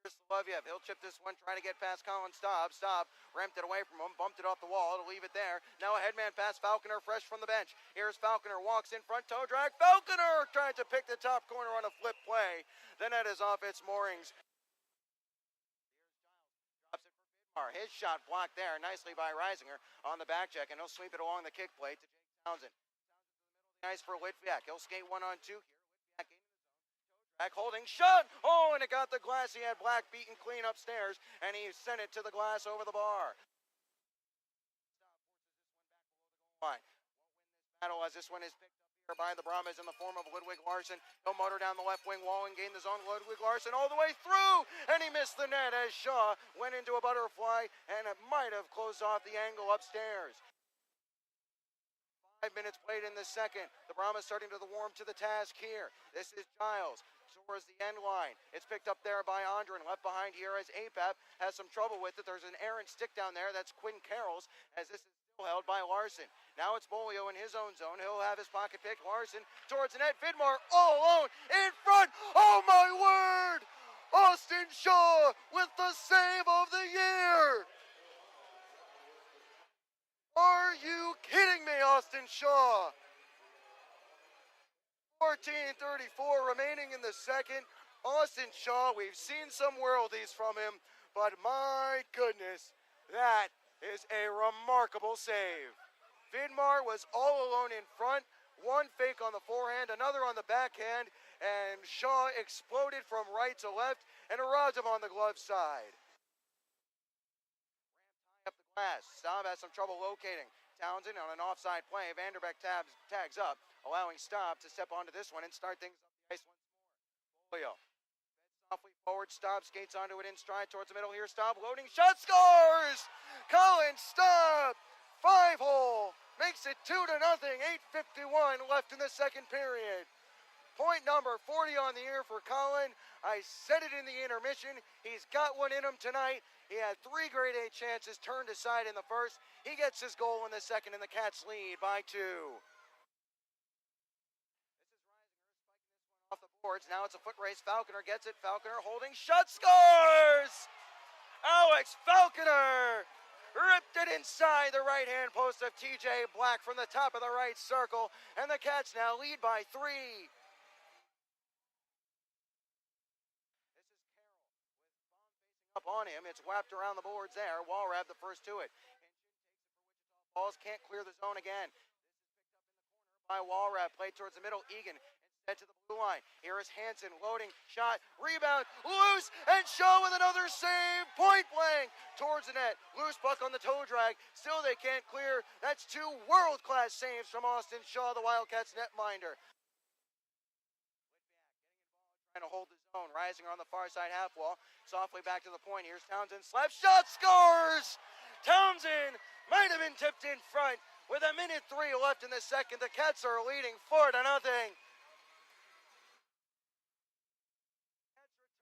Here's Soloviev. He'll chip this one, trying to get past Colin Staub. Staub ramped it away from him, bumped it off the wall to leave it there. Now a headman pass, Falconer fresh from the bench. Here's Falconer, walks in front, toe drag. Falconer trying to pick the top corner on a flip play. The net is off its moorings. Drops it for Vidmar. His shot blocked there nicely by Reisinger on the back check, and he'll sweep it along the kick plate to Jake Townsend. Nice for Litviak. He'll skate 1-on-2 here. Litviak in the zone. Back holding shot. Oh, and it got the glass. He had Black beaten clean upstairs, and he sent it to the glass over the bar. Line. Battle as this one is picked up here by the Brahmas in the form of Ludwig Larson. He'll motor down the left wing wall and gain the zone. Ludwig Larson all the way through, and he missed the net as Shaw went into a butterfly, and it might have closed off the angle upstairs. 5 minutes played in the second. The Brahmas starting to warm to the task here. This is Giles towards the end line. It's picked up there by Andren. Left behind here as Apap has some trouble with it. There's an errant stick down there. That's Quinn Carroll's, as this is still held by Larson. Now it's Bolio in his own zone. He'll have his pocket pick. Larson towards the net. Vidmar all alone in front. Oh my word! Austin Shaw with the save of the year! Are you kidding me, Austin Shaw? 14:34 remaining in the second. Austin Shaw, we've seen some worldies from him, but my goodness, that is a remarkable save. Vidmar was all alone in front. One fake on the forehand, another on the backhand, and Shaw exploded from right to left and robbed him on the glove side. Up the glass. Staub has some trouble locating Townsend on an offside play. Vanderbeek tags up, allowing Staub to step onto this one and start things up the ice once more. Bolio softly forward. Staub skates onto it in stride towards the middle here. Staub loading. Shot, scores! Colin Staub, 5-hole, makes it 2-0. 8:51 left in the second period. Point number 40 on the year for Colin. I said it in the intermission. He's got one in him tonight. He had 3 grade A chances turned aside in the first. He gets his goal in the second, and the Cats lead by 2. This is Reisinger spiking this one off the boards. Now it's a foot race. Falconer gets it. Falconer holding. Shot, scores! Alex Falconer ripped it inside the right-hand post of TJ Black from the top of the right circle, and the Cats now lead by 3. Up on him, it's whapped around the boards there. Walrab the first to it. Balls can't clear the zone again. This is picked up in the corner by Walrab. Played towards the middle. Egan instead to the blue line. Here is Hansen loading. Shot. Rebound. Loose. And Shaw with another save. Point blank towards the net. Loose puck on the toe drag. Still they can't clear. That's 2 world-class saves from Austin Shaw, the Wildcats netminder. Trying to hold the zone. Reisinger on the far side half wall. Softly back to the point. Here's Townsend. Slap shot, scores! Townsend might have been tipped in front with 1:03 left in the second. The Cats are leading 4-0. Cats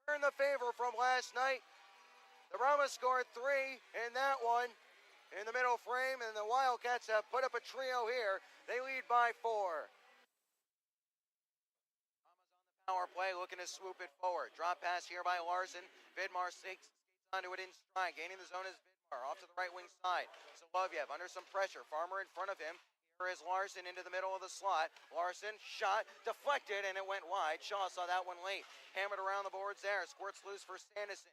return the favor from last night. The Brahmas scored 3 in that one in the middle frame, and the Wildcats have put up a trio here. They lead by 4. Power play, looking to swoop it forward. Drop pass here by Larson. Vidmar skates onto it in stride. Gaining the zone is Vidmar. Off to the right wing side. Soloviev under some pressure. Farmer in front of him. Here is Larson into the middle of the slot. Larson shot, deflected, and it went wide. Shaw saw that one late. Hammered around the boards there. Squirts loose for Sanderson.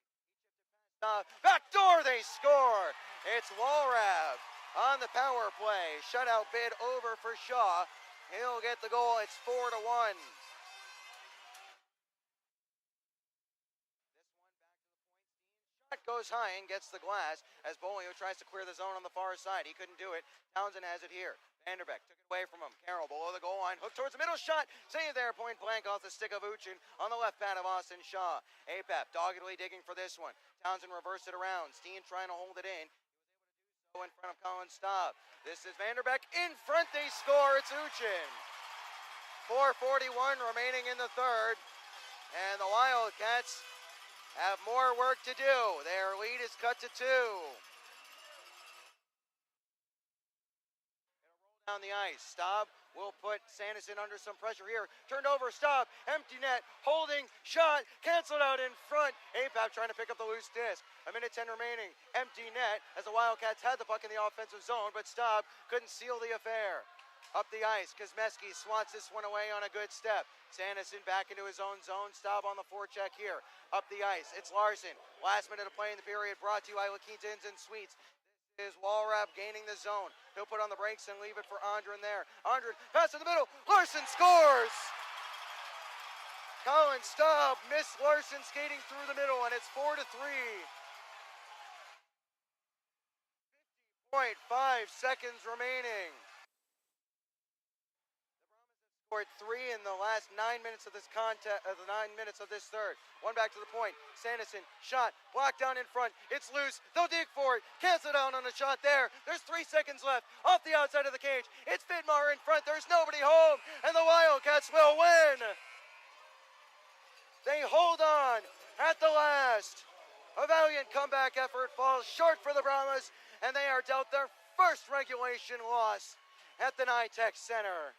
Back door, they score. It's Walrab on the power play. Shutout bid over for Shaw. He'll get the goal. It's 4-1. Goes high and gets the glass as Bolio tries to clear the zone on the far side. He couldn't do it. Townsend has it here. Vanderbeek took it away from him. Carroll below the goal line. Hook towards the middle. Shot. Saved there. Point blank off the stick of Uchin on the left pad of Austin Shaw. Apap doggedly digging for this one. Townsend reversed it around. Steen trying to hold it in. He was able to do so in front of Colin Staub. This is Vanderbeek. In front they score. It's Uchin. 4:41 remaining in the third. And the Wildcats have more work to do. Their lead is cut to 2. It'll roll down the ice. Staub will put Sanderson under some pressure here. Turned over, stop, empty net, holding, shot, canceled out in front. APAP trying to pick up the loose disc. 1:10 remaining, empty net as the Wildcats had the puck in the offensive zone, but Staub couldn't seal the affair. Up the ice, Kosmeski swats this one away on a good step. Sanderson back into his own zone. Staub on the forecheck here. Up the ice, it's Larson. Last minute of play in the period, brought to you by La Quinta Inns and Suites. This is Walrap gaining the zone. He'll put on the brakes and leave it for Andren there. Andren, pass in the middle. Larson scores! Colin Staub missed Larson skating through the middle, and it's 4-3. 50.5 seconds remaining. Scored 3 in the last 9 minutes of this contest, the 9 minutes of this third. One back to the point. Sanderson, shot, blocked down in front. It's loose. They'll dig for it. Cancel down on a shot there. There's 3 seconds left. Off the outside of the cage. It's Vidmar in front. There's nobody home. And the Wildcats will win. They hold on at the last. A valiant comeback effort falls short for the Brahmas, and they are dealt their first regulation loss at the NYTEX Center.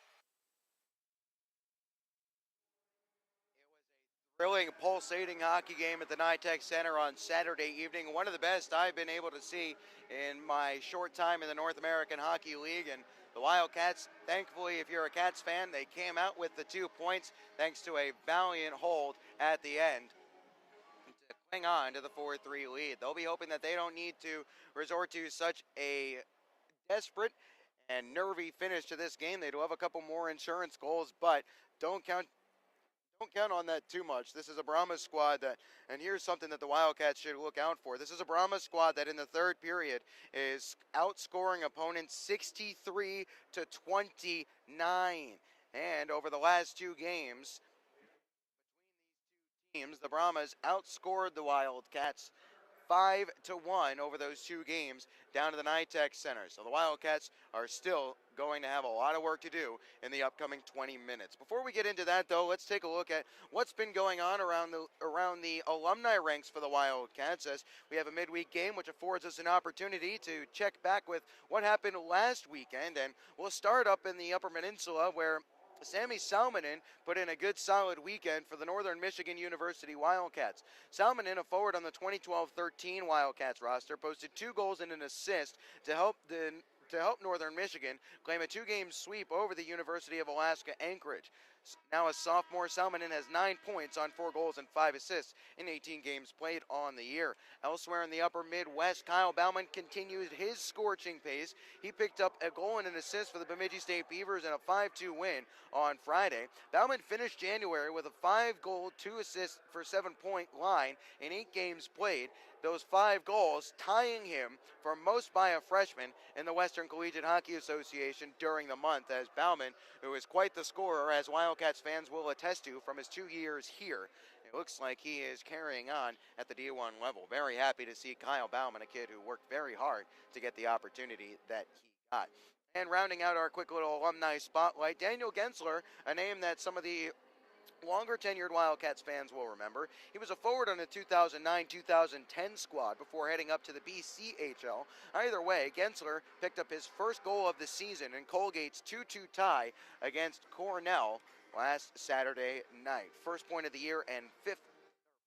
Thrilling, pulsating hockey game at the NYTEX Center on Saturday evening. One of the best I've been able to see in my short time in the North American Hockey League. And the Wildcats, thankfully, if you're a Cats fan, they came out with the 2 points thanks to a valiant hold at the end to cling on to the 4-3 lead. They'll be hoping that they don't need to resort to such a desperate and nervy finish to this game. They do have a couple more insurance goals, but don't count on that too much. This is a Brahmas squad that, and here's something that the Wildcats should look out for. This is a Brahmas squad that in the third period is outscoring opponents 63-29. And over the last 2 games, the Brahmas outscored the Wildcats 5-1 over those 2 games down to the NYTEX Center. So the Wildcats are still going to have a lot of work to do in the upcoming 20 minutes. Before we get into that, though, let's take a look at what's been going on around the alumni ranks for the Wildcats, as we have a midweek game which affords us an opportunity to check back with what happened last weekend. And we'll start up in the Upper Peninsula, where Sammy Salmonen put in a good solid weekend for the Northern Michigan University Wildcats. Salmonen, a forward on the 2012-13 Wildcats roster, posted 2 goals and an assist to help Northern Michigan claim a 2-game sweep over the University of Alaska Anchorage. Now a sophomore, Salmonen has 9 points on 4 goals and 5 assists in 18 games played on the year. Elsewhere in the upper Midwest, Kyle Bauman continued his scorching pace. He picked up a goal and an assist for the Bemidji State Beavers in a 5-2 win on Friday. Bauman finished January with a 5-goal, 2 assists for 7-point line in 8 games played. Those 5 goals tying him for most by a freshman in the Western Collegiate Hockey Association during the month, as Bauman, who is quite the scorer, as Wildcats fans will attest to from his 2 years here, it looks like he is carrying on at the D1 level. Very happy to see Kyle Bauman, a kid who worked very hard to get the opportunity that he got. And rounding out our quick little alumni spotlight, Daniel Gensler, a name that some of the longer tenured Wildcats fans will remember. He was a forward on the 2009-2010 squad before heading up to the BCHL. Either way, Gensler picked up his first goal of the season in Colgate's 2-2 tie against Cornell last Saturday night. First point of the year and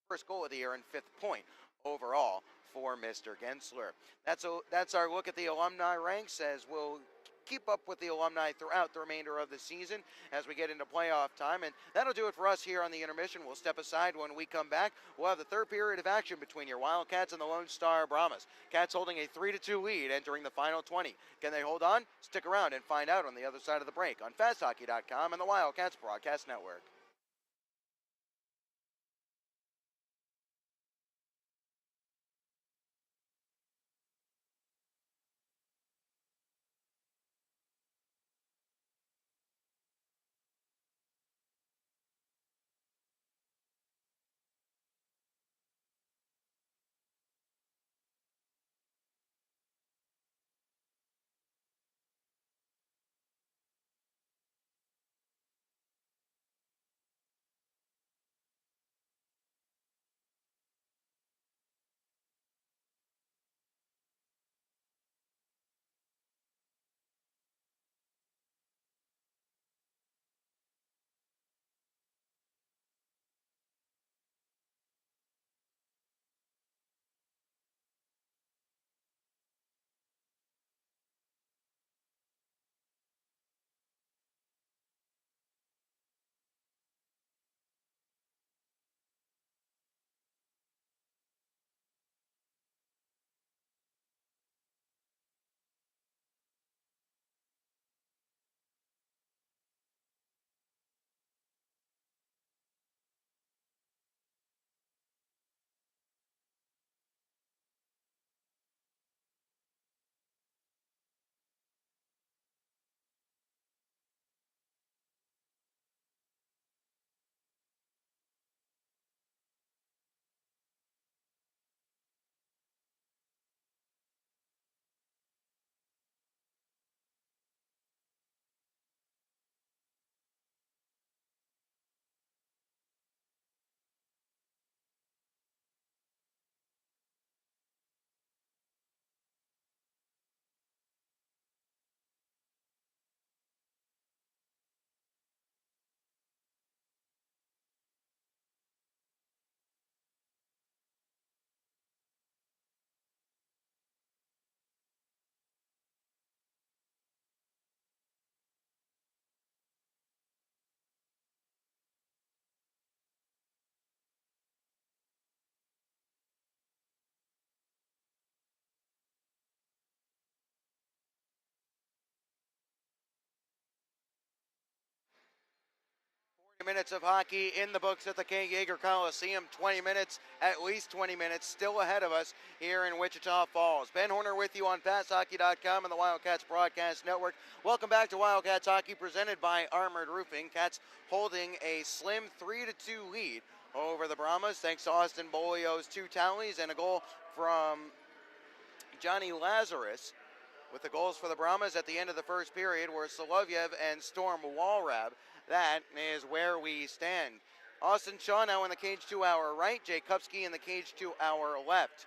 first goal of the year and 5th point overall for Mr. Gensler. That's our look at the alumni ranks, as we'll keep up with the alumni throughout the remainder of the season as we get into playoff time. And that'll do it for us here on the intermission. We'll step aside when we come back. We'll have the third period of action between your Wildcats and the Lone Star Brahmas. Cats holding a 3-2 lead entering the final 20. Can they hold on? Stick around and find out on the other side of the break on FastHockey.com and the Wildcats Broadcast Network. Minutes of hockey in the books at the K. Yeager Coliseum. 20 minutes, at least 20 minutes, still ahead of us here in Wichita Falls. Ben Horner with you on FastHockey.com and the Wildcats Broadcast Network. Welcome back to Wildcats Hockey, presented by Armored Roofing. Cats holding a slim 3-2 lead over the Brahmas, thanks to Austin Bolio's 2 tallies and a goal from Johnny Lazarus. With the goals for the Brahmas at the end of the first period were Solovyev and Storm Walrab. That is where we stand. Austin Shaw now in the cage to our right. Jay Kupski in the cage to our left.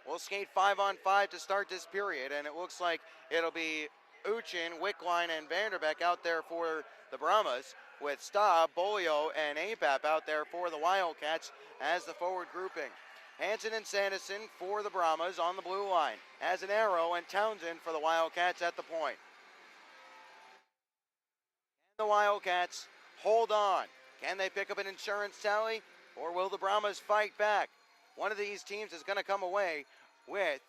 We'll skate 5-on-5 to start this period, and it looks like it'll be Uchin, Wickline, and Vanderbeck out there for the Brahmas, with Staub, Bolio, and Apap out there for the Wildcats as the forward grouping. Hansen and Sanderson for the Brahmas on the blue line. As an arrow, and Townsend for the Wildcats at the point. Can the Wildcats hold on? Can they pick up an insurance tally, or will the Brahmas fight back? One of these teams is going to come away with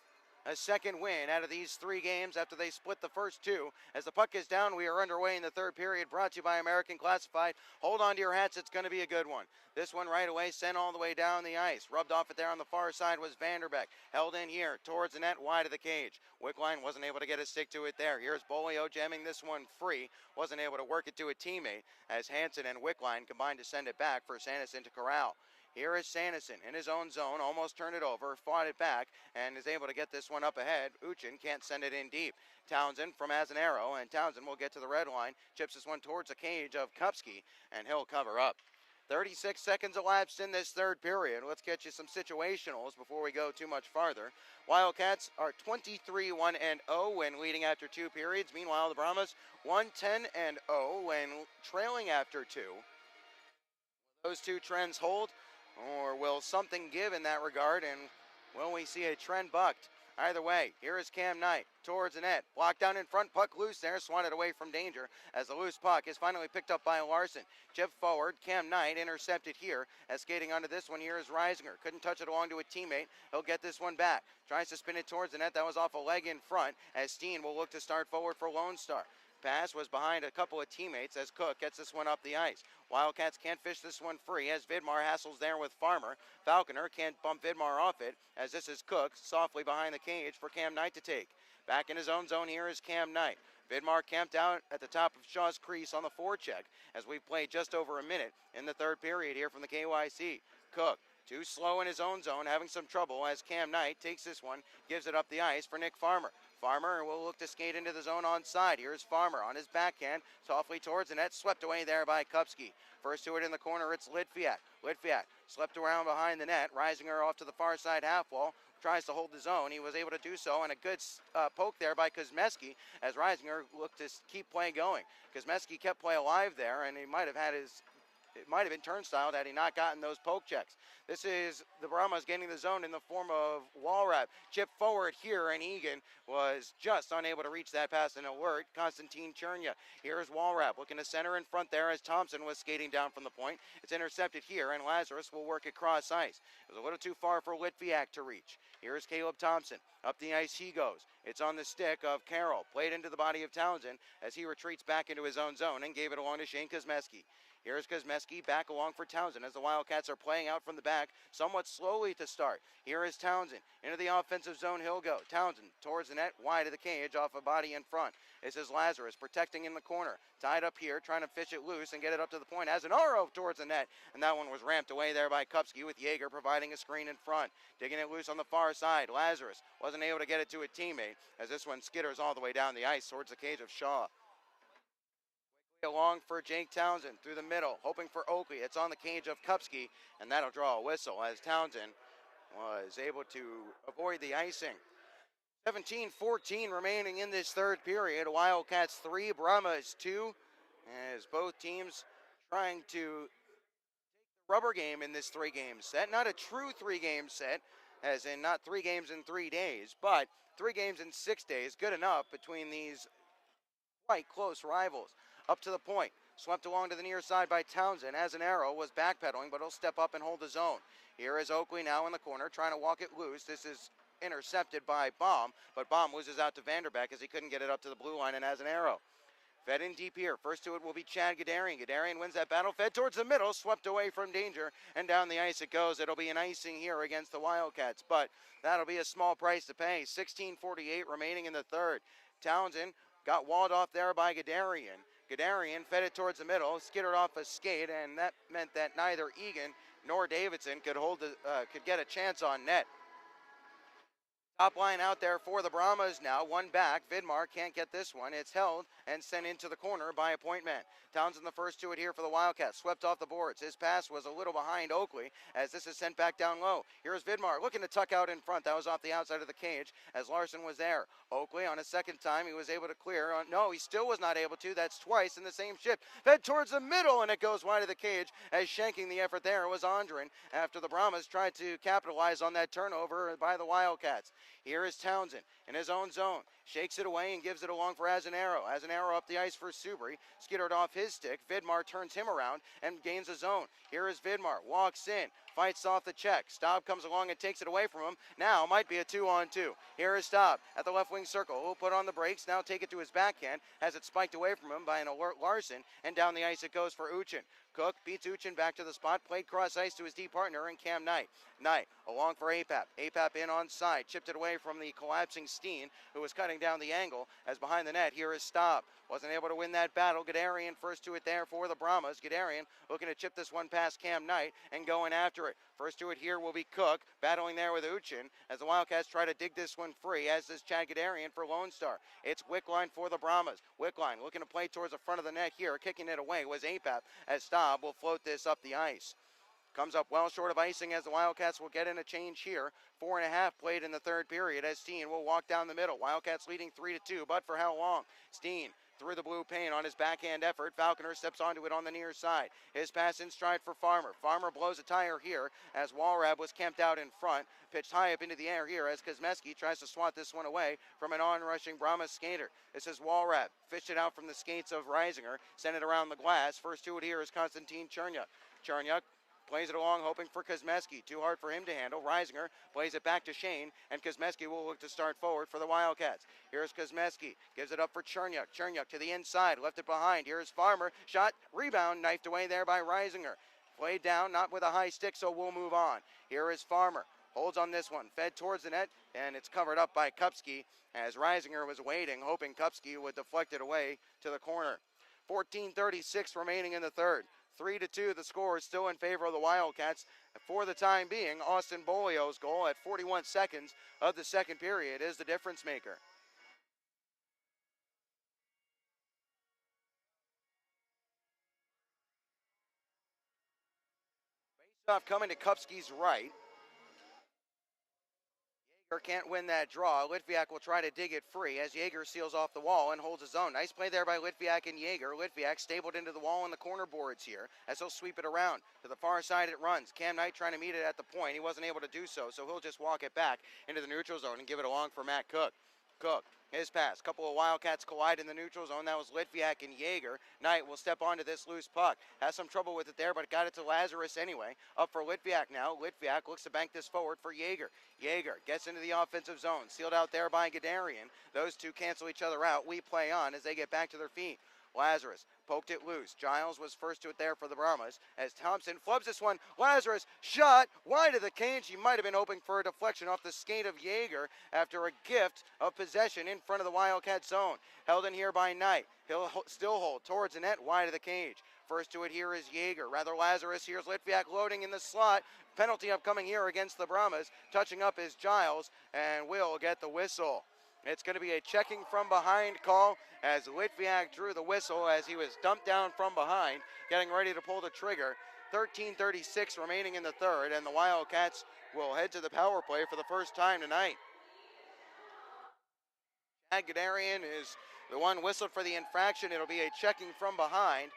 a second win out of these 3 games after they split the first 2. As the puck is down, we are underway in the third period, brought to you by American Classified. Hold on to your hats, it's going to be a good one. This one right away sent all the way down the ice. Rubbed off it there on the far side was Vanderbeck. Held in here towards the net, wide of the cage. Wickline wasn't able to get a stick to it there. Here's Bolio jamming this one free. Wasn't able to work it to a teammate as Hansen and Wickline combined to send it back for Sanderson to corral. Here is Sanderson in his own zone, almost turned it over, fought it back, and is able to get this one up ahead. Uchin can't send it in deep. Townsend from as an arrow, and Townsend will get to the red line, chips this one towards the cage of Kupski, and he'll cover up. 36 seconds elapsed in this third period. Let's get you some situationals before we go too much farther. Wildcats are 23-1-0 when leading after 2 periods. Meanwhile, the Brahmas 1-10-0 when trailing after 2. Those 2 trends hold, or will something give in that regard, and will we see a trend bucked? Either way, here is Cam Knight towards the net. Blocked down in front, puck loose there, swatted away from danger as the loose puck is finally picked up by Larson. Chip forward, Cam Knight intercepted here as skating onto this one here is Reisinger. Couldn't touch it along to a teammate. He'll get this one back. Tries to spin it towards the net. That was off a leg in front as Steen will look to start forward for Lone Star. Pass was behind a couple of teammates as Cook gets this one up the ice. Wildcats can't fish this one free as Vidmar hassles there with Farmer. Falconer can't bump Vidmar off it as this is Cook softly behind the cage for Cam Knight to take. Back in his own zone here is Cam Knight. Vidmar camped out at the top of Shaw's crease on the forecheck as we played just over a minute in the third period here from the KYC. Cook too slow in his own zone, having some trouble as Cam Knight takes this one, gives it up the ice for Nick Farmer. Farmer will look to skate into the zone onside. Here's Farmer on his backhand, softly towards the net, swept away there by Kupski. First to it in the corner, it's Litviak. Litviak swept around behind the net, Reisinger off to the far side half wall, tries to hold the zone. He was able to do so, and a good poke there by Kuzmeski as Reisinger looked to keep play going. Kuzmeski kept play alive there, and he might have had his... It might have been turnstile had he not gotten those poke checks. This is the Brahmas getting the zone in the form of Walrap. Chip forward here, and Egan was just unable to reach that pass and alert Konstantin Chernya. Here's Walrap looking to center in front there as Thompson was skating down from the point. It's intercepted here, and Lazarus will work it cross ice. It was a little too far for Litviak to reach. Here's Caleb Thompson. Up the ice he goes. It's on the stick of Carroll. Played into the body of Townsend as he retreats back into his own zone and gave it along to Shane Kuzmeski. Here's Kuzmeski back along for Townsend as the Wildcats are playing out from the back somewhat slowly to start. Here is Townsend. Into the offensive zone he'll go. Townsend towards the net, wide of the cage, off a body in front. This is Lazarus protecting in the corner. Tied up here, trying to fish it loose and get it up to the point. As an arrow towards the net, and that one was ramped away there by Kupski with Yeager providing a screen in front. Digging it loose on the far side. Lazarus wasn't able to get it to a teammate as this one skitters all the way down the ice towards the cage of Shaw. Along for Jake Townsend through the middle, hoping for Oakley. It's on the cage of Kupski, and that'll draw a whistle as Townsend was able to avoid the icing. 17-14 remaining in this third period. Wildcats 3, Brahmas 2, as both teams trying to take the rubber game in this 3-game set. Not a true 3-game set, as in not 3 games in 3 days, but 3 games in 6 days. Good enough between these quite close rivals. Up to the point, swept along to the near side by Townsend as an arrow was backpedaling, but he'll step up and hold the zone. Here is Oakley now in the corner, trying to walk it loose. This is intercepted by Baum, but Baum loses out to Vanderbeck as he couldn't get it up to the blue line and as an arrow. Fed in deep here. First to it will be Chad Gadarian. Gadarian wins that battle. Fed towards the middle. Swept away from danger. And down the ice it goes. It'll be an icing here against the Wildcats. But that'll be a small price to pay. 16:48 remaining in the third. Townsend got walled off there by Gadarian. Gadarian fed it towards the middle. Skittered off a skate. And that meant that neither Egan nor Davidson could get a chance on net. Top line out there for the Brahmas now. One back. Vidmar can't get this one. It's held and sent into the corner by a point man. Townsend the first to it here for the Wildcats. Swept off the boards. His pass was a little behind Oakley as this is sent back down low. Here's Vidmar looking to tuck out in front. That was off the outside of the cage as Larson was there. Oakley on a second time he was able to clear. No, he still was not able to. That's twice in the same shift. Fed towards the middle and it goes wide of the cage as shanking the effort there was Andrin after the Brahmas tried to capitalize on that turnover by the Wildcats. Here is Townsend in his own zone. Shakes it away and gives it along for Azanaro. Azanaro up the ice for Subri. Skittered off his stick. Vidmar turns him around and gains a zone. Here is Vidmar. Walks in. Fights off the check. Staub comes along and takes it away from him. Now might be a 2-on-2. Here is Staub at the left wing circle. He'll put on the brakes. Now take it to his backhand. Has it spiked away from him by an alert Larson. And down the ice it goes for Uchin. Cook beats Uchin back to the spot. Played cross ice to his D partner and Cam Knight. Knight along for Apap. Apap in on side. Chipped it away from the collapsing Steen who was cutting down the angle as behind the net. Here is Staub. Wasn't able to win that battle. Gadarian first to it there for the Brahmas. Gadarian looking to chip this one past Cam Knight and going after it. First to it here will be Cook, battling there with Uchin as the Wildcats try to dig this one free, as does Chad Gadarian for Lone Star. It's Wickline for the Brahmas. Wickline looking to play towards the front of the net here. Kicking it away was Apap as Staub will float this up the ice. Comes up well short of icing as the Wildcats will get in a change here. 4.5 played in the third period as Steen will walk down the middle. Wildcats leading 3-2, but for how long? Steen through the blue paint on his backhand effort. Falconer steps onto it on the near side. His pass in stride for Farmer. Farmer blows a tire here as Walrab was camped out in front. Pitched high up into the air here as Kosmeski tries to swat this one away from an on-rushing Brahmas skater. This is Walrab. Fished it out from the skates of Reisinger. Sent it around the glass. First to it here is Konstantin Chernyuk. Chernyuk plays it along, hoping for Kosmeski. Too hard for him to handle. Reisinger plays it back to Shane, and Kosmeski will look to start forward for the Wildcats. Here's Kosmeski. Gives it up for Chernyuk. Chernyuk to the inside. Left it behind. Here's Farmer. Shot. Rebound. Knifed away there by Reisinger. Played down. Not with a high stick, so we'll move on. Here is Farmer. Holds on this one. Fed towards the net, and it's covered up by Kupski as Reisinger was waiting, hoping Kupski would deflect it away to the corner. 14:36 remaining in the third. 3-2, the score is still in favor of the Wildcats. For the time being, Austin Bolio's goal at 41 seconds of the second period is the difference maker. Face-off coming to Kupski's right. Jaeger can't win that draw. Litviak will try to dig it free as Jaeger seals off the wall and holds his own. Nice play there by Litviak and Jaeger. Litviak stabled into the wall in the corner boards here as he'll sweep it around. To the far side it runs. Cam Knight trying to meet it at the point. He wasn't able to do so, so he'll just walk it back into the neutral zone and give it along for Matt Cook. Cook, his pass. Couple of Wildcats collide in the neutral zone. That was Litviak and Jaeger. Knight will step onto this loose puck. Has some trouble with it there, but got it to Lazarus anyway. Up for Litviak now. Litviak looks to bank this forward for Jaeger. Jaeger gets into the offensive zone. Sealed out there by Gadarian. Those two cancel each other out. We play on as they get back to their feet. Lazarus poked it loose. Giles was first to it there for the Brahmas as Thompson flubs this one. Lazarus shot wide of the cage. He might have been hoping for a deflection off the skate of Jaeger after a gift of possession in front of the Wildcat zone. Held in here by Knight. He'll still hold towards the net wide of the cage. First to it here is Jaeger. Rather Lazarus. Here's Litviak loading in the slot. Penalty upcoming here against the Brahmas. Touching up is Giles and will get the whistle. It's going to be a checking from behind call as Litviak drew the whistle as he was dumped down from behind, getting ready to pull the trigger. 13:36 remaining in the third, and the Wildcats will head to the power play for the first time tonight. Chad Gadarian is the one whistled for the infraction. It'll be a checking from behind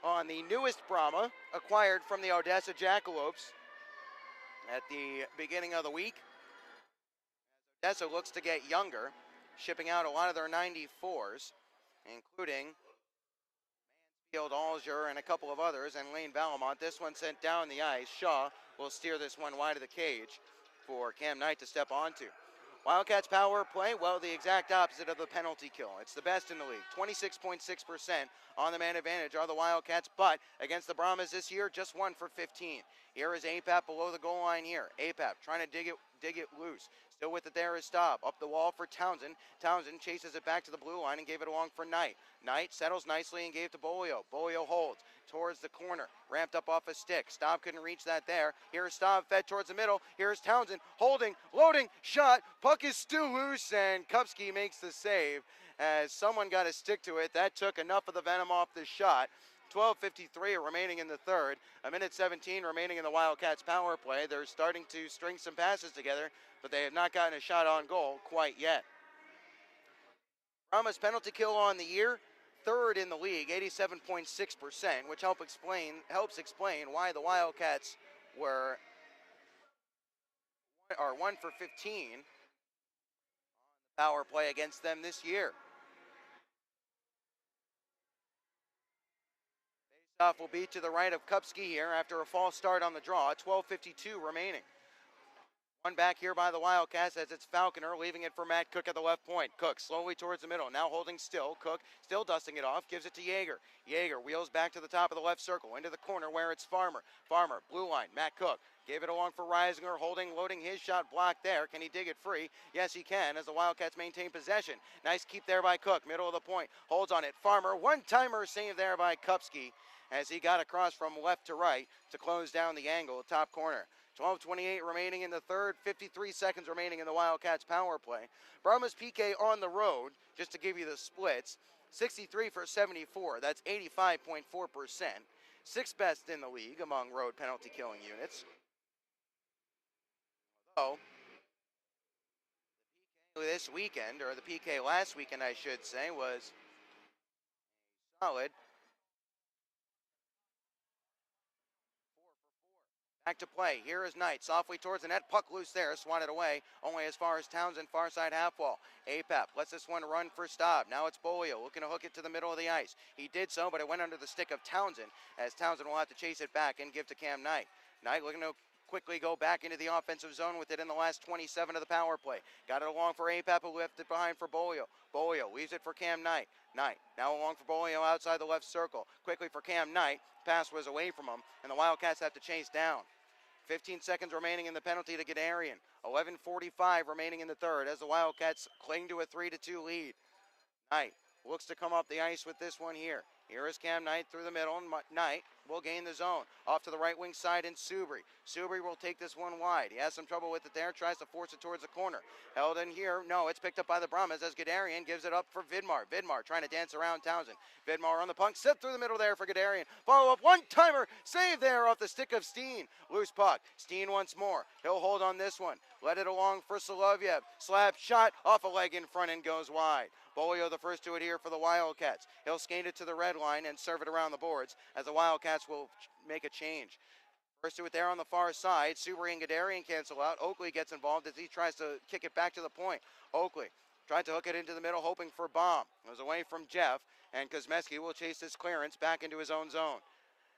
on the newest Brahma, acquired from the Odessa Jackalopes at the beginning of the week. Odessa looks to get younger, shipping out a lot of their 94s, including Mansfield, Alger, and a couple of others, and Lane Valamont. This one sent down the ice. Shaw will steer this one wide of the cage for Cam Knight to step onto. Wildcats power play, well, the exact opposite of the penalty kill. It's the best in the league. 26.6% on the man advantage are the Wildcats, but against the Brahmas this year, just 1 for 15. Here is APAP below the goal line here. APAP trying to dig it loose. Still with it there is Staub. Up the wall for Townsend. Townsend chases it back to the blue line and gave it along for Knight. Knight settles nicely and gave to Bolio. Bolio holds towards the corner. Ramped up off a stick. Staub couldn't reach that there. Here's Staub fed towards the middle. Here's Townsend holding, loading, shot. Puck is still loose and Kupski makes the save as someone got a stick to it. That took enough of the venom off the shot. 12:53 remaining in the third. A minute 17 remaining in the Wildcats power play. They're starting to string some passes together, but they have not gotten a shot on goal quite yet. Brahmas penalty kill on the year, third in the league, 87.6%, which helps explain why the Wildcats are 1 for 15 power play against them this year. Faceoff will be to the right of Kupski here after a false start on the draw. 12:52 remaining. One back here by the Wildcats as it's Falconer leaving it for Matt Cook at the left point. Cook slowly towards the middle, now holding still. Cook still dusting it off, gives it to Yeager. Yeager wheels back to the top of the left circle, into the corner where it's Farmer. Farmer, blue line, Matt Cook. Gave it along for Reisinger, loading his shot blocked there. Can he dig it free? Yes, he can, as the Wildcats maintain possession. Nice keep there by Cook, middle of the point. Holds on it, Farmer. One-timer save there by Kupski as he got across from left to right to close down the angle, top corner. 12:28 remaining in the third, 53 seconds remaining in the Wildcats power play. Brahmas PK on the road, just to give you the splits, 63 for 74. That's 85.4%. Sixth best in the league among road penalty killing units. So, this weekend, or the PK last weekend, I should say, was solid. Back to play. Here is Knight. Softly towards the net. Puck loose there. Swatted away. Only as far as Townsend. Far side half wall. APAP lets this one run for Staub. Now it's Bolio looking to hook it to the middle of the ice. He did so, but it went under the stick of Townsend as Townsend will have to chase it back and give to Cam Knight. Knight looking to quickly go back into the offensive zone with it in the last 27 of the power play. Got it along for APAP, who left it behind for Bolio. Bolio leaves it for Cam Knight. Knight now along for Bolio outside the left circle. Quickly for Cam Knight. Pass was away from him, and the Wildcats have to chase down. 15 seconds remaining in the penalty to Gadarian. 11:45 remaining in the third as the Wildcats cling to a 3-2 lead. Knight looks to come up the ice with this one here. Here is Cam Knight through the middle, and Knight will gain the zone. Off to the right wing side in Subri. Subri will take this one wide. He has some trouble with it there, tries to force it towards the corner. Held in here, no, it's picked up by the Brahmas as Gadarian gives it up for Vidmar. Vidmar trying to dance around Townsend. Vidmar on the puck, set through the middle there for Gadarian. Follow up, one-timer, save there off the stick of Steen. Loose puck, Steen once more. He'll hold on this one. Let it along for Solovyev. Slap shot off a leg in front and goes wide. Bolio the first to adhere for the Wildcats. He'll skate it to the red line and serve it around the boards as the Wildcats will make a change. First to it there on the far side. Subri and Gadarian cancel out. Oakley gets involved as he tries to kick it back to the point. Oakley tried to hook it into the middle, hoping for Baum. It was away from Jeff, and Kuzmeski will chase this clearance back into his own zone.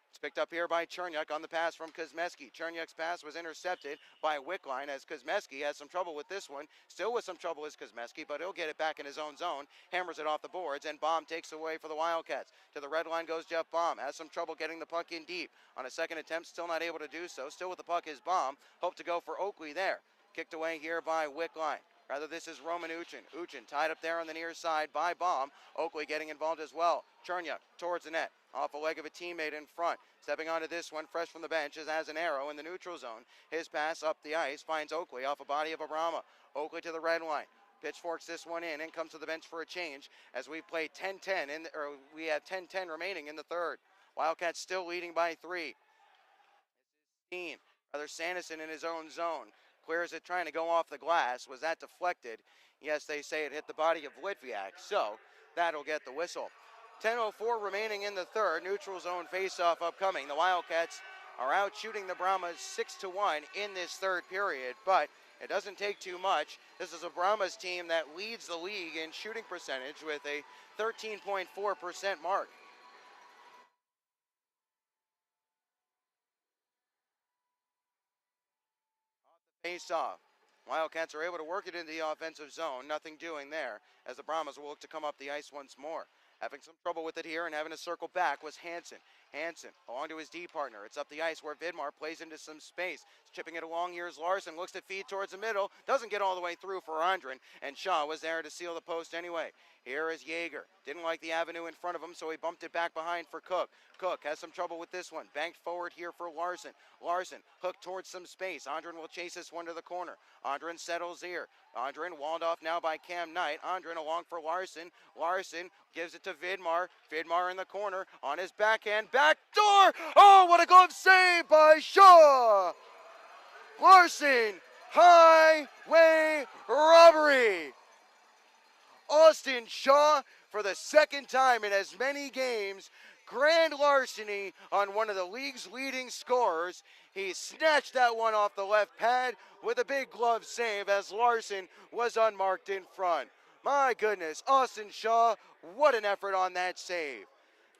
It's picked up here by Chernyuk on the pass from Kuzmeski. Chernyuk's pass was intercepted by Wickline as Kuzmeski has some trouble with this one. Still with some trouble is Kuzmeski, but he'll get it back in his own zone. Hammers it off the boards, and Baum takes away for the Wildcats. To the red line goes Jeff Baum. Has some trouble getting the puck in deep. On a second attempt, still not able to do so. Still with the puck is Baum. Hope to go for Oakley there. Kicked away here by Wickline. Rather, this is Roman Uchin. Uchin tied up there on the near side by Baum. Oakley getting involved as well. Chernyuk towards the net. Off a leg of a teammate in front. Stepping onto this one, fresh from the bench, as an arrow in the neutral zone. His pass up the ice finds Oakley off a body of Brahma. Oakley to the red line. Pitchforks this one in and comes to the bench for a change as we play 10-10, or we have 10-10 remaining in the third. Wildcats still leading by 3. Rather, Sanderson in his own zone. Clears it trying to go off the glass. Was that deflected? Yes, they say it hit the body of Litviak, so that'll get the whistle. 10:04 remaining in the third. Neutral zone faceoff upcoming. The Wildcats are out shooting the Brahmas 6-1 in this third period, but it doesn't take too much. This is a Brahmas team that leads the league in shooting percentage with a 13.4% mark. Face-off. Wildcats are able to work it into the offensive zone. Nothing doing there as the Brahmas will look to come up the ice once more. Having some trouble with it here and having to circle back was Hansen. Hansen along to his D partner. It's up the ice where Vidmar plays into some space. Chipping it along, here's Larson. Looks to feed towards the middle. Doesn't get all the way through for Andren. And Shaw was there to seal the post anyway. Here is Yeager. Didn't like the avenue in front of him, so he bumped it back behind for Cook. Cook has some trouble with this one. Banked forward here for Larson. Larson hooked towards some space. Andren will chase this one to the corner. Andren settles here. Andren walled off now by Cam Knight. Andren along for Larson. Larson gives it to Vidmar. Vidmar in the corner on his backhand. Back door! Oh, what a glove save by Shaw! Larson, highway robbery! Austin Shaw, for the second time in as many games, grand larceny on one of the league's leading scorers. He snatched that one off the left pad with a big glove save as Larson was unmarked in front. My goodness, Austin Shaw, what an effort on that save.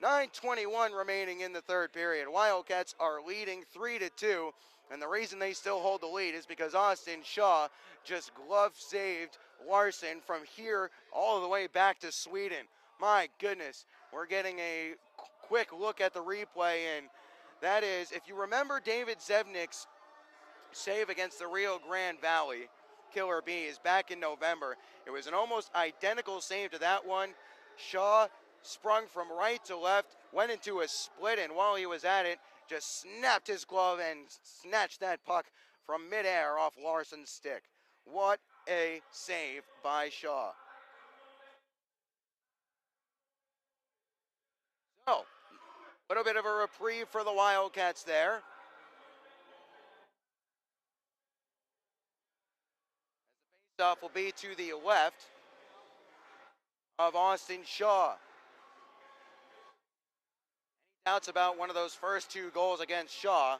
9:21 remaining in the third period. Wildcats are leading 3-2, and the reason they still hold the lead is because Austin Shaw just glove saved Larson from here all the way back to Sweden. My goodness, we're getting a quick look at the replay, and that is, if you remember David Zevnik's save against the Rio Grande Valley Killer Bees back in November, it was an almost identical save to that one. Shaw sprung from right to left, went into a split, and while he was at it, just snapped his glove and snatched that puck from midair off Larson's stick. What a save by Shaw. So, a little bit of a reprieve for the Wildcats there. The faceoff will be to the left of Austin Shaw. Any doubts about one of those first two goals against Shaw?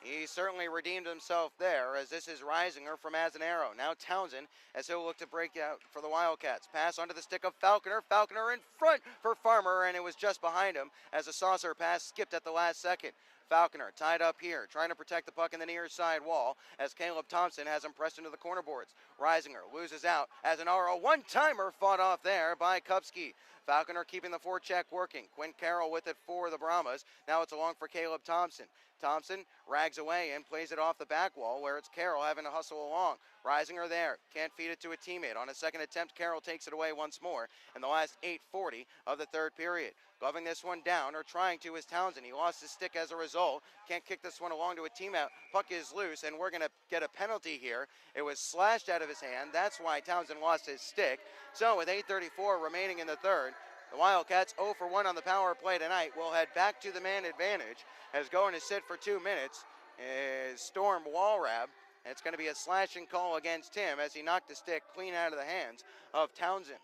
He certainly redeemed himself there, as this is Reisinger from as an arrow. Now Townsend, as he'll look to break out for the Wildcats. Pass onto the stick of Falconer. Falconer in front for Farmer, and it was just behind him as a saucer pass skipped at the last second. Falconer tied up here, trying to protect the puck in the near side wall as Caleb Thompson has him pressed into the corner boards. Reisinger loses out as an RO one-timer fought off there by Kupski. Falconer keeping the forecheck working. Quinn Carroll with it for the Brahmas. Now it's along for Caleb Thompson. Thompson rags away and plays it off the back wall where it's Carroll having to hustle along. Reisinger there, can't feed it to a teammate. On a second attempt, Carroll takes it away once more in the last 8:40 of the third period. Gloving this one down, or trying to, is Townsend. He lost his stick as a result. Can't kick this one along to a teammate. Puck is loose, and we're going to get a penalty here. It was slashed out of his hand. That's why Townsend lost his stick. So with 8:34 remaining in the third, the Wildcats 0 for 1 on the power play tonight will head back to the man advantage as going to sit for 2 minutes is Storm Walrab. And it's going to be a slashing call against him as he knocked the stick clean out of the hands of Townsend.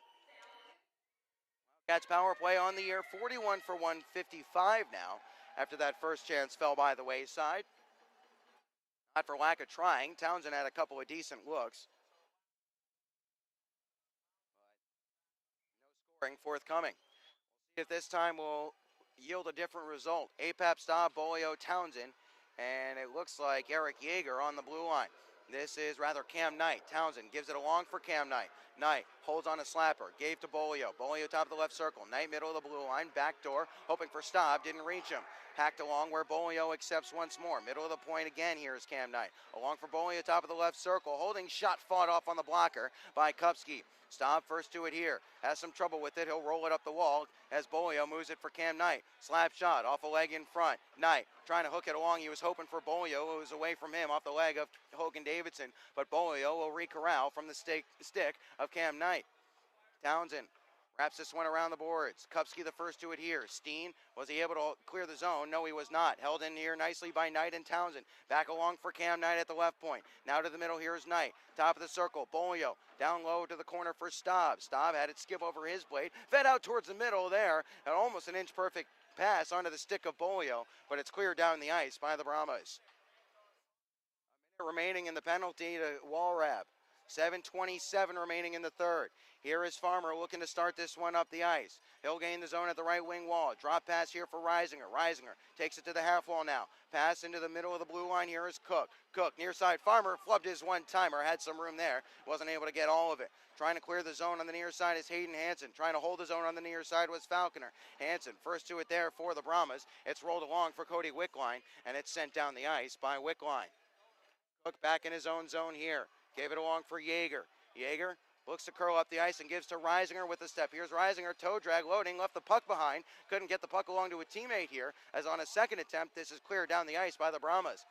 Wildcats power play on the year, 41 for 155 now after that first chance fell by the wayside. Not for lack of trying. Townsend had a couple of decent looks. No scoring forthcoming. We'll see if this time will yield a different result. APAP Staub, Bolio, Townsend, and it looks like Eric Yeager on the blue line. This is rather Cam Knight. Townsend gives it along for Cam Knight. Knight holds on a slapper, gave to Bolio. Bolio top of the left circle. Knight middle of the blue line, back door, hoping for Staub, didn't reach him. Hacked along where Bolio accepts once more. Middle of the point again, here is Cam Knight. Along for Bolio, top of the left circle. Holding shot fought off on the blocker by Kupski. Staub first to it here. Has some trouble with it. He'll roll it up the wall as Bolio moves it for Cam Knight. Slap shot off a leg in front. Knight trying to hook it along. He was hoping for Bolio. It was away from him off the leg of Hogan Davidson. But Bolio will re-corral from the stick of Cam Knight. Townsend wraps this one around the boards. Kupski the first to it here. Steen, was he able to clear the zone? No, he was not. Held in here nicely by Knight and Townsend. Back along for Cam Knight at the left point. Now to the middle, here's Knight. Top of the circle, Bolio. Down low to the corner for Staub. Staub had it skip over his blade. Fed out towards the middle there. And almost an inch perfect pass onto the stick of Bolio. But it's cleared down the ice by the Brahmas. A minute remaining in the penalty to Walrab. 7:27 remaining in the third. Here is Farmer looking to start this one up the ice. He'll gain the zone at the right wing wall. Drop pass here for Reisinger. Reisinger takes it to the half wall now. Pass into the middle of the blue line. Here is Cook. Cook near side. Farmer flubbed his one-timer. Had some room there. Wasn't able to get all of it. Trying to clear the zone on the near side is Hayden Hansen. Trying to hold the zone on the near side was Falconer. Hansen first to it there for the Brahmas. It's rolled along for Cody Wickline, and it's sent down the ice by Wickline. Cook back in his own zone here. Gave it along for Yeager. Yeager looks to curl up the ice and gives to Reisinger with a step. Here's Reisinger, toe drag, loading, left the puck behind. Couldn't get the puck along to a teammate here, as on a second attempt, this is cleared down the ice by the Brahmas.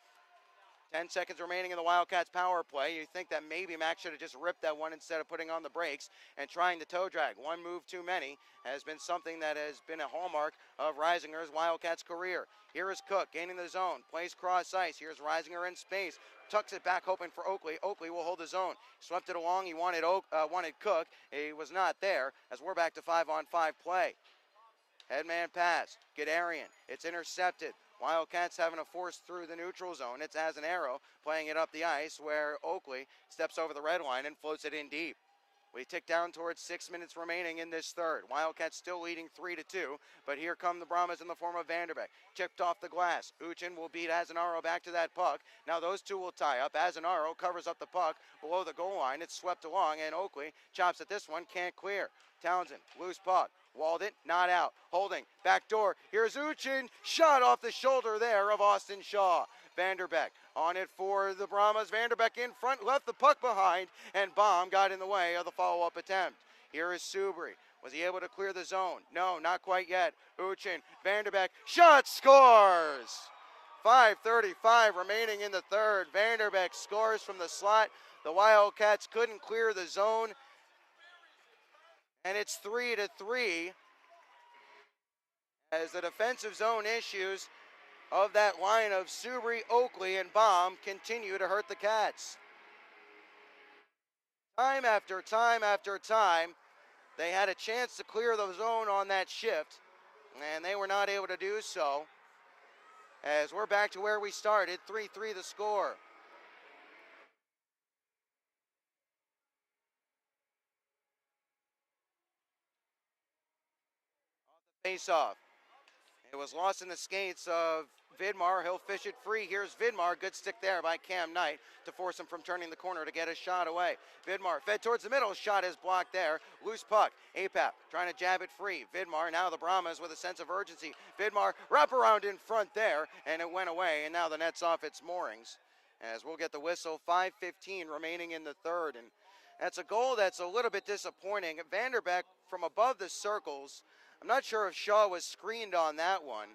10 seconds remaining in the Wildcats power play. You think that maybe Max should have just ripped that one instead of putting on the brakes and trying the toe drag. One move too many has been something that has been a hallmark of Reisinger's Wildcats career. Here is Cook gaining the zone, plays cross ice. Here's Reisinger in space, tucks it back hoping for Oakley. Oakley will hold the zone. Swept it along. He wanted Cook. He was not there, as we're back to 5-on-5 play. Headman pass, Guderian. It's intercepted. Wildcats having a force through the neutral zone. It's as an arrow, playing it up the ice where Oakley steps over the red line and floats it in deep. We tick down towards 6 minutes remaining in this third. Wildcats still leading 3-2, but here come the Brahmas in the form of Vanderbeek. Chipped off the glass. Uchin will beat Azanaro back to that puck. Now those two will tie up. Azanaro covers up the puck below the goal line. It's swept along, and Oakley chops at this one, can't clear. Townsend, loose puck. Walled it, not out. Holding, back door. Here's Uchin. Shot off the shoulder there of Austin Shaw. Vanderbeek on it for the Brahmas. Vanderbeek in front, left the puck behind, and Baum got in the way of the follow-up attempt. Here is Subri. Was he able to clear the zone? No, not quite yet. Uchin, Vanderbeek, shot, scores! 5:35 remaining in the third. Vanderbeek scores from the slot. The Wildcats couldn't clear the zone, and it's 3-3 as the defensive zone issues of that line of Subri, Oakley, and Baum continue to hurt the Cats. Time after time after time, they had a chance to clear the zone on that shift, and they were not able to do so, as we're back to where we started, 3-3 the score. Face-off. It was lost in the skates of Vidmar. He'll fish it free. Here's Vidmar. Good stick there by Cam Knight to force him from turning the corner to get a shot away. Vidmar fed towards the middle. Shot is blocked there. Loose puck. Apap trying to jab it free. Vidmar, now the Brahmas with a sense of urgency. Vidmar wrap around in front there, and it went away, and now the net's off its moorings. As we'll get the whistle, 5:15 remaining in the third, and that's a goal that's a little bit disappointing. Vanderbeek from above the circles. I'm not sure if Shaw was screened on that one.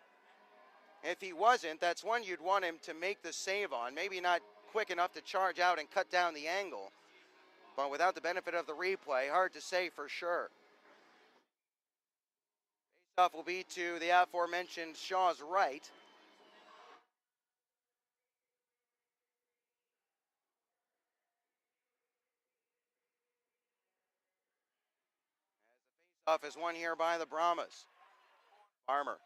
If he wasn't, that's one you'd want him to make the save on. Maybe not quick enough to charge out and cut down the angle, but without the benefit of the replay, hard to say for sure. Faceoff will be to the aforementioned Shaw's right. As the faceoff is won here by the Brahmas. Farmer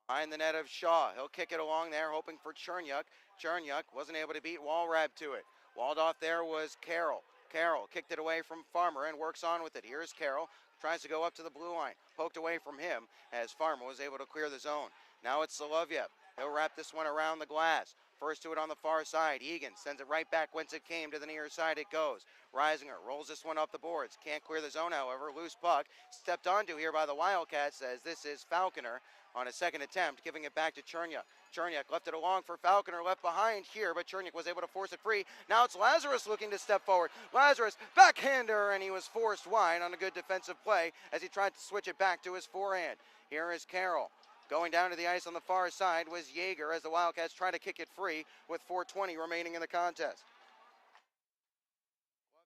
behind the net of Shaw. He'll kick it along there, hoping for Chernyuk. Chernyuk wasn't able to beat Walrab to it. Walled off there was Carroll. Carroll kicked it away from Farmer and works on with it. Here's Carroll. Tries to go up to the blue line. Poked away from him as Farmer was able to clear the zone. Now it's Solovyev. He'll wrap this one around the glass. First to it on the far side. Egan sends it right back whence it came. To the near side it goes. Reisinger rolls this one up the boards. Can't clear the zone, however. Loose puck. Stepped onto here by the Wildcats, as this is Falconer on a second attempt, giving it back to Chernyuk. Chernyuk left it along for Falconer, left behind here, but Chernyuk was able to force it free. Now it's Lazarus looking to step forward. Lazarus, backhander, and he was forced wide on a good defensive play as he tried to switch it back to his forehand. Here is Carroll. Going down to the ice on the far side was Yeager as the Wildcats try to kick it free with 4:20 remaining in the contest.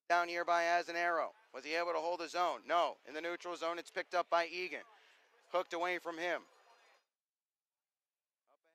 Down here by Azanaro. Was he able to hold his own? No. In the neutral zone, it's picked up by Egan. Hooked away from him.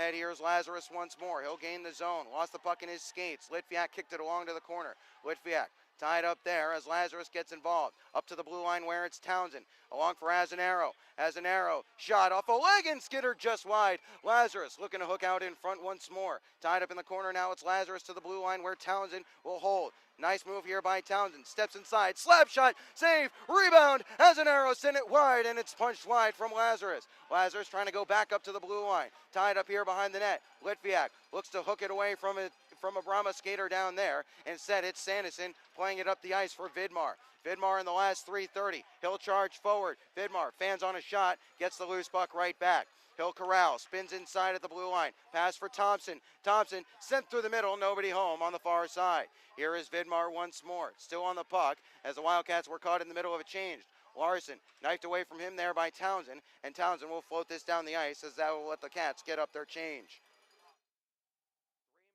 Up ahead, here's Lazarus once more. He'll gain the zone. Lost the puck in his skates. Litviak kicked it along to the corner. Litviak Tied up there as Lazarus gets involved. Up to the blue line where it's Townsend. Along for Azanaro. Azanaro shot off a leg and skittered just wide. Lazarus looking to hook out in front once more. Tied up in the corner now, it's Lazarus to the blue line where Townsend will hold. Nice move here by Townsend. Steps inside. Slap shot. Save. Rebound. Azanaro sent it wide, and it's punched wide from Lazarus. Lazarus trying to go back up to the blue line. Tied up here behind the net. Litviak looks to hook it away from a Brahmas skater down there. Instead, it's Sanderson playing it up the ice for Vidmar. Vidmar in the last 3:30. He'll charge forward. Vidmar fans on a shot. Gets the loose puck right back. He'll corral, spins inside at the blue line. Pass for Thompson. Thompson sent through the middle, nobody home on the far side. Here is Vidmar once more, still on the puck as the Wildcats were caught in the middle of a change. Larson knifed away from him there by Townsend, and Townsend will float this down the ice as that will let the Cats get up their change.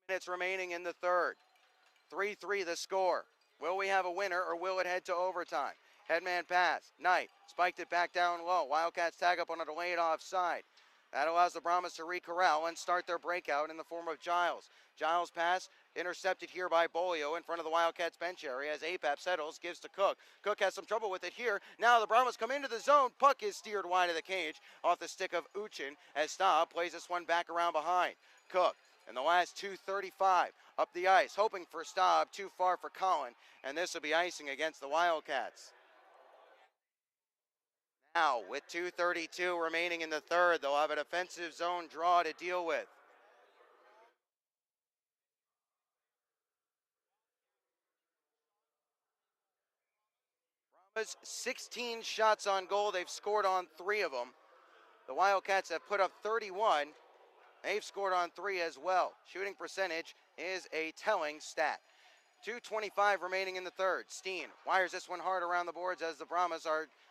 3 minutes remaining in the third. 3-3 the score. Will we have a winner or will it head to overtime? Headman pass. Knight spiked it back down low. Wildcats tag up on a delayed offside. That allows the Brahmas to re-corral and start their breakout in the form of Giles. Giles' pass intercepted here by Bolio in front of the Wildcats bench area as Apap settles, gives to Cook. Cook has some trouble with it here. Now the Brahmas come into the zone. Puck is steered wide of the cage off the stick of Uchin as Staub plays this one back around behind. Cook in the last 2:35 up the ice, hoping for Staub, too far for Collin, and this will be icing against the Wildcats. Now, with 2:32 remaining in the third, they'll have a defensive zone draw to deal with. Brahmas 16 shots on goal. They've scored on 3 of them. The Wildcats have put up 31. They've scored on 3 as well. Shooting percentage is a telling stat. 2:25 remaining in the third. Steen wires this one hard around the boards as the Brahmas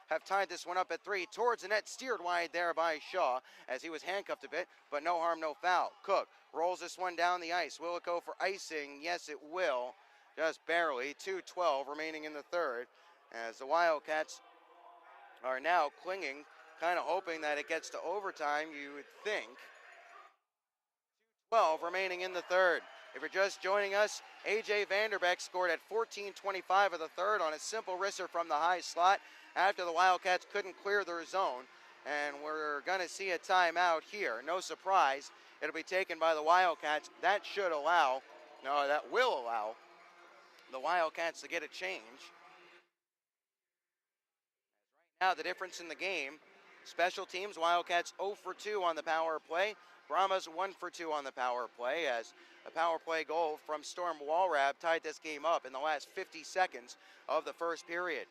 have tied this one up at 3. Towards the net, steered wide there by Shaw as he was handcuffed a bit, but no harm, no foul. Cook rolls this one down the ice. Will it go for icing? Yes, it will. Just barely. 2:12 remaining in the third as the Wildcats are now clinging, kind of hoping that it gets to overtime, you would think. 12 remaining in the third. If you're just joining us, A.J. Vanderbeck scored at 14:25 of the third on a simple wrister from the high slot after the Wildcats couldn't clear their zone. And we're going to see a timeout here. No surprise. It'll be taken by the Wildcats. That will allow the Wildcats to get a change. Right now, the difference in the game, special teams, Wildcats 0 for 2 on the power play. Brahmas 1 for 2 on the power play as a power play goal from Storm Walrab tied this game up in the last 50 seconds of the first period.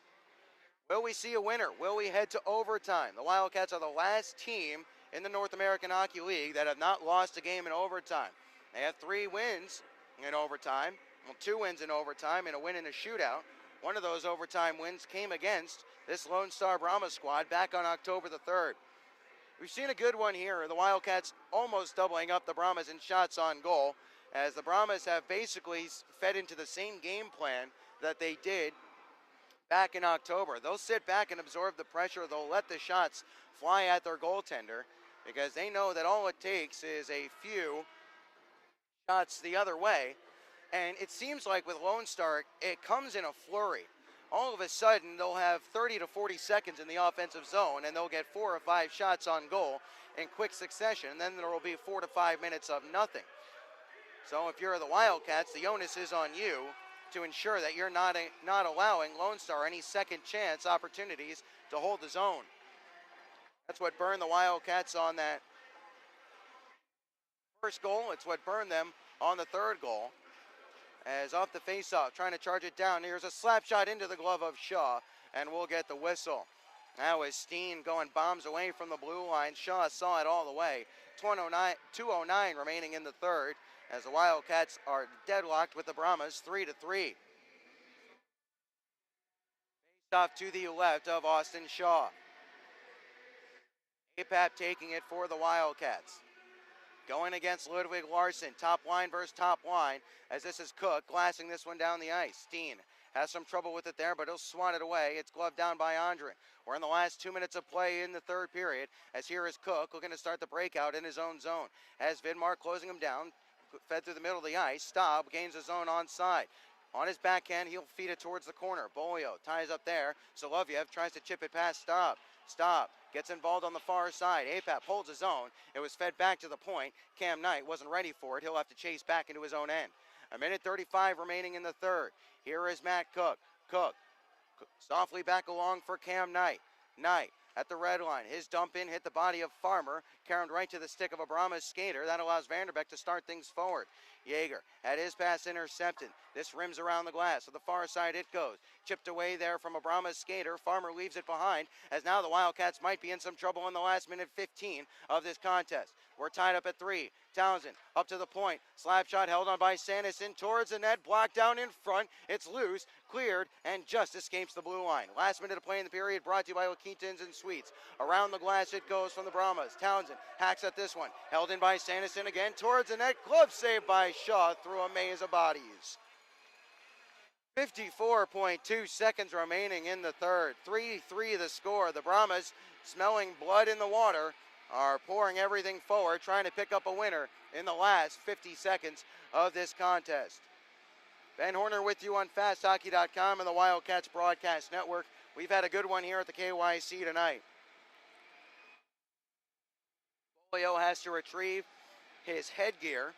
Will we see a winner? Will we head to overtime? The Wildcats are the last team in the North American Hockey League that have not lost a game in overtime. They have 3 wins in overtime, 2 wins in overtime and a win in a shootout. One of those overtime wins came against this Lone Star Brahmas squad back on October the 3rd. We've seen a good one here. The Wildcats almost doubling up the Brahmas in shots on goal as the Brahmas have basically fed into the same game plan that they did back in October. They'll sit back and absorb the pressure. They'll let the shots fly at their goaltender because they know that all it takes is a few shots the other way. And it seems like with Lone Star, it comes in a flurry. All of a sudden, they'll have 30 to 40 seconds in the offensive zone, and they'll get 4 or 5 shots on goal in quick succession, and then there will be 4 to 5 minutes of nothing. So if you're the Wildcats, the onus is on you to ensure that you're not allowing Lone Star any second chance opportunities to hold the zone. That's what burned the Wildcats on that first goal. It's what burned them on the third goal. As off the faceoff, trying to charge it down. Here's a slap shot into the glove of Shaw, and we'll get the whistle. Now is Steen going bombs away from the blue line. Shaw saw it all the way. 2:09 remaining in the third, as the Wildcats are deadlocked with the Brahmas 3-3. Faceoff to the left of Austin Shaw. Apap taking it for the Wildcats. Going against Ludwig Larson, top line versus top line, as this is Cook glassing this one down the ice. Steen has some trouble with it there, but he'll swat it away. It's gloved down by Andre. We're in the last 2 minutes of play in the third period, as here is Cook looking to start the breakout in his own zone. Has Vidmar closing him down, fed through the middle of the ice. Staub gains his own onside. On his backhand, he'll feed it towards the corner. Bolio ties up there. Soloviev tries to chip it past Staub. Staub gets involved on the far side. Apap holds his own. It was fed back to the point. Cam Knight wasn't ready for it. He'll have to chase back into his own end. A minute 35 remaining in the third. Here is Matt Cook. Cook softly back along for Cam Knight. Knight at the red line. His dump in hit the body of Farmer. Caromed right to the stick of a Brahmas skater. That allows Vanderbeck to start things forward. Yeager had his pass intercepted. This rims around the glass. To the far side it goes. Chipped away there from a Brahmas skater. Farmer leaves it behind, as now the Wildcats might be in some trouble in the last minute 15 of this contest. We're tied up at 3. Townsend up to the point. Slap shot held on by Sanderson towards the net. Blocked down in front. It's loose, cleared, and just escapes the blue line. Last minute of play in the period brought to you by O'Keentons and Sweets. Around the glass it goes from the Brahmas. Townsend hacks at this one. Held in by Sanderson again towards the net. Glove saved by Shaw through a maze of bodies. 54.2 seconds remaining in the third. 3-3 the score. The Brahmas, smelling blood in the water, are pouring everything forward, trying to pick up a winner in the last 50 seconds of this contest. Ben Horner with you on FastHockey.com and the Wildcats Broadcast Network. We've had a good one here at the KYC tonight. Bolio has to retrieve his headgear.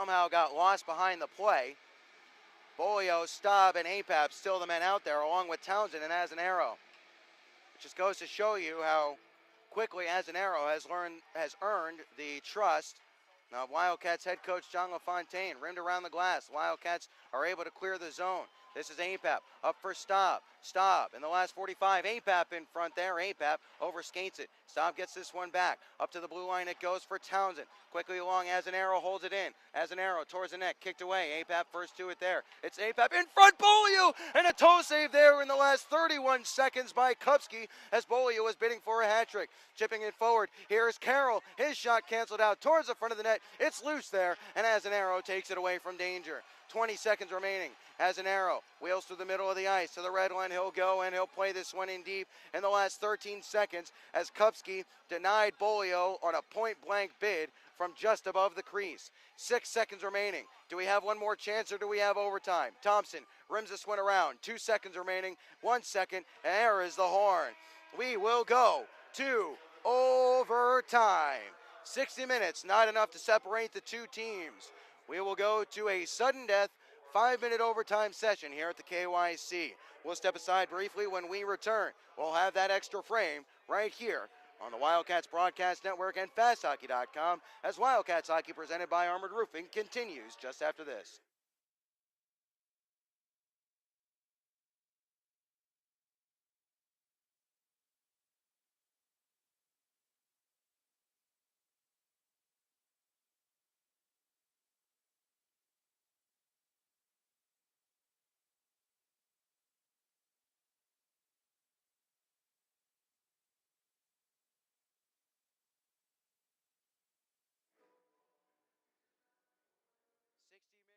Somehow got lost behind the play. Bolio, Staub, and Apap still the men out there, along with Townsend and Azanaro. It just goes to show you how quickly Azanaro has earned the trust of Wildcats head coach John LaFontaine. Rimmed around the glass. Wildcats are able to clear the zone. This is Apap up for Staub. Staub in the last 45. Apap in front there. Apap overskates it. Staub gets this one back. Up to the blue line it goes for Townsend. Quickly along, Azanaro holds it in. Azanaro towards the net, kicked away. Apap first to it there. It's Apap in front. Bolio! And a toe save there in the last 31 seconds by Kupski as Bolio was bidding for a hat trick. Chipping it forward. Here's Carroll. His shot canceled out towards the front of the net. It's loose there, and Azanaro takes it away from danger. 20 seconds remaining. Azanaro wheels through the middle of the ice. To the red line he'll go, and he'll play this one in deep in the last 13 seconds as Kupski denied Bolio on a point-blank bid from just above the crease. 6 seconds remaining. Do we have one more chance or do we have overtime? Thompson rims this one around. 2 seconds remaining. 1 second, and there is the horn. We will go to overtime. 60 minutes, not enough to separate the two teams. We will go to a sudden death 5-minute overtime session here at the KYC. We'll step aside briefly. When we return, we'll have that extra frame right here on the Wildcats Broadcast Network and FastHockey.com as Wildcats Hockey presented by Armored Roofing continues just after this.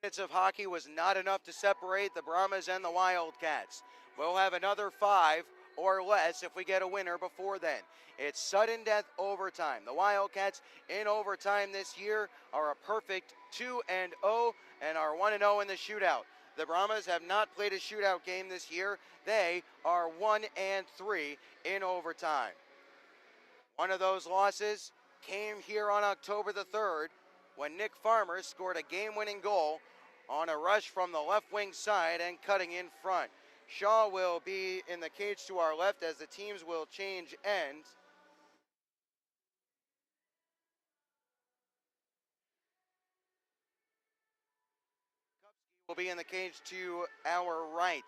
Minutes of hockey was not enough to separate the Brahmas and the Wildcats. We'll have another 5 or less if we get a winner before then. It's sudden death overtime. The Wildcats in overtime this year are a perfect 2-0 and are 1-0 in the shootout. The Brahmas have not played a shootout game this year. They are 1-3 in overtime. One of those losses came here on October the 3rd when Nick Farmer scored a game-winning goal on a rush from the left wing side and cutting in front. Shaw will be in the cage to our left as the teams will change ends. Kupski will be in the cage to our right.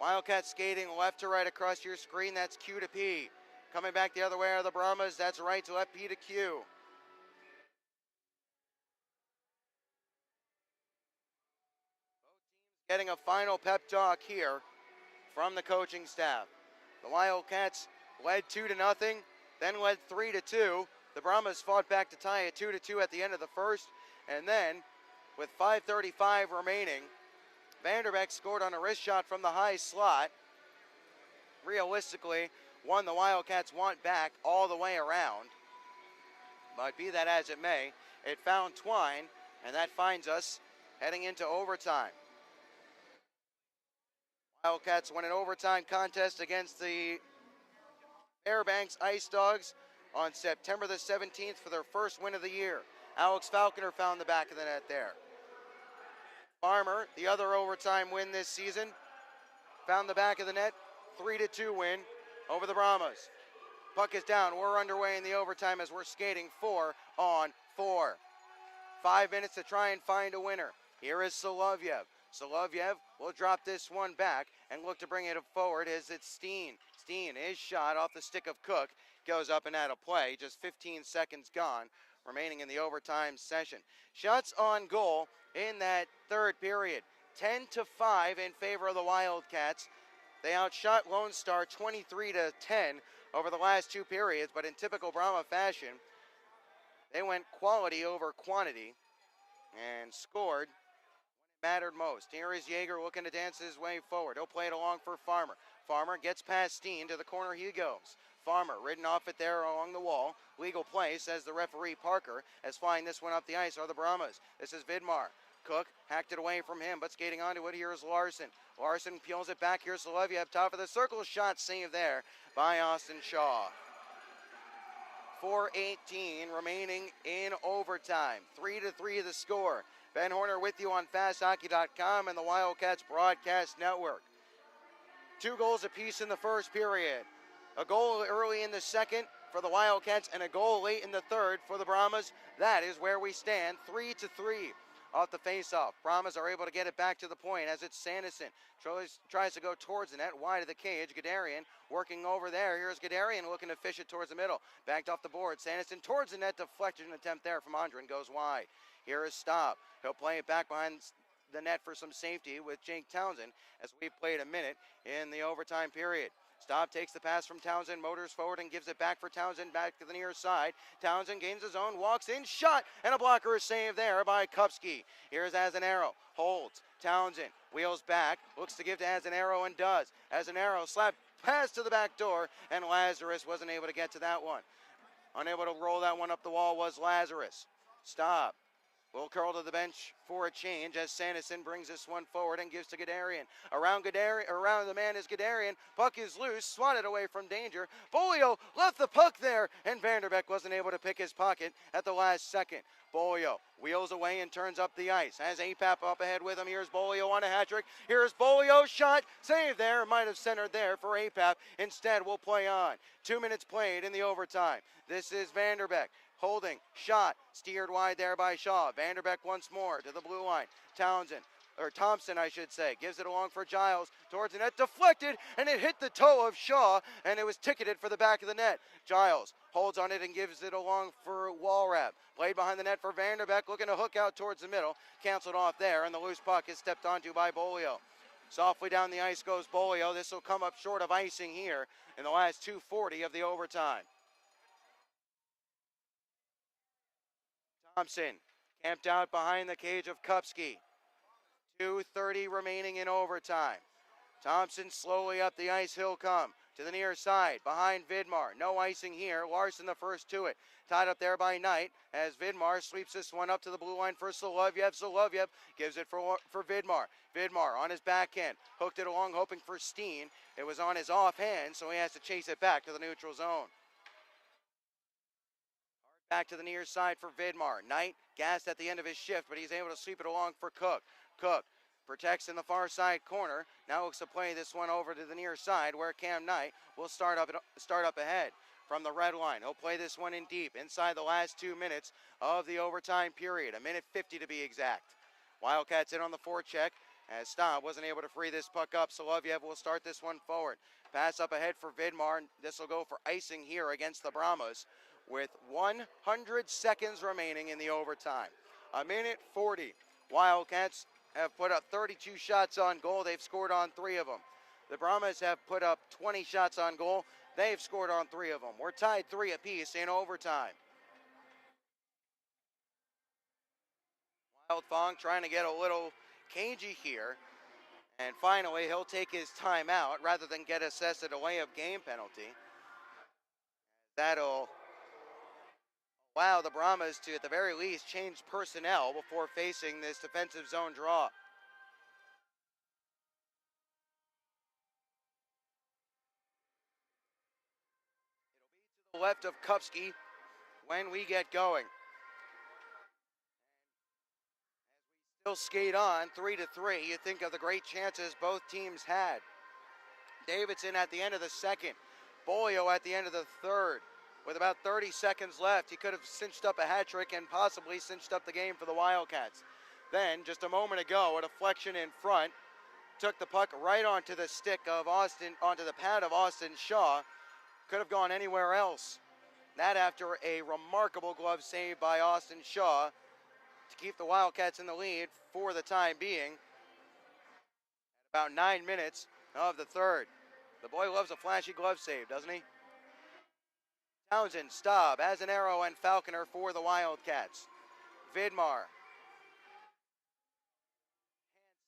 Wildcats skating left to right across your screen. That's Q to P. Coming back the other way are the Brahmas. That's right to left, P to Q. Getting a final pep talk here from the coaching staff. The Wildcats led 2-0, then led 3-2. The Brahmas fought back to tie it 2-2 at the end of the first, and then with 5:35 remaining, Vanderbeck scored on a wrist shot from the high slot. Realistically, one the Wildcats want back all the way around. But be that as it may, it found Twine, and that finds us heading into overtime. Wildcats won an overtime contest against the Fairbanks Ice Dogs on September the 17th for their first win of the year. Alex Falconer found the back of the net there. Farmer, the other overtime win this season, found the back of the net, 3-2 win over the Brahmas. Puck is down. We're underway in the overtime as we're skating 4-on-4. 5 minutes to try and find a winner. Here is Solovyev. Solovyev will drop this one back and look to bring it forward as it's Steen. Steen is shot off the stick of Cook. Goes up and out of play. Just 15 seconds gone remaining in the overtime session. Shots on goal in that third period. 10-5 in favor of the Wildcats. They outshot Lone Star 23-10 over the last two periods, but in typical Brahma fashion, they went quality over quantity and scored when it mattered most. Here is Yeager looking to dance his way forward. He'll play it along for Farmer. Farmer gets past Steen. To the corner he goes. Farmer ridden off it there along the wall. Legal play, says the referee Parker, as flying this one up the ice are the Brahmas. This is Vidmar. Cook hacked it away from him, but skating onto it, here's Larson. Larson peels it back. Here's Solovyev, top of the circle. Shot saved there by Austin Shaw. 4:18 remaining in overtime. 3-3 the score. Ben Horner with you on FastHockey.com and the Wildcats Broadcast Network. 2 goals apiece in the first period. A goal early in the second for the Wildcats and a goal late in the third for the Brahmas. That is where we stand, 3-3 off the faceoff. Brahmas are able to get it back to the point as it's Sanderson. Tries to go towards the net, wide of the cage. Guderian working over there. Here's Guderian looking to fish it towards the middle. Backed off the board. Sanderson towards the net. Deflection attempt there from Andren goes wide. Here is Staub. He'll play it back behind the net for some safety with Jake Townsend as we've played a minute in the overtime period. Staub takes the pass from Townsend, motors forward and gives it back for Townsend, back to the near side. Townsend gains his own, walks in, shot, and a blocker is saved there by Kupski. Here's Azanaro, holds, Townsend, wheels back, looks to give to Azanaro and does. Azanaro slap pass to the back door, and Lazarus wasn't able to get to that one. Unable to roll that one up the wall was Lazarus. Staub will curl to the bench for a change as Sanderson brings this one forward and gives to Guderian. Around the man is Guderian. Puck is loose, swatted away from danger. Bolio left the puck there, and Vanderbeck wasn't able to pick his pocket at the last second. Bolio wheels away and turns up the ice. Has APAP up ahead with him. Here's Bolio on a hat trick. Here's Bolio's shot. Save there. Might have centered there for APAP. Instead, we'll play on. 2 minutes played in the overtime. This is Vanderbeck. Holding, shot, steered wide there by Shaw. Vanderbeck once more to the blue line. Thompson, I should say, gives it along for Giles towards the net, deflected, and it hit the toe of Shaw, and it was ticketed for the back of the net. Giles holds on it and gives it along for Walrap. Played behind the net for Vanderbeck, looking to hook out towards the middle. Canceled off there, and the loose puck is stepped onto by Bolio. Softly down the ice goes Bolio. This will come up short of icing here in the last 2:40 of the overtime. Thompson camped out behind the cage of Kupski. 2:30 remaining in overtime. Thompson slowly up the ice, he'll come to the near side behind Vidmar. No icing here. Larson the first to it. Tied up there by Knight as Vidmar sweeps this one up to the blue line for Solovyev. Solovyev gives it for Vidmar. Vidmar on his backhand. Hooked it along hoping for Steen. It was on his offhand, so he has to chase it back to the neutral zone. Back to the near side for Vidmar. Knight gassed at the end of his shift, but he's able to sweep it along for Cook. Cook protects in the far side corner. Now looks to play this one over to the near side where Cam Knight will start up ahead from the red line. He'll play this one in deep inside the last 2 minutes of the overtime period. 1:50 to be exact. Wildcats in on the forecheck as Staub wasn't able to free this puck up. Solovyev will start this one forward. Pass up ahead for Vidmar. This will go for icing here against the Brahmas with 100 seconds remaining in the overtime. 1:40. Wildcats have put up 32 shots on goal. They've scored on 3 of them. The Brahmas have put up 20 shots on goal. They've scored on 3 of them. We're tied 3 apiece in overtime. Wildfong trying to get a little cagey here. And finally, he'll take his time out rather than get assessed a delay of game penalty. That'll allow the Brahmas to, at the very least, change personnel before facing this defensive zone draw. left of Kupski when we get going. Still skate on 3-3. You think of the great chances both teams had. Davidson at the end of the second. Bolio at the end of the third. With about 30 seconds left, he could have cinched up a hat trick and possibly cinched up the game for the Wildcats. Then, just a moment ago, a deflection in front took the puck right onto the stick of Austin, onto the pad of Austin Shaw. Could have gone anywhere else. That after a remarkable glove save by Austin Shaw to keep the Wildcats in the lead for the time being. About 9 minutes of the third. The boy loves a flashy glove save, doesn't he? Townsend, Staub, as an arrow, and Falconer for the Wildcats. Vidmar,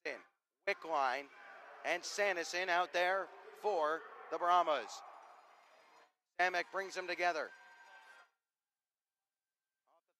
Hansen, Wickline, and Sanderson out there for the Brahmas. Samek brings them together. Off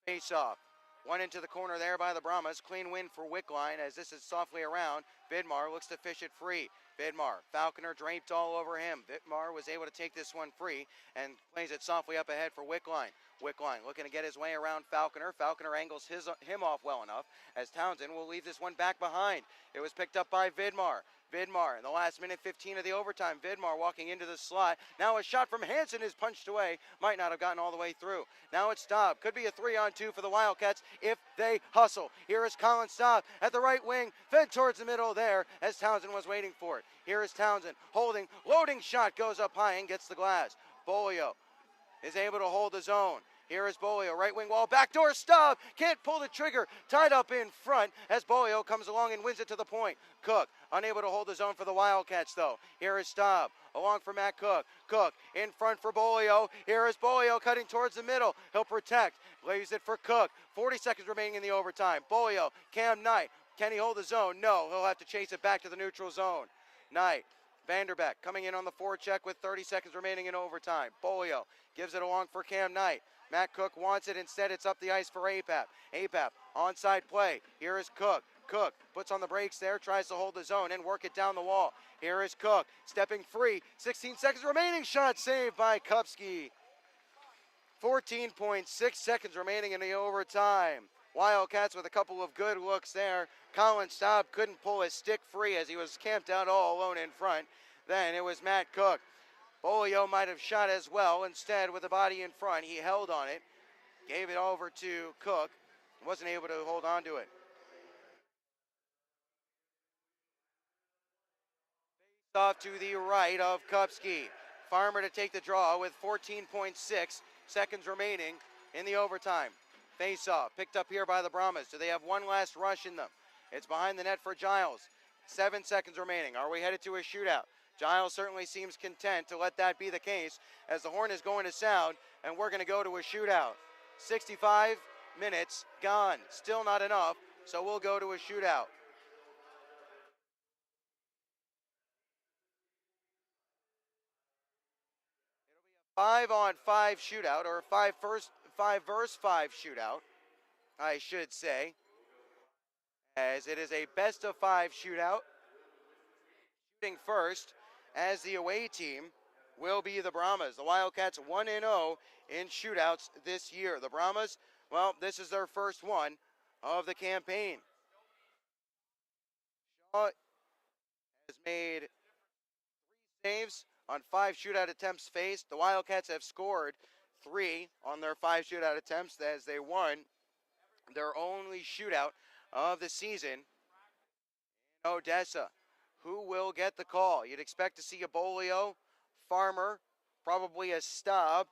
the face-off. One into the corner there by the Brahmas. Clean win for Wickline as this is softly around. Vidmar looks to fish it free. Vidmar, Falconer draped all over him. Vidmar was able to take this one free and plays it softly up ahead for Wickline. Wickline looking to get his way around Falconer. Falconer angles him off well enough as Townsend will leave this one back behind. It was picked up by Vidmar. Vidmar in the last minute 15 of the overtime. Vidmar walking into the slot. Now a shot from Hansen is punched away. Might not have gotten all the way through. Now it's Staub. Could be a 3-on-2 for the Wildcats if they hustle. Here is Colin Staub at the right wing. Fed towards the middle there as Townsend was waiting for it. Here is Townsend holding. Loading shot goes up high and gets the glass. Bolio is able to hold the zone. Here is Bolio, right wing wall, backdoor Staub, can't pull the trigger, tied up in front as Bolio comes along and wins it to the point. Cook, unable to hold the zone for the Wildcats though. Here is Staub, along for Matt Cook. Cook, in front for Bolio. Here is Bolio cutting towards the middle. He'll protect, leaves it for Cook. 40 seconds remaining in the overtime. Bolio, Cam Knight, can he hold the zone? No, he'll have to chase it back to the neutral zone. Knight, Vanderbeck coming in on the forecheck with 30 seconds remaining in overtime. Bolio gives it along for Cam Knight. Matt Cook wants it. Instead, it's up the ice for Apap. Apap, onside play. Here is Cook. Cook puts on the brakes there, tries to hold the zone and work it down the wall. Here is Cook, stepping free. 16 seconds remaining. Shot saved by Kupski. 14.6 seconds remaining in the overtime. Wildcats with a couple of good looks there. Colin Staub couldn't pull his stick free as he was camped out all alone in front. Then it was Matt Cook. Bolio might have shot as well. Instead, with the body in front, he held on it, gave it over to Cook, wasn't able to hold on to it. Off to the right of Kupski. Farmer to take the draw with 14.6 seconds remaining in the overtime. Face-off, picked up here by the Brahmas. Do they have one last rush in them? It's behind the net for Giles. 7 seconds remaining. Are we headed to a shootout? Giles certainly seems content to let that be the case as the horn is going to sound and we're going to go to a shootout. 65 minutes gone. Still not enough, so we'll go to a shootout. It'll be a 5-on-5 shootout, or a 5-versus-5 shootout, I should say, as it is a best-of-5 shootout. Shooting first as the away team will be the Brahmas. The Wildcats 1-0 in shootouts this year. The Brahmas, well, this is their first one of the campaign. Shaw has made 3 saves on 5 shootout attempts faced. The Wildcats have scored 3 on their 5 shootout attempts as they won their only shootout of the season in Odessa. Who will get the call? You'd expect to see a Bolio, Farmer, probably a Staub,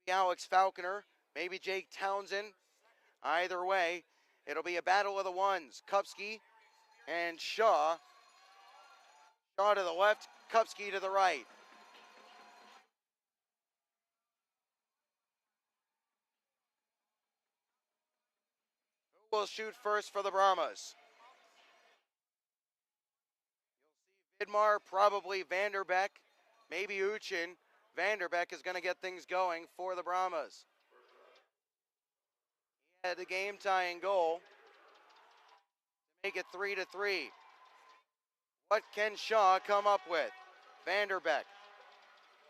maybe Alex Falconer, maybe Jake Townsend. Either way, it'll be a battle of the ones. Kupski and Shaw. Shaw to the left, Kupski to the right. Who will shoot first for the Brahmas? Vidmar, probably Vanderbeck, maybe Uchin. Vanderbeck is going to get things going for the Brahmas. He had the game-tying goal to make it 3-3. What can Shaw come up with? Vanderbeck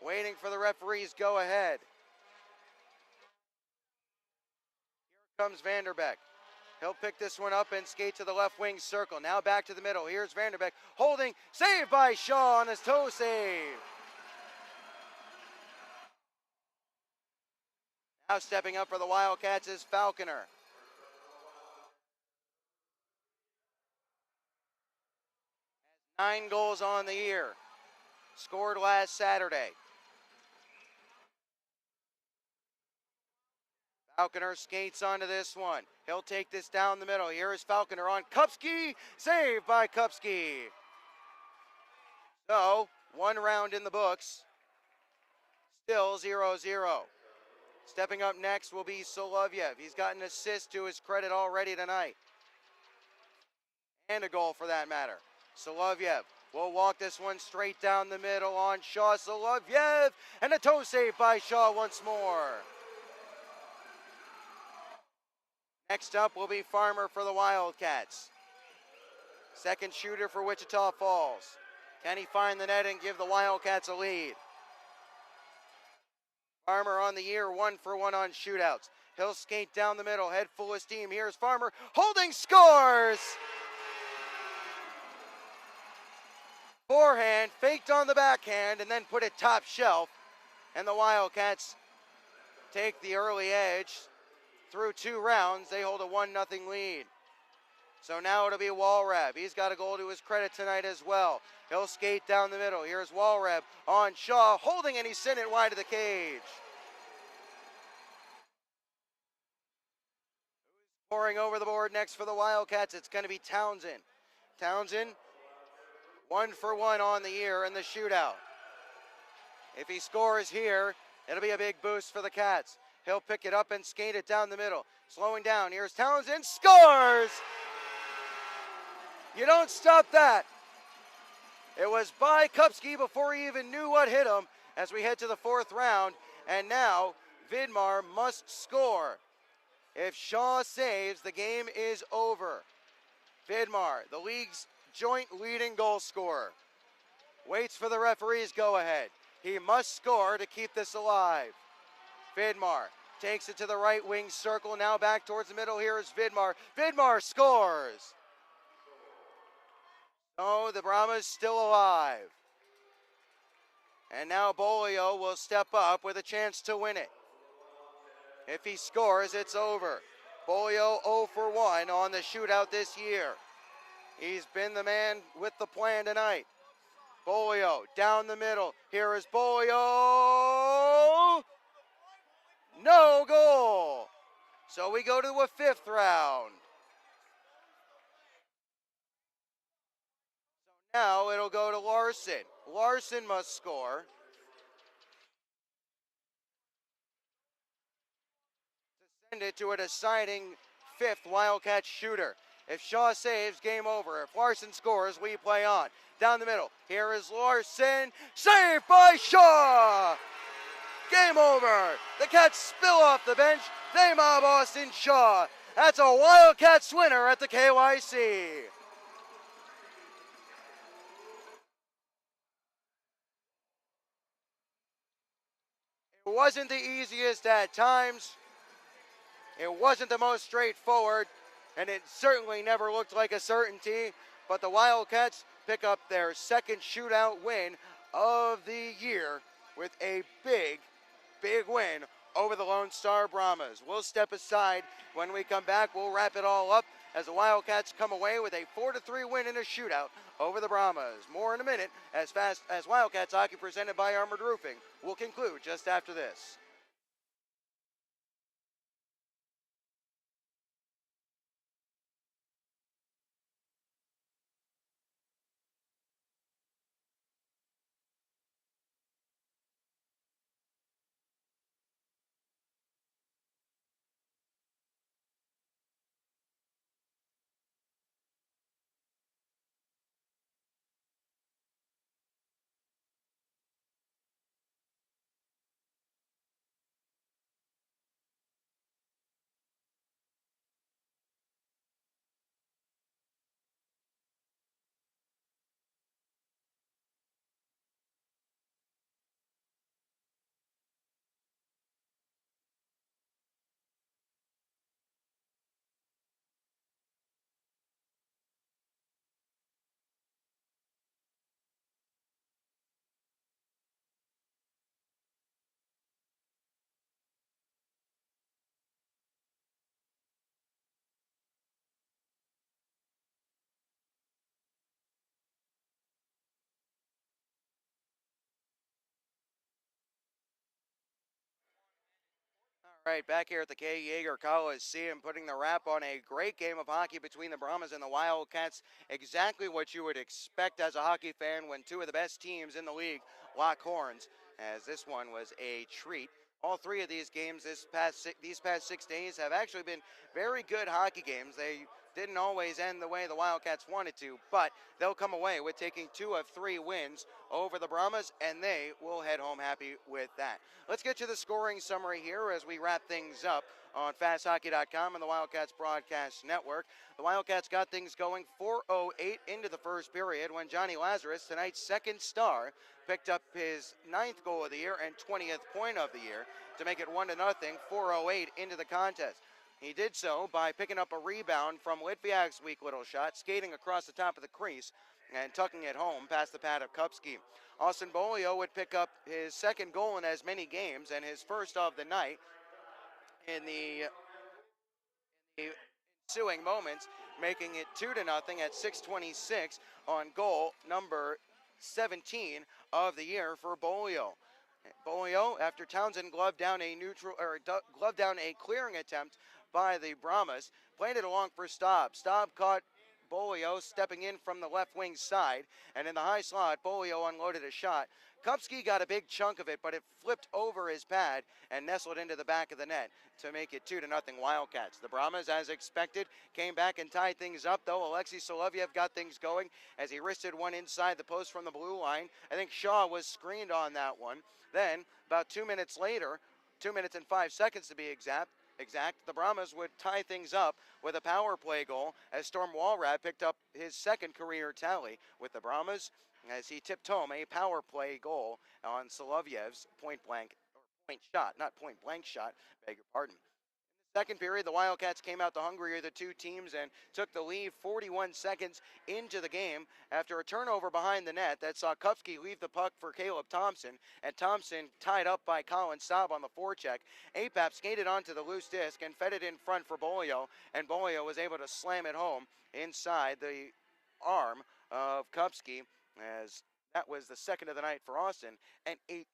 waiting for the referee's go ahead. Here comes Vanderbeck. He'll pick this one up and skate to the left wing circle. Now back to the middle. Here's Vanderbeck holding, saved by Shaw on his toe save. Now stepping up for the Wildcats is Falconer. 9 goals on the year. Scored last Saturday. Falconer skates onto this one. He'll take this down the middle. Here is Falconer on Kupski. Saved by Kupski. So, 1 round in the books. Still 0-0. Stepping up next will be Solovyev. He's got an assist to his credit already tonight. And a goal for that matter. Solovyev will walk this one straight down the middle on Shaw. Solovyev and a toe save by Shaw once more. Next up will be Farmer for the Wildcats. Second shooter for Wichita Falls. Can he find the net and give the Wildcats a lead? Farmer on the year, 1 for 1 on shootouts. He'll skate down the middle, head full of steam. Here's Farmer, holding, scores! Forehand, faked on the backhand, and then put it top shelf. And the Wildcats take the early edge. Through 2 rounds, they hold a 1-0 lead. So now it'll be Walrab. He's got a goal to his credit tonight as well. He'll skate down the middle. Here's Walrab on Shaw, holding, and he sent it wide of the cage. Scoring over the board next for the Wildcats, it's going to be Townsend. Townsend, 1 for 1 on the year in the shootout. If he scores here, it'll be a big boost for the Cats. He'll pick it up and skate it down the middle. Slowing down, here's Townsend, scores! You don't stop that. It was by Kupski before he even knew what hit him as we head to the 4th round. And now Vidmar must score. If Shaw saves, the game is over. Vidmar, the league's joint leading goal scorer, waits for the referee's go-ahead. He must score to keep this alive. Vidmar takes it to the right wing circle, now back towards the middle. Here is Vidmar. Vidmar scores! Oh, the Brahmas still alive. And now Bolio will step up with a chance to win it. If he scores, it's over. Bolio 0 for 1 on the shootout this year. He's been the man with the plan tonight. Bolio down the middle. Here is Bolio. No goal. So we go to a 5th round. So now it'll go to Larson. Larson must score. To send it to a deciding 5th Wildcat shooter. If Shaw saves, game over. If Larson scores, we play on. Down the middle. Here is Larson. Saved by Shaw! Game over. The Cats spill off the bench. They mob Austin Shaw. That's a Wildcats winner at the KYC. It wasn't the easiest at times. It wasn't the most straightforward, and it certainly never looked like a certainty, but the Wildcats pick up their 2nd shootout win of the year with a big win over the Lone Star Brahmas. We'll step aside. When we come back, we'll wrap it all up as the Wildcats come away with a 4-3 win in a shootout over the Brahmas. More in a minute, as fast as Wildcats hockey presented by Armored Roofing will conclude just after this. Right, back here at the K. Yeager Coliseum, putting the wrap on a great game of hockey between the Brahmas and the Wildcats. Exactly what you would expect as a hockey fan when two of the best teams in the league lock horns, as this one was a treat. All three of these games these past 6 days have actually been very good hockey games. They didn't always end the way the Wildcats wanted to, but they'll come away with taking 2 of 3 wins over the Brahmas, and they will head home happy with that. Let's get to the scoring summary here as we wrap things up on FastHockey.com and the Wildcats Broadcast Network. The Wildcats got things going 4:08 into the first period when Johnny Lazarus, tonight's second star, picked up his 9th goal of the year and 20th point of the year to make it 1-0, 4:08 into the contest. He did so by picking up a rebound from Litviak's weak little shot, skating across the top of the crease and tucking it home past the pad of Kupski. Austin Bolio would pick up his second goal in as many games and his first of the night in the ensuing moments, making it 2-0 at 6:26 on goal number 17 of the year for Bolio. Bolio, after Townsend gloved down a clearing attempt by the Brahmas, played it along for Staub. Staub caught Bolio stepping in from the left wing side, and in the high slot, Bolio unloaded a shot. Kupski got a big chunk of it, but it flipped over his pad and nestled into the back of the net to make it 2-0 Wildcats. The Brahmas, as expected, came back and tied things up, though. Alexei Solovyev got things going as he wristed one inside the post from the blue line. I think Shaw was screened on that one. Then, about 2 minutes later, 2 minutes and 5 seconds to be exact, the Brahmas would tie things up with a power play goal as Storm Walrad picked up his second career tally with the Brahmas as he tipped home a power play goal on Solovyev's point blank shot, beg your pardon. Second period, the Wildcats came out the hungrier of the two teams and took the lead 41 seconds into the game after a turnover behind the net that saw Kupski leave the puck for Caleb Thompson, and Thompson tied up by Colin Staub on the forecheck. Apap skated onto the loose disc and fed it in front for Bolio, and Bolio was able to slam it home inside the arm of Kupski, as that was the second of the night for Austin and 18.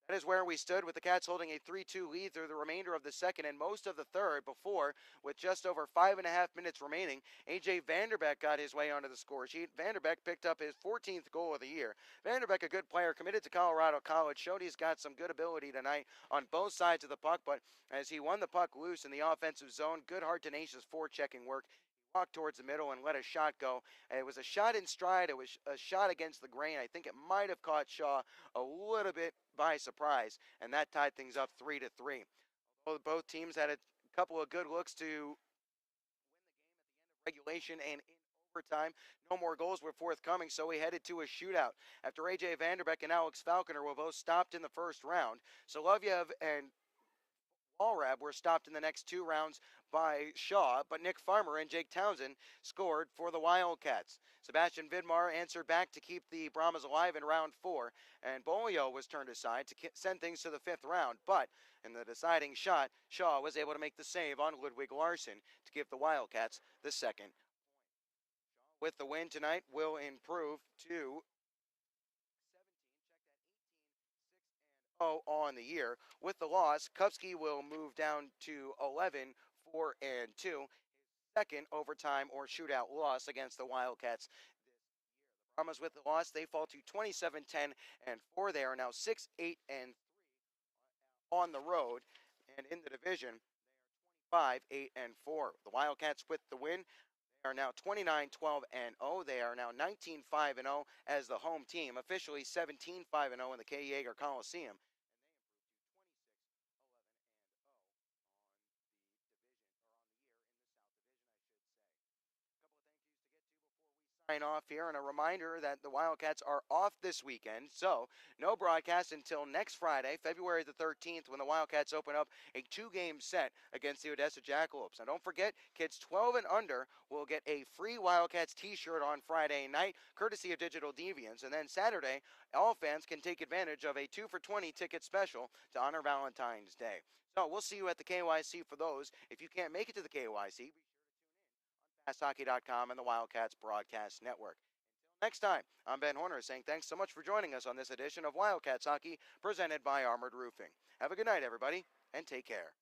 That is where we stood, with the Cats holding a 3-2 lead through the remainder of the second and most of the third before, with just over 5.5 minutes remaining, A.J. Vanderbeck got his way onto the score sheet. Vanderbeck picked up his 14th goal of the year. Vanderbeck, a good player, committed to Colorado College, showed he's got some good ability tonight on both sides of the puck, but as he won the puck loose in the offensive zone, good, hard, tenacious forechecking work. Walked towards the middle and let a shot go. It was a shot in stride. It was a shot against the grain. I think it might have caught Shaw a little bit by surprise, and that tied things up 3-3. Both teams had a couple of good looks to regulation and in overtime. No more goals were forthcoming, so we headed to a shootout. After A.J. Vanderbeck and Alex Falconer were both stopped in the first round, Solovyev and Walrab were stopped in the next 2 rounds by Shaw, but Nick Farmer and Jake Townsend scored for the Wildcats. Sebastian Vidmar answered back to keep the Brahmas alive in round 4, and Bolio was turned aside to send things to the 5th round, but in the deciding shot, Shaw was able to make the save on Ludwig Larson to give the Wildcats the second. With the win tonight, will improve to 17, on the year. With the loss, Kupski will move down to 11, 4-2. Second overtime or shootout loss against the Wildcats. The Brahmas, with the loss, they fall to 27-10-4. They are now 6-8-3 on the road, and in the division, they are 25-8-4. The Wildcats, with the win, they are now 29-12-0. They are now 19-5-0 as the home team, officially 17-5-0 in the K. Yeager Coliseum. Sign off here, and a reminder that the Wildcats are off this weekend, so no broadcast until next Friday, February the 13th, when the Wildcats open up a 2-game set against the Odessa Jackalopes. Now, don't forget, kids 12 and under will get a free Wildcats t-shirt on Friday night, courtesy of Digital Deviants, and then Saturday, all fans can take advantage of a 2 for $20 ticket special to honor Valentine's Day. So we'll see you at the KYC for those. If you can't make it to the KYC, FastHockey.com and the Wildcats Broadcast Network. Until next time, I'm Ben Horner saying thanks so much for joining us on this edition of Wildcats Hockey presented by Armored Roofing. Have a good night, everybody. and take care.